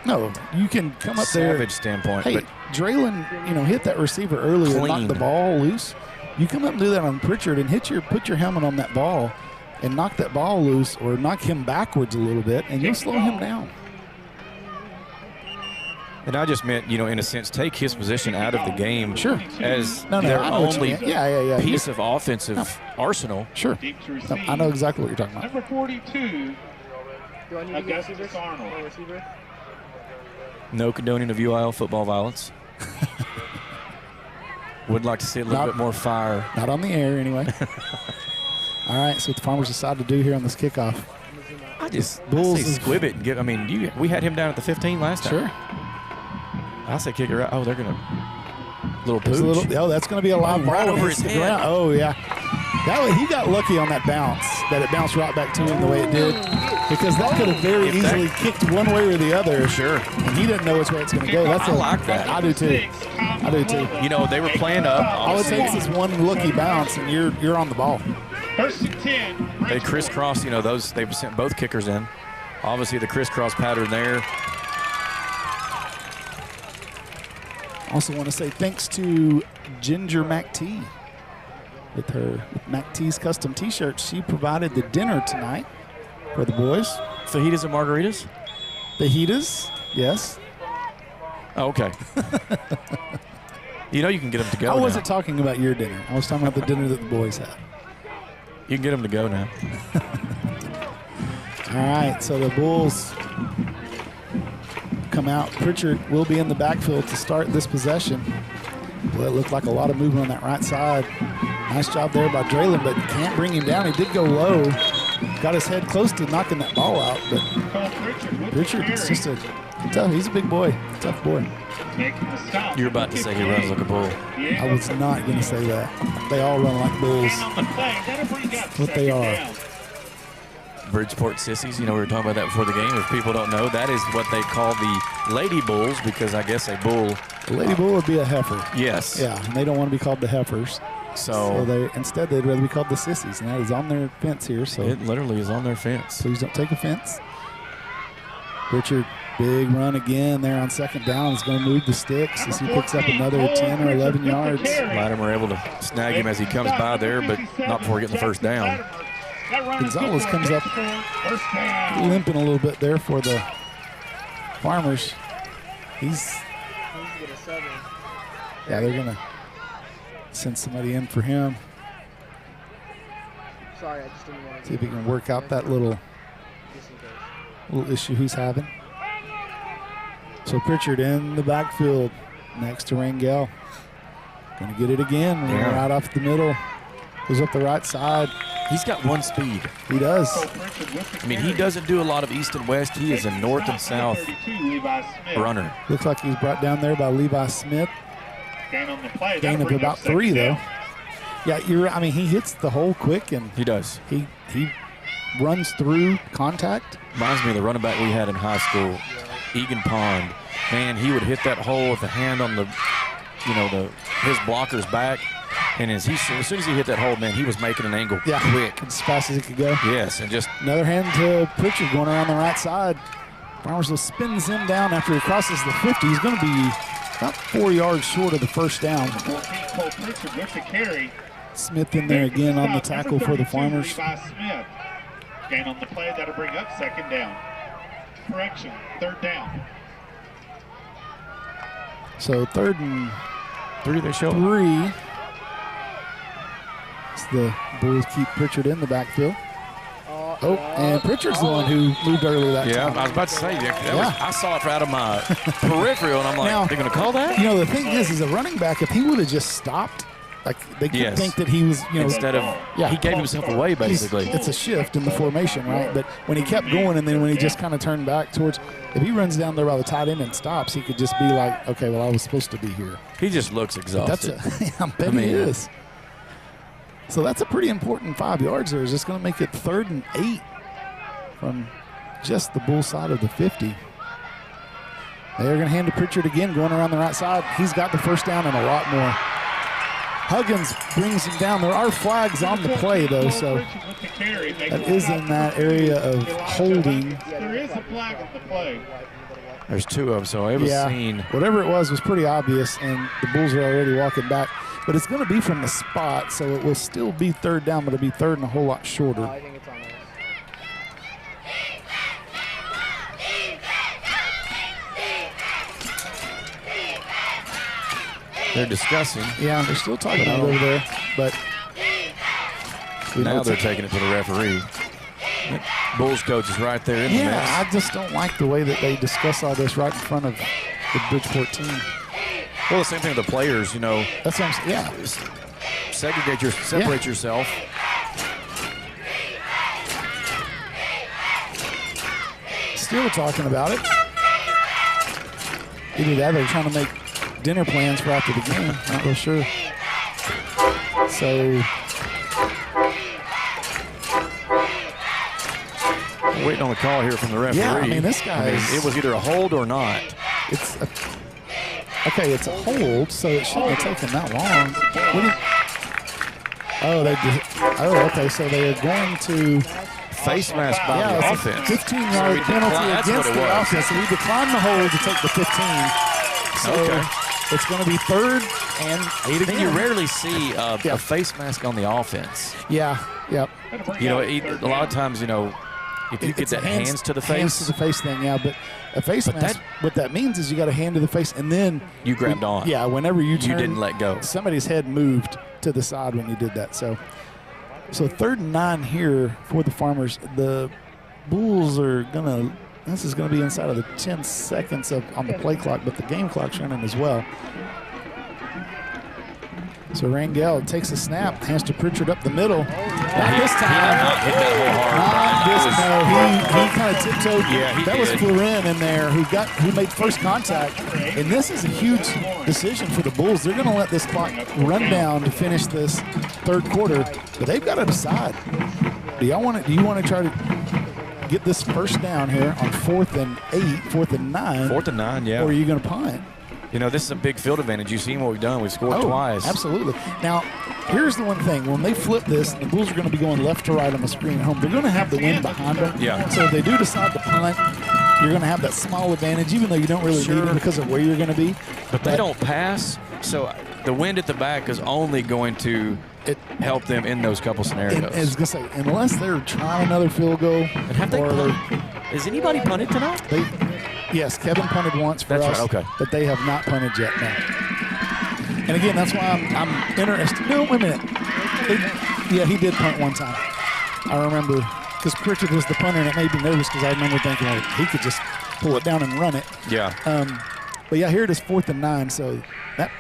No, you can come up there. savage standpoint. Hey, but Draylon, hit that receiver earlier and knock Clean. the ball loose. You come up and do that on Pritchard and put your helmet on that ball and knock that ball loose or knock him backwards a little bit, and you'll slow him down. And I just meant, in a sense, take his position out of the game. Sure. As No, their I know what you only mean. Yeah. piece of offensive arsenal. Sure. Deep to No, receive. I know exactly what you're talking about. Number 42, Do I need to get Augustus receivers? Arnold. No receiver? No condoning of UIL football violence. Would like to see a little bit more fire. Not on the air, anyway. All right, so what the Farmers decide to do here on this kickoff. Bulls say squib it and give. I mean, we had him down at the 15 last time. Sure. I say kick it right. Oh, they're gonna little There's pooch. that's going to be a live ball. right over Hits his the head. ground. Oh, yeah. He got lucky on that bounce, that it bounced right back to him the way it did, because that could have very If that- easily kicked one way or the other. Sure. And he didn't know which way it's going to go. That's I like that. I do too. I do too. They were playing up. All it takes is one lucky bounce, and you're on the ball. First and 10. They crisscross. They've sent both kickers in. Obviously, the crisscross pattern there. Also want to say thanks to Ginger McT with McT's custom T-shirts. She provided the dinner tonight for the boys. Fajitas and margaritas? Fajitas, yes. Oh, okay. You can get them to go I now. wasn't talking about your dinner. I was talking about the dinner that the boys had. You can get them to go now. All right, so the Bulls come out. Pritchard will be in the backfield to start this possession. Well, it looked like a lot of movement on that right side. Nice job there by Draylon, but can't bring him down. He did go low. Got his head close to knocking that ball out, but Pritchard's just he's a big boy, tough boy. You're about to say he runs like a bull. I was not going to say that. They all run like bulls. What they are. Bridgeport sissies, we were talking about that before the game. If people don't know, that is what they call the Lady Bulls, because I guess a bull. A Lady Bull would be a heifer. Yes. Yeah, and they don't want to be called the heifers. So instead they'd rather be called the sissies, and that is on their fence here. So it literally is on their fence. Please don't take offense. Pritchard, big run again there on second down. Is going to move the sticks as he picks up another 10 or 11 yards. Latimer able to snag him as he comes by there, but not before getting the first down. Gonzalez comes up limping a little bit there for the Farmers. They're going to send somebody in for him. Sorry, I just didn't want to. See if he can work out that little issue he's having. So Pritchard in the backfield next to Rangel. Going to get it again. Right off the middle. Goes up the right side. He's got one speed. He does. I mean, he doesn't do a lot of east and west. He is a north and south runner. Looks like he's brought down there by Levi Smith. Gain of about 3, though. Yeah, he hits the hole quick, and he does. He runs through contact. Reminds me of the running back we had in high school, Egan Pond. Man, he would hit that hole with the hand on his blocker's back. And as soon as he hit that hole, man, he was making an angle quick. As fast as he could go. Yes, and just another hand to Pritchard going around the right side. Farmersville spins him down after he crosses the 50. He's going to be about 4 yards short of the first down. Smith in there again on the tackle for the Farmers. Gain on the play, that'll bring up second down. Correction, third down. So 3rd and 3 they show. 3. So the Bulls keep Pritchard in the backfield. Oh, and Pritchard's the one who moved early that time. Yeah, I was about to say, I saw it right out of my peripheral, and I'm like, Now, they're going to call that? You know, the thing is a running back, if he would have just stopped, like they could think that he was, instead of, he gave himself away, basically. It's a shift in the formation, right? But when he kept going and then when he just kind of turned back towards, if he runs down there by the tight end and stops, he could just be like, okay, well, I was supposed to be here. He just looks exhausted. I bet he is. So that's a pretty important 5 yards there. Is just going to make it 3rd and 8 from just the Bull side of the 50. They're going to hand to Pritchard again, going around the right side. He's got the first down and a lot more. Huggins brings him down. There are flags on the play, though, so that is in that area of holding. There is a flag on the play. There's 2 of them, so it was seen. Whatever it was pretty obvious, and the Bulls are already walking back. But it's going to be from the spot, so it will still be 3rd down, but it'll be 3rd and a whole lot shorter. I think it's on us. They're discussing. Yeah, they're still talking about it over there, but now they're taking it to the referee. Bulls coach is right there in the mix. Yeah, I just don't like the way that they discuss all this right in front of the Bridgeport team. Well, the same thing with the players, That's what I'm saying. Yeah. Separate yourself. Still talking about it. Either that or they're trying to make dinner plans for after the game. Not real sure. So Waiting on the call here from the referee. Yeah, I mean, this guy it was either a hold or not. It's a hold, so it shouldn't have taken that long. Okay, so they are going to face mask by the offense. 15-yard penalty against the offense. So we declined the hold to take the 15. So it's going to be 3rd and 8 again. You rarely see a face mask on the offense. Yeah, yep. A lot of times, if you get that hands to the face. Hands to the face thing, yeah. But a face mask, what that means is you got a hand to the face, and then you grabbed on. Yeah, whenever you turn, you didn't let go. Somebody's head moved to the side when you did that. So 3rd and 9 here for the Farmers. The Bulls are this is gonna be inside of the 10 seconds on the play clock, but the game clock's running as well. So Rangel takes a snap, hands to Pritchard up the middle. Not this time. He hit that He kind of tiptoed. Yeah, he that did. was Florin in there who made first contact. And this is a huge decision for the Bulls. They're going to let this clock run down to finish this 3rd quarter, but they've got to decide. Do you want to try to get this first down here on 4th and 8, 4th and 9? 4th and 9, yeah. Or are you going to punt? This is a big field advantage. You've seen what we've done. We've scored twice. Absolutely. Now, here's the one thing. When they flip this, the Bulls are going to be going left to right on the screen at home. They're going to have the wind behind them. Yeah. So if they do decide to punt, you're going to have that small advantage, even though you don't really need it because of where you're going to be. But they don't pass, so the wind at the back is only going to help them in those couple scenarios. I was going to say, unless they're trying another field goal. And have they Has anybody punted tonight? Yes, Kevin punted once for us, but they have not punted yet, no. And again, that's why I'm interested. No, wait a minute. He did punt one time. I remember, because Pritchard was the punter, and it made me nervous because I remember thinking, he could just pull it down and run it. Yeah. But yeah, here it is 4th and 9, so that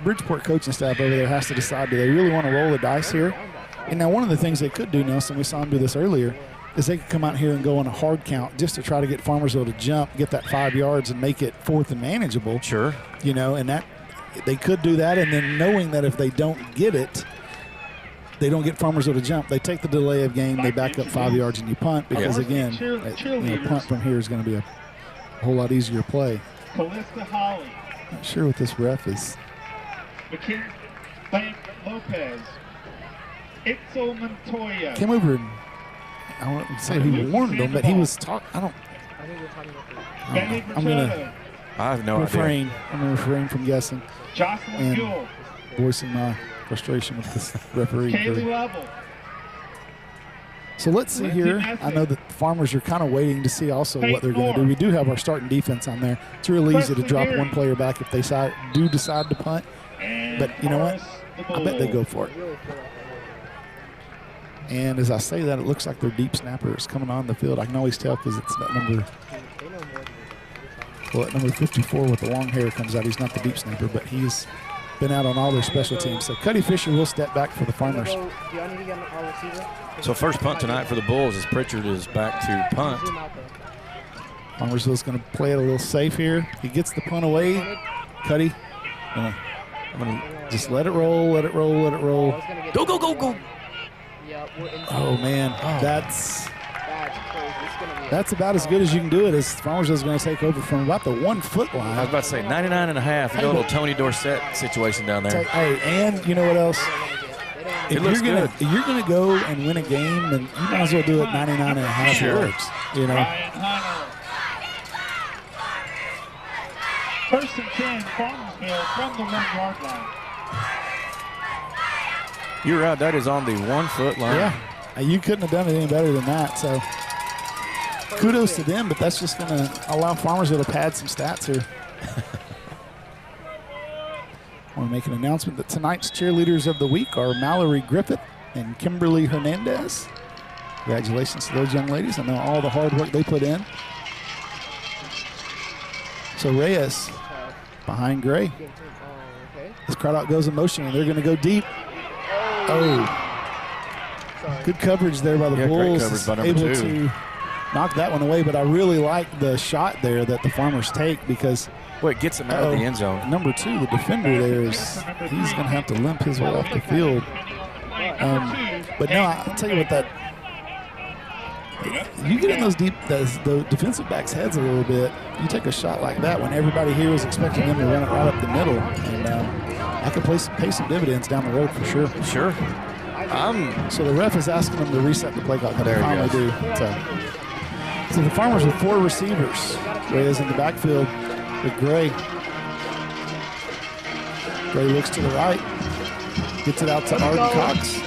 Bridgeport coaching staff over there has to decide, do they really want to roll the dice here? And now one of the things they could do, Nelson, we saw him do this earlier, is they could come out here and go on a hard count just to try to get Farmersville to jump, get that 5 yards, and make it 4th and manageable. Sure. And that they could do that, and then knowing that if they don't get it, they don't get Farmersville to jump, they take the delay of game, they back up 5 yards, and you punt because, again, punt from here is going to be a whole lot easier play. Callista Holly. Not sure what this ref is. McKinney Lopez. Itzel Montoya. Came over and I wouldn't say he warned them, but he was talking. I think we're talking about I'm going to have no idea. I'm going to refrain from guessing Jocelyn Buell. Voicing my frustration with this referee. Kaylee Level. So let's see here. I know that the Farmers are kind of waiting to see also what they're going to do. We do have our starting defense on there. It's real easy to drop one player back if they do decide to punt. But you know what? I bet they go for it. And as I say that, it looks like their deep snapper is coming on the field. I can always tell because it's that number. Well, at number 54 with the long hair comes out. He's not the deep snapper, but he's been out on all their special teams. So Cuddy Fisher will step back for the Farmers. So first punt tonight for the Bulls as Pritchard is back to punt. Farmersville's going to play it a little safe here. He gets the punt away. Cuddy, I'm going to just let it roll, let it roll, let it roll. Go, go, go, go. Oh, man. That's about as good as you can do it as Farmersville's going to take over from about the 1 foot line. I was about to say 99.5. You got a little Tony Dorsett situation down there. Hey, and you know what else? If you're gonna go and win a game, then you might as well do it 99.5 yards. You know. First and 10, Farmersville from the 1 yard line. You're right. That is on the 1 foot line. Yeah, you couldn't have done it any better than that. So kudos to them, but that's just going to allow Farmersville to pad some stats here. I want to make an announcement that tonight's cheerleaders of the week are Mallory Griffith and Kimberly Hernandez. Congratulations to those young ladies. I know all the hard work they put in. So Reyes behind Gray. This crowd out goes in motion, and they're going to go deep. Oh, good coverage there by the Bulls. Great coverage by able 2. to knock that one away, but I really like the shot there that the Farmers take because it gets him out of the end zone. Number 2, the defender there he's going to have to limp his way off the field. But no, I'll tell you what, that you get in those deep, the defensive backs' heads a little bit. You take a shot like that when everybody here was expecting them to run it right up the middle, and that could pay some dividends down the road for sure. Sure. So the ref is asking them to reset the play clock. They finally do. So the Farmers with 4 receivers. Reyes in the backfield with Gray. Gray looks to the right, gets it out to Arden Cox.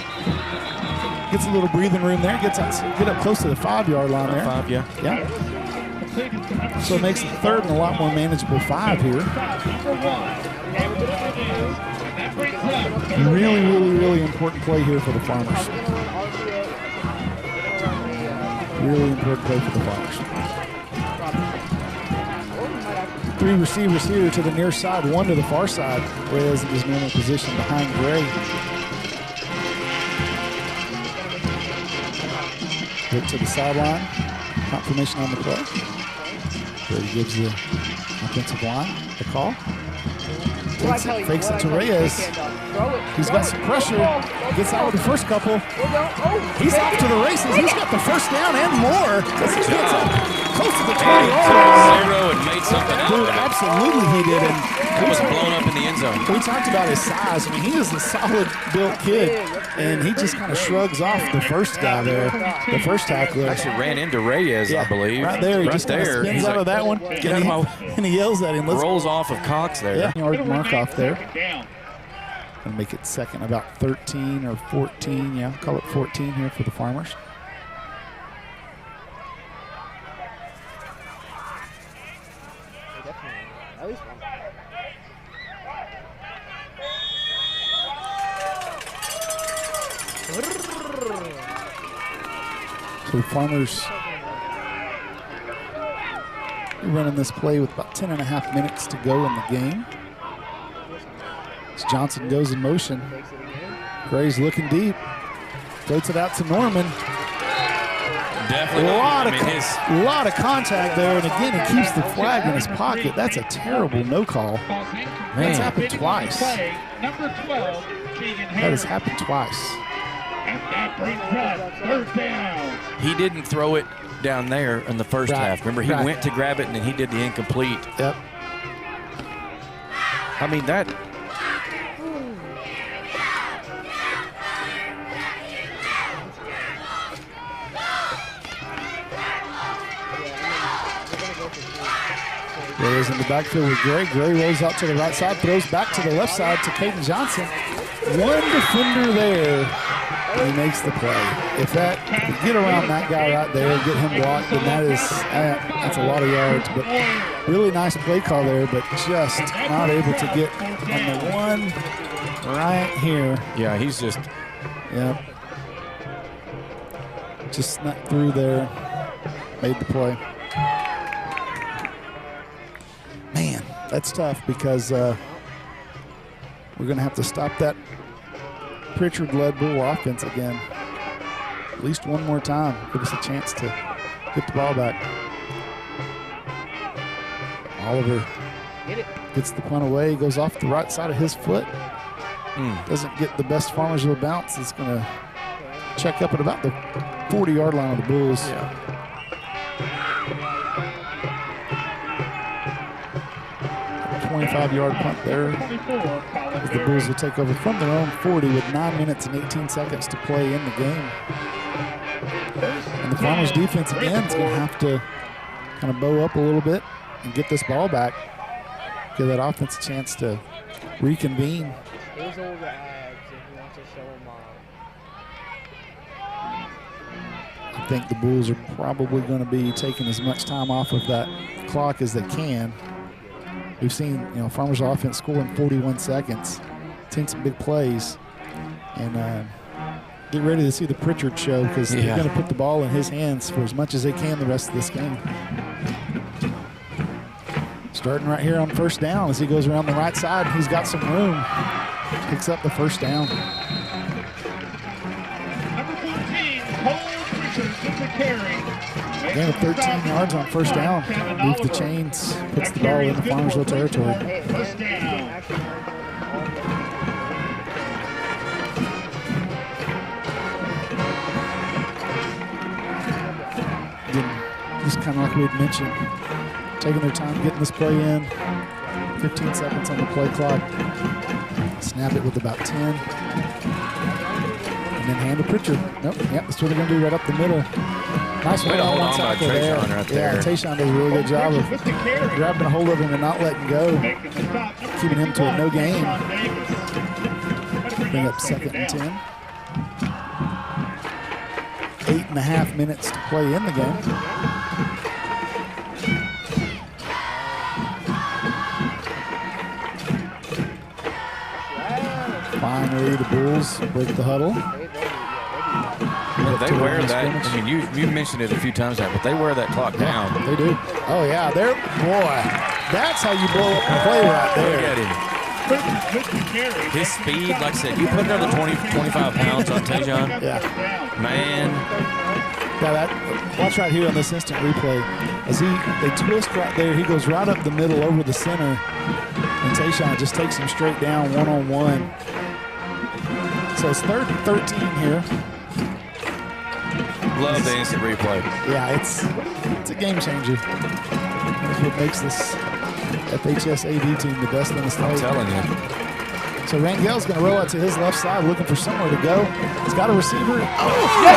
Gets a little breathing room there. Get up close to the 5 yard line there. 5, yeah. So it makes the 3rd and a lot more manageable 5 here. Really, really, really important play here for the Farmers. Really important play for the Farmers. 3 receivers here to the near side, 1 to the far side. Reyes in his normal position behind Gray. Look to the sideline. Confirmation on the play. Gray gives the offensive line the call. Fakes it to Reyes. He's got some pressure. Gets out with the first couple. He's off to the races. He's got the first down and more. He gets up close to the 20. Zero and made something out of it. Absolutely he did. And he was blown up in the end zone. We talked about his size. I mean, he is a solid built kid, and he just kind of shrugs off the first guy there, the first tackler. Actually ran into Reyes, I believe. Right there. He just there. Spins out of that one. Get out of my way. And he yells at him. Rolls off of Cox there. Yeah, yard mark off there. And make it second about 13 or 14. Yeah, call it 14 here for the Farmers. So the Farmers running this play with about 10.5 minutes to go in the game. As Johnson goes in motion. Gray's looking deep. Floats it out to Norman. Definitely. A lot of contact there, and again, he keeps the flag in his pocket. That's a terrible no call. Man, that's happened twice. That has happened twice. He didn't throw it down there in the first half. Remember, he went to grab it, and then he did the incomplete. Yep. I mean, that... Reyes in the backfield with Gray. Gray rolls out to the right side, throws back to the left side to Caden Johnson. One defender there and he makes the play. If you get around that guy right there, get him blocked, then that's a lot of yards. But really nice play call there, but just not able to get on the one right here. Yeah, he's just. Yep. Just snuck through there, made the play. Man, that's tough because we're going to have to stop that Pritchard-led Bull offense again. At least one more time. Give us a chance to get the ball back. Oliver gets the punt away, goes off the right side of his foot. Doesn't get the best Farmersville bounce. It's going to check up at about the 40-yard line of the Bulls. Yeah. 25-yard punt there. As the Bulls will take over from their own 40 with 9 minutes and 18 seconds to play in the game. And the Farmers defense again is going to have to kind of bow up a little bit and get this ball back. Give that offense a chance to reconvene. Those are the ads if you want to show them I think the Bulls are probably going to be taking as much time off of that clock as they can. We've seen, Farmers offense score in 41 seconds. Seen some big plays. And get ready to see the Pritchard show because they're going to put the ball in his hands for as much as they can the rest of this game. Starting right here on first down as he goes around the right side. He's got some room. Picks up the first down. Number 14, Cole Pritchard gets a carry. Gain of 13 yards on first down. Moves the chains, puts the ball in the Farmersville territory. First down. Just kind of like we had mentioned, taking their time getting this play in. 15 seconds on the play clock. Snap it with about 10. And then hand to Pritchard. Nope, yep, that's what they're going to do right up the middle. Nice Way to hold one on by tackle there. Tayshaun right there. Yeah, Tayshaun does a really good job of grabbing a hold of him and not letting go. Keeping him to a no gain. Bring up 2nd and 10. 8.5 minutes to play in the game. Finally, the Bulls break the huddle. Well, they wear that. I mean, you mentioned it a few times now, but they wear that clock down. They do. Oh, yeah. Boy, that's how you blow up the play right there. Look at him. His speed, like I said, you put another 20, 25 pounds on Tayshaun. Yeah. Man. Yeah, watch right here on this instant replay. As they twist right there, he goes right up the middle over the center, and Tayshaun just takes him straight down one-on-one. So it's 3rd and 13 here. Love the instant replay. Yeah, it's a game changer. That's what makes this FHS AV team the best in the state. I'm telling you. So Rangel's going to roll out to his left side, looking for somewhere to go. He's got a receiver. Oh, yeah!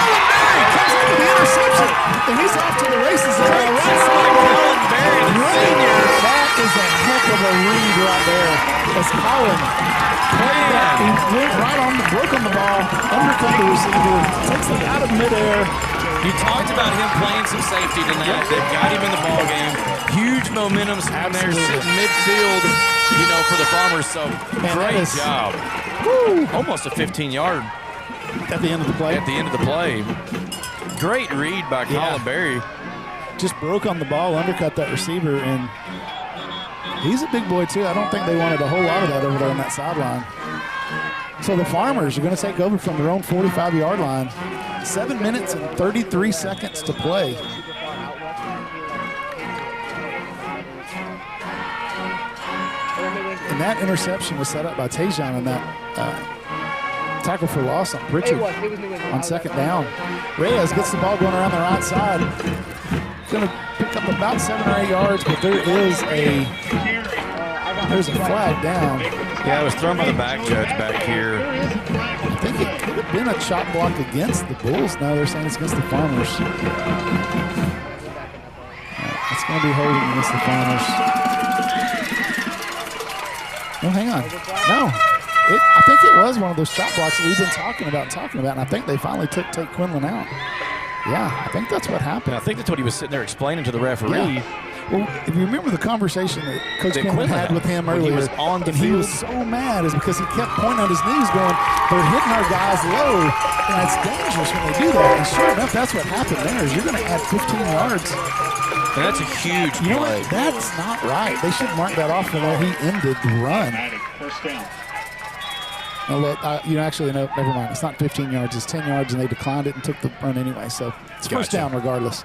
Comes in with the interception, and he's off to the races. That is a heck of a read right there. As Colin played that, he went right on broke on the ball, undercut the receiver, takes it out of midair. You talked about him playing some safety tonight. They've got him in the ball game. Huge momentum swing there, sitting midfield, for the Farmers. So great job. Woo. Almost a 15-yard at the end of the play. At the end of the play. Great read by Colin Berry. Just broke on the ball, undercut that receiver, and he's a big boy too. I don't think they wanted a whole lot of that over there on that sideline. So the Farmers are going to take over from their own 45-yard line. 7 minutes and 33 seconds to play. And that interception was set up by Tayshaun on that tackle for loss on Pritchard on 2nd down. Reyes gets the ball going around the right side. Going to pick up about 7 or 8 yards, but there's a flag down. Yeah, it was thrown by the back judge back here. I think it could have been a chop block against the Bulls. Now they're saying it's against the Farmers. It's going to be holding against the Farmers. Oh, hang on. No. I think it was one of those shot blocks that we've been talking about, and I think they finally took Quinlan out. Yeah, I think that's what happened. And I think that's what he was sitting there explaining to the referee. Yeah. Well, if you remember the conversation that Coach Quinlan had with him earlier, he was on the he field. was so mad is because he kept pointing on his knees going, they're hitting our guys low, and it's dangerous when they do that. And sure enough, that's what happened there is you're going to add 15 yards. And that's a huge play. You know what? That's not right. They should mark that off from where he ended the run. First down. No, look, actually, no, never mind. It's not 15 yards. It's 10 yards, and they declined it and took the run anyway. So it's first down regardless.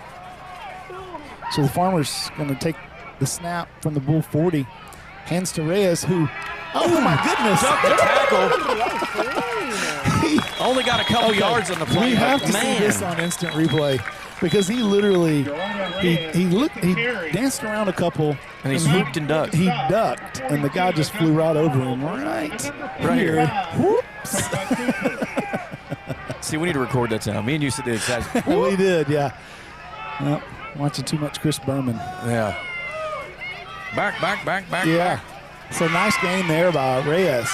So the Farmers going to take the snap from the Bull 40. Hands to Reyes, who, oh my goodness. Took the tackle. He only got a couple yards on the play. We have to see this on instant replay because he literally, he danced around a couple. And he swooped and ducked. He ducked, and the guy just flew right over him right here. Whoops. See, we need to record that sound. Me and you said the exact. We did, yeah. Well, watching too much Chris Berman. Yeah. Back. Yeah. So nice game there by Reyes.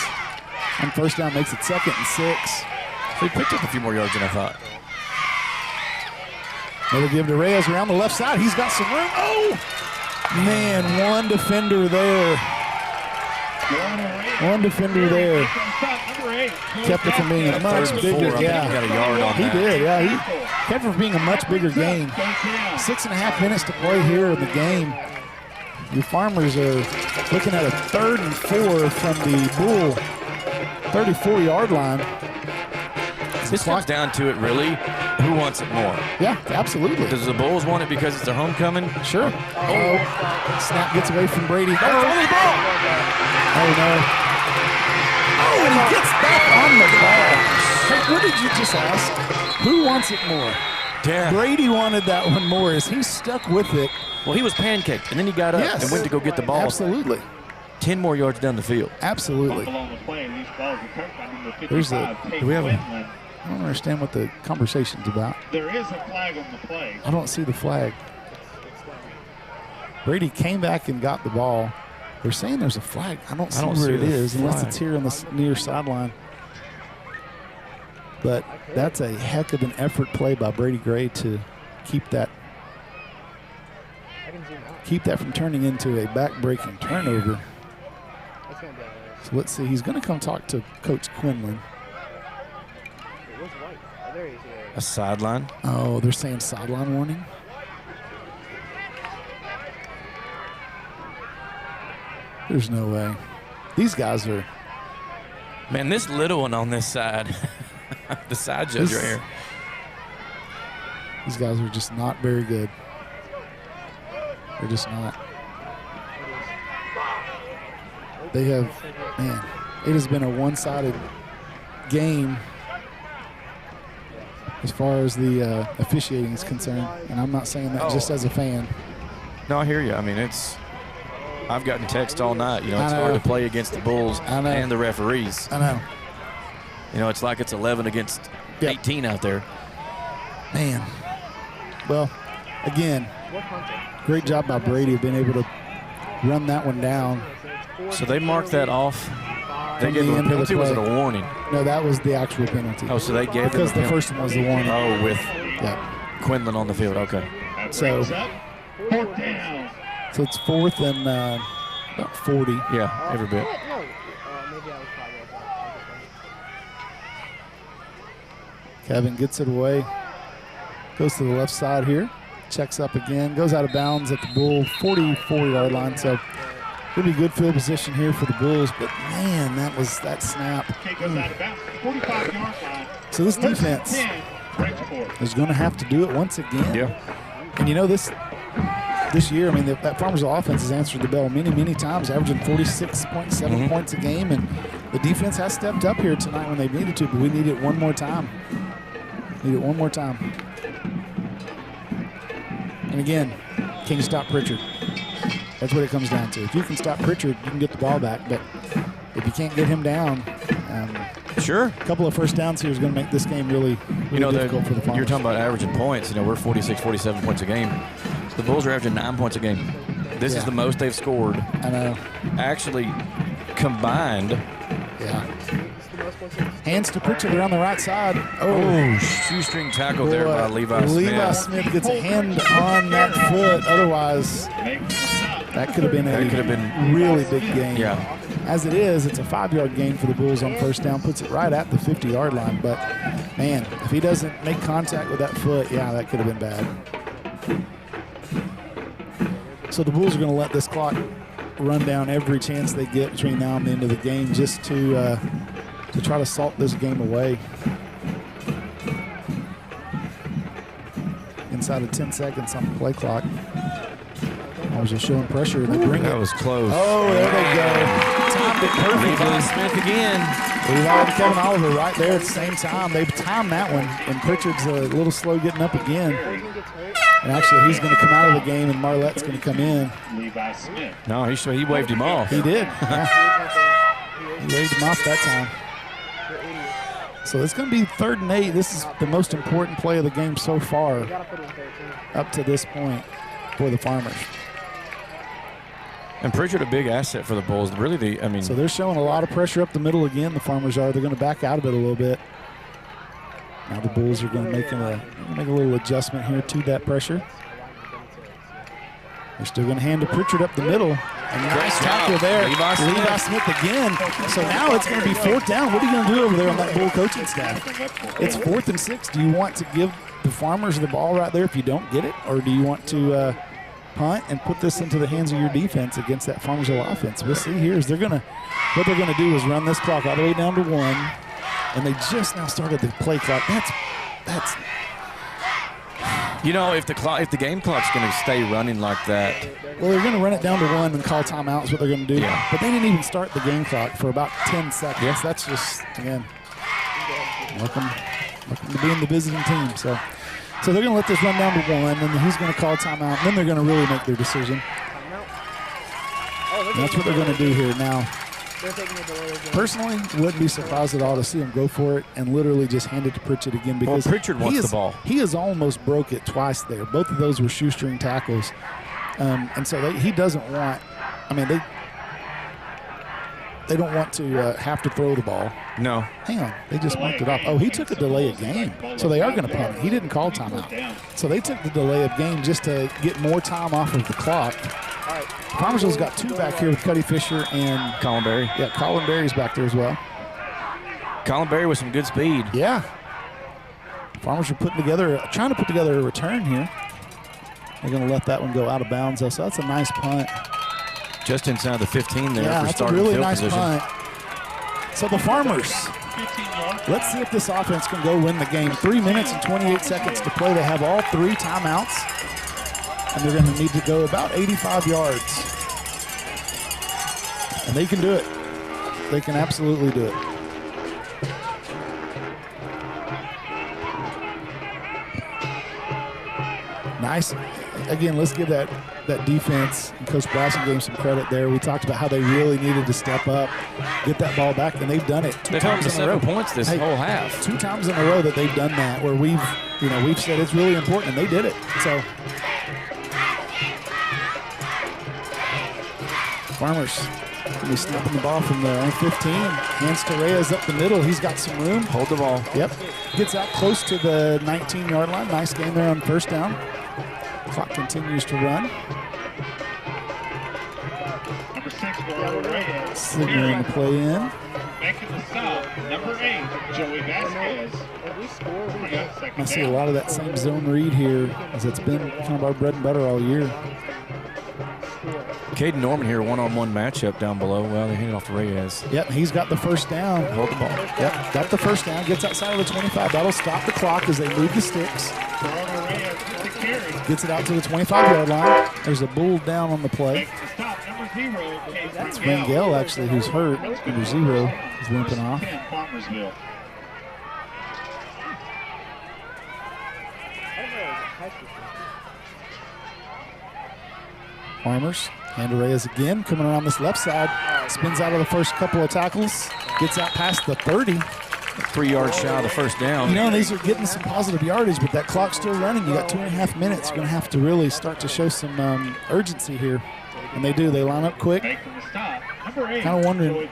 On first down makes it 2nd and 6. So he picked up a few more yards than I thought. Another give to Reyes around the left side. He's got some room. Oh! Man, one defender there. Kept it from being a much bigger, yeah. He got a yard on he that. did, yeah. He kept it from being a much bigger game. 6.5 minutes to play here in the game. Your Farmers are looking at a 3rd and 4 from the Bull 34-yard line. This comes down to it, really. Who wants it more? Yeah, absolutely. Does the Bulls want it because it's their homecoming? Sure. Oh, snap gets away from Brady. Oh, no. Oh, and he gets back on the ball. Hey, what did you just ask? Who wants it more? Yeah. Brady wanted that one more as he stuck with it. Well, he was pancaked, and then he got up and went to go get the ball. Absolutely. 10 more yards down the field. Absolutely. There's do we have I don't understand what the conversation's about. There is a flag on the play. I don't see the flag. Brady came back and got the ball. They're saying there's a flag. I don't see where it is unless it's here on the near sideline. But that's a heck of an effort play by Brady Gray to keep that from turning into a back-breaking turnover. So let's see. He's going to come talk to Coach Quinlan. A sideline? Oh, they're saying sideline warning? There's no way. These guys are... Man, this little one on this side. The side judge right here. These guys are just not very good. They're just not. They have, man, it has been a one-sided game as far as the officiating is concerned. And I'm not saying that just as a fan. No, I hear you. I mean, I've gotten text all night. You know, it's hard to play against the Bulls and the referees. I know. You know, it's like it's 11 against 18 out there. Man. Well, again, great job by Brady of being able to run that one down. So they marked that off. They gave him a penalty. Was it a warning? No, that was the actual penalty. Oh, so they gave because the first one was the warning. Oh, with Quinlan on the field. Okay. So it's 4th and about 40. Yeah, every bit. Kevin gets it away. Goes to the left side here. Checks up again. Goes out of bounds at the Bull 44-yard line. So it'll be good field position here for the Bulls. But, man, that snap. So this defense is going to have to do it once again. Yeah. And, you know, this year, I mean, that Farmersville offense has answered the bell many, many times, averaging 46.7 points a game. And the defense has stepped up here tonight when they needed to, but we need it one more time. Need it one more time. And again, can you stop Pritchard? That's what it comes down to. If you can stop Pritchard, you can get the ball back. But if you can't get him down, sure. A couple of first downs here is going to make this game really difficult for the Farmers. You're talking about averaging points. You know, we're 46, 47 points a game. The Bulls are averaging 9 points a game. This is the most they've scored. I know. Actually, combined Yeah. Hands to Pritchard around the right side. Oh, shoestring tackle there by Levi Smith. Levi Smith gets a hand on that foot. Otherwise, that could have been a really big gain. Yeah. As it is, it's a 5-yard gain for the Bulls on first down. Puts it right at the 50-yard line. But, man, if he doesn't make contact with that foot, yeah, that could have been bad. So the Bulls are going to let this clock run down every chance they get between now and the end of the game just to try to salt this game away. Inside of 10 seconds on the play clock. I was just showing pressure. They bring That it. was close. Oh, there they go. Timed it perfectly. Levi Smith again. Levi and Kevin Oliver right there at the same time. They've timed that one, and Pritchard's a little slow getting up again. And actually, he's going to come out of the game, and Marlette's going to come in. Levi Smith. No, he waved him off. He did. Yeah. He waved him off that time. So it's going to be 3rd and 8. This is the most important play of the game so far up to this point for the Farmers. And Pritchard a big asset for the Bulls. Really, So they're showing a lot of pressure up the middle again, the Farmers are. They're going to back out of it a little bit. Now the Bulls are going to make a little adjustment here to that pressure. They're still going to hand to Pritchard up the middle. And nice tackle there. Levi Smith again. So now it's going to be 4th down. What are you going to do over there on that Bull coaching staff? It's 4th and 6. Do you want to give the Farmers the ball right there if you don't get it? Or do you want to punt and put this into the hands of your defense against that Farmersville offense? We'll see here. What they're going to do is run this clock all the way down to 1. And they just now started the play clock. That's you know, if the game clock's going to stay running like that. Well, they're going to run it down to 1 and call timeout is what they're going to do. Yeah. But they didn't even start the game clock for about 10 seconds. Yeah. That's just, again, welcome to being the visiting team. So they're going to let this run down to 1, and he's going to call timeout, and then they're going to really make their decision. And that's what they're going to do here now. Personally, wouldn't be surprised at all to see him go for it and literally just hand it to Pritchard again because Pritchard wants the ball. He has almost broke it twice there. Both of those were shoestring tackles. And so he doesn't want – I mean, they don't want to have to throw the ball. No. Hang on. They just marked it off. Oh, he took a delay of game. So they are going to punt it. He didn't call timeout. So they took the delay of game just to get more time off of the clock. Farmersville's got 2 back here with Cuddy Fisher and Colin Berry. Yeah, Colin Berry's back there as well. Colin Berry with some good speed. Yeah. Farmers are trying to put together a return here. They're going to let that one go out of bounds, though. So that's a nice punt. Just inside the 15 there Yeah, for that's a starting really field nice position. punt. So the Farmers, let's see if this offense can go win the game. 3 minutes and 28 seconds to play. They have all 3 timeouts. And they're going to need to go about 85 yards. And they can do it. They can absolutely do it. Nice. Again, let's give that defense and Coach Blasson gave him some credit there. We talked about how they really needed to step up, get that ball back, and they've done it 2 times in a row. 7 points this whole half. 2 times in a row that they've done that, where we've said it's really important, and they did it. So Farmers going to be snapping the ball from the own 15. Hands to Reyes up the middle. He's got some room. Hold the ball. Yep. Gets out close to the 19-yard line. Nice game there on first down. Clock continues to run. Number 6 for Reyes. Signaling the play in. Making the stop. Number 8, Joey Vasquez. I see a lot of that same zone read here, as it's been kind of our bread and butter all year. Caden Norman here, one-on-one matchup down below. Well, they handed off to Reyes. Yep, he's got the first down. Hold the ball. Yep, got the first down. Gets outside of the 25. That'll stop the clock as they move the sticks. Gets it out to the 25-yard line. There's a Bull down on the play. That's Rangel, actually, who's hurt. Number 0 is limping off. Farmers, hand to Reyes again, coming around this left side. Spins out of the first couple of tackles. Gets out past the 30. 3 yards shy of the first down. You know, these are getting some positive yardage, but that clock's still running. You got 2.5 minutes. You're going to have to really start to show some urgency here. And they do. They line up quick. Kind of wondering,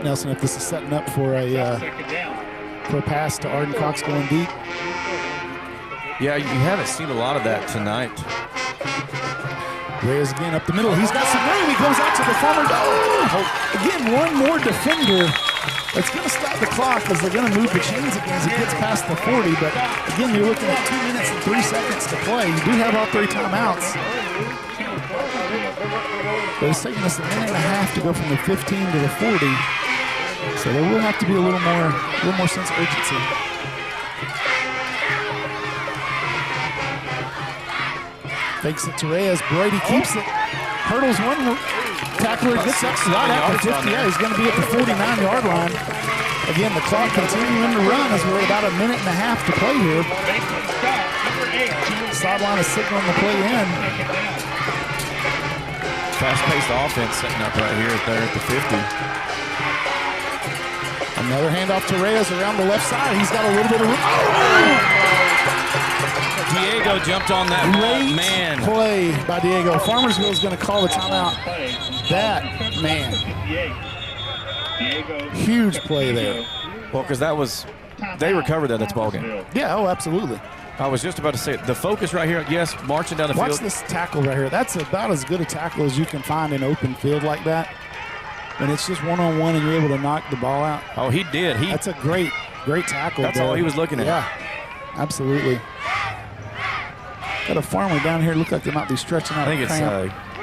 Nelson, if this is setting up for a pass to Arden Cox going deep. Yeah, you haven't seen a lot of that tonight. Reyes again up the middle. He's got some room. He goes out to the Farmers. Oh! Again, one more defender. It's going to stop the clock as they're going to move the chains again as he gets past the 40. But again, you're looking at 2 minutes and 3 seconds to play. You do have all 3 timeouts. But it's taking us a minute and a half to go from the 15 to the 40. So there will have to be a little more sense of urgency. Fakes it to Reyes. Brady keeps it. Hurdles one. Tackler gets up right at the 50. Yeah, he's going to be at the 49-yard line. Again, the clock continuing to run as we're at about a minute and a half to play here. Sideline is signaling the play in. Fast-paced offense setting up right here at the 50. Another handoff to Reyes around the left side. He's got a little bit of room. Oh! Diego jumped on that Great man. Play by Diego. Farmersville is going to call the timeout. That man. Huge play there. Well, because they recovered that. That's ball game. Yeah, oh, absolutely. I was just about to say it. The focus right here, yes, marching down the field. Watch this tackle right here. That's about as good a tackle as you can find in open field like that. And it's just one-on-one and you're able to knock the ball out. Oh, he did. That's a great tackle. That's all he was looking at. Yeah, absolutely. Got a farmer down here. Look like they might be stretching out. I think it's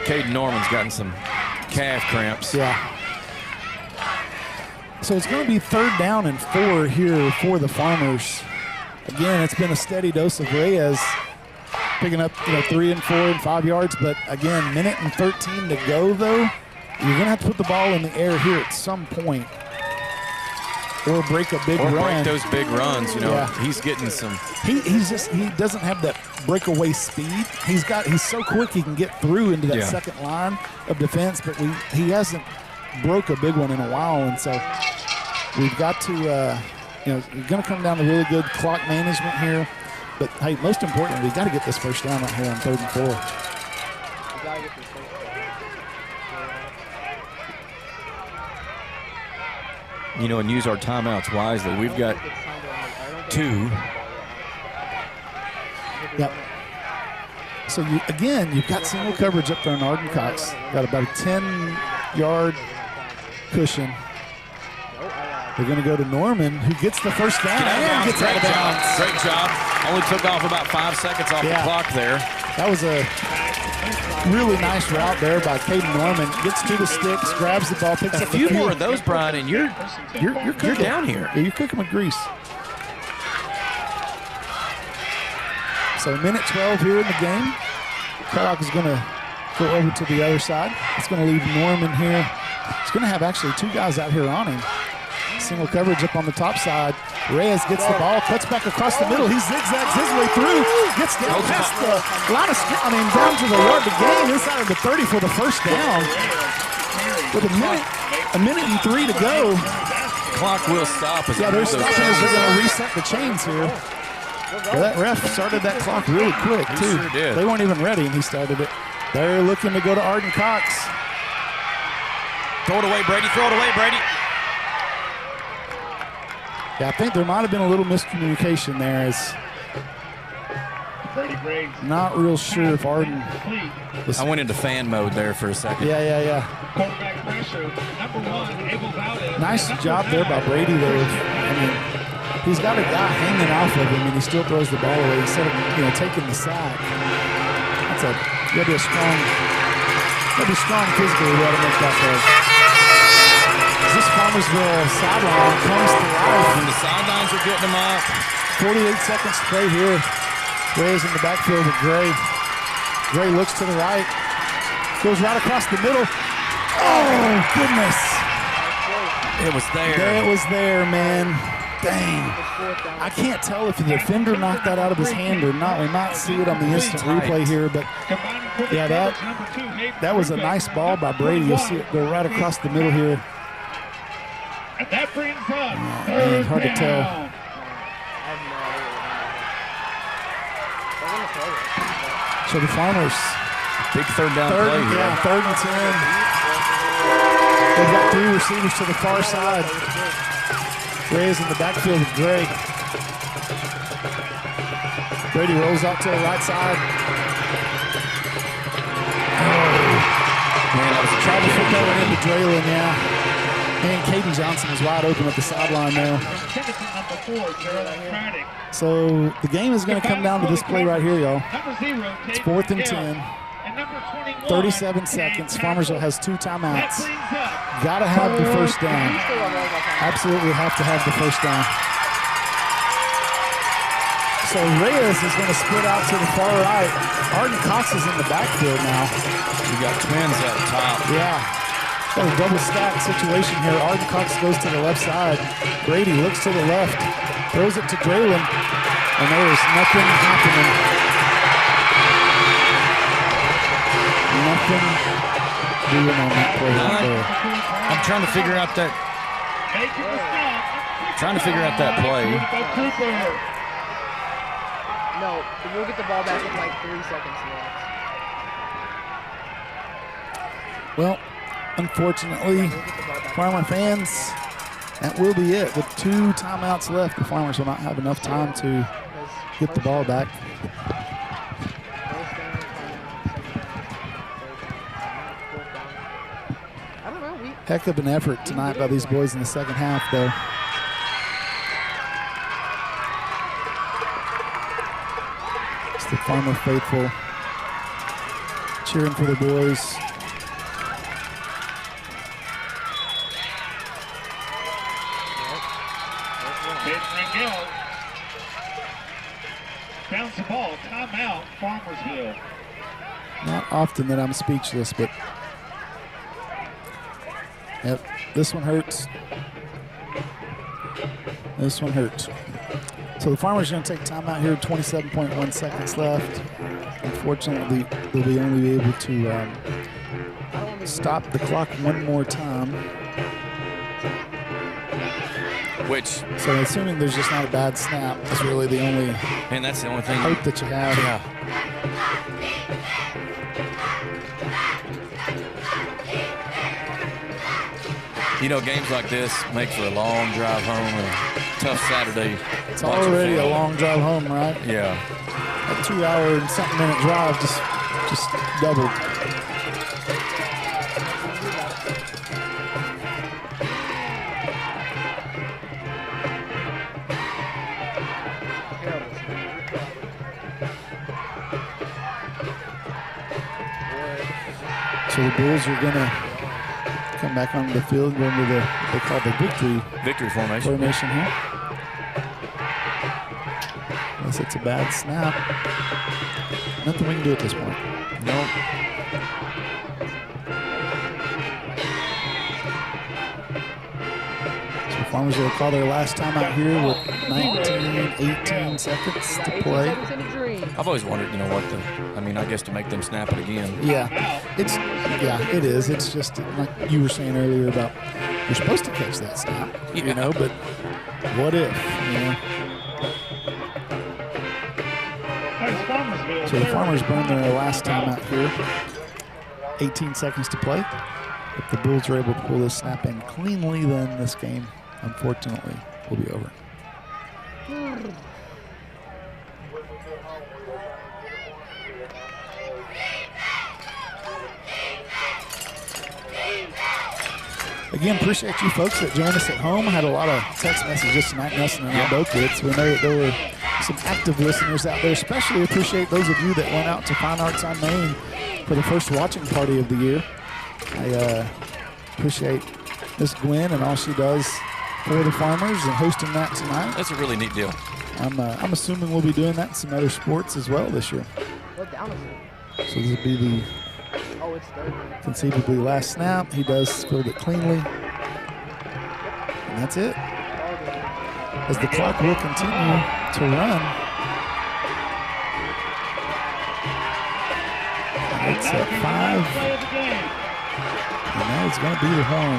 Caden Norman's gotten some calf cramps. Yeah. So it's going to be 3rd down and 4 here for the Farmers. Again, it's been a steady dose of Reyes picking up 3 and 4 and 5 yards. But again, minute and 13 to go though. You're going to have to put the ball in the air here at some point. Or break a big run. Or break those big runs, Yeah. He's getting some. He doesn't have that breakaway speed. He's so quick he can get through into that second line of defense, but he hasn't broke a big one in a while, and so we've got to you're going to come down to really good clock management here. But hey, most importantly, we've got to get this first down right here on 3rd and 4. And use our timeouts wisely. We've got 2. Yep. So you've got single coverage up there on Arden Cox. Got about a 10-yard cushion. They're going to go to Norman, who gets the first down and gets out of bounds. Great job. Only took off about 5 seconds off the clock there. That was a really nice route there by Caden Norman. Gets to the sticks, grabs the ball, picks up a few more of those, Brian, and you're down here. Yeah, you're cooking with grease. So minute 12 here in the game. Clock is going to go over to the other side. It's going to leave Norman here. It's going to have actually 2 guys out here on him. Single coverage up on the top side. Reyes gets the ball, cuts back across the middle. He zigzags his way through, gets down past the line of down to the yard to gain inside of the 30 for the first down. With a minute and 3 to go. Clock will stop. They're stopping as they're going to reset the chains here. Well, that ref started that clock really quick, too. Sure did. They weren't even ready, and he started it. They're looking to go to Arden Cox. Throw it away, Brady. Throw it away, Brady. Yeah, I think there might have been a little miscommunication there. As not real sure if Arden was. I went into fan mode there for a second. Yeah. Nice job there by Brady there. I mean, he's got a guy hanging off of him, and he still throws the ball away instead of taking the sack. You gotta be strong physically to make that play. This Farmersville sideline comes to life. And the sidelines are getting them up. 48 seconds to play here. Reyes in the backfield with Gray. Gray looks to the right. Goes right across the middle. Oh, goodness. It was there. It was there, man. Dang. I can't tell if the defender knocked that out of his hand or not. We might see it on the instant replay here, but yeah, that was a nice ball by Brady. You'll see it go right across the middle here. And that brings up hard to tell. So the Farmers. Big 3rd down play here. Yeah, 3rd and 10. They've got 3 receivers to the far side. Reyes in the backfield with Gray. Brady rolls out to the right side. Man, that was a Tried to flip that one into Draylen, yeah. Man, Caden Johnson is wide open at the sideline there. So the game is going to come down to this play right here, y'all. It's 4th and 10. 37 seconds. Farmersville has 2 timeouts. Got to have the first down. Absolutely have to have the first down. So Reyes is going to split out to the far right. Arden Cox is in the backfield now. You got twins up top. Yeah. Got a double stack situation here. Arden Cox goes to the left side. Brady looks to the left. Throws it to Draylen. And there is nothing happening. Nothing doing on that play right there. I'm trying to figure out that. Play. No, we'll get the ball back with like 3 seconds left. Well, unfortunately, Farmer fans, that will be it. With 2 timeouts left, the Farmers will not have enough time to get the ball back. Heck of an effort tonight by these boys in the second half, though. It's the Farmer faithful cheering for the boys. Bounce the ball, timeout, Farmersville. Not often that I'm speechless, but yep, this one hurts. This one hurts. So the Farmers are going to take timeout here, 27.1 seconds left. Unfortunately, they'll be only able to stop the clock one more time. So assuming there's just not a bad snap, is really the only that's the only thing hope that you have. Yeah. You know, games like this make for a long drive home and a tough Saturday. It's already a long drive home, right? Yeah. A 2-hour and something minute drive just doubled. So the Bulls are going to come back onto the field, go into the, they call the victory formation here. Unless it's a bad snap. Nothing we can do at this point. Nope. So Farmers will call their last time out here with 18 seconds to play. I've always wondered, what I guess to make them snap it again. Yeah, it is. It's just like you were saying earlier about you're supposed to catch that snap, but what if, So the Farmers burn their last time out here. 18 seconds to play. If the Bulls are able to pull this snap in cleanly, then this game, unfortunately, will be over. Again, appreciate you folks that joined us at home. I had a lot of text messages tonight, Nelson and I both did. So we know that there were some active listeners out there. Especially appreciate those of you that went out to Fine Arts on Main for the first watching party of the year. I appreciate Miss Gwen and all she does for the Farmers and hosting that tonight. That's a really neat deal. I'm assuming we'll be doing that in some other sports as well this year. What down is it? So this will be the conceivably last snap. He does field it cleanly. And that's it. As the clock will continue to run. And it's at 5. And that is going to be the horn.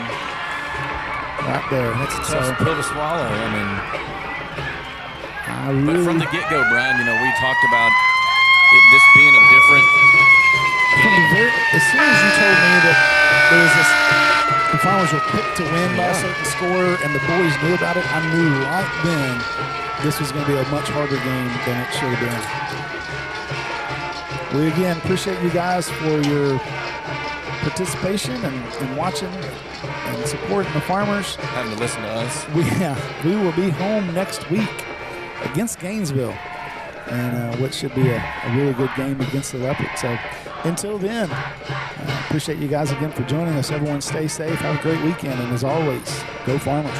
Right there. That's a tough pill to swallow. But from the get-go, Brian, we talked about this being a different game. As soon as you told me that there was this the Farmers were picked to win by a certain score, and the boys knew about it, I knew right then this was going to be a much harder game than it should have been. We again appreciate you guys for your participation and watching and supporting the Farmers. Having to listen to us. We will be home next week against Gainesville, and what should be a really good game against the Leopards. So until then, appreciate you guys again for joining us. Everyone stay safe, have a great weekend, and as always, go Farmers.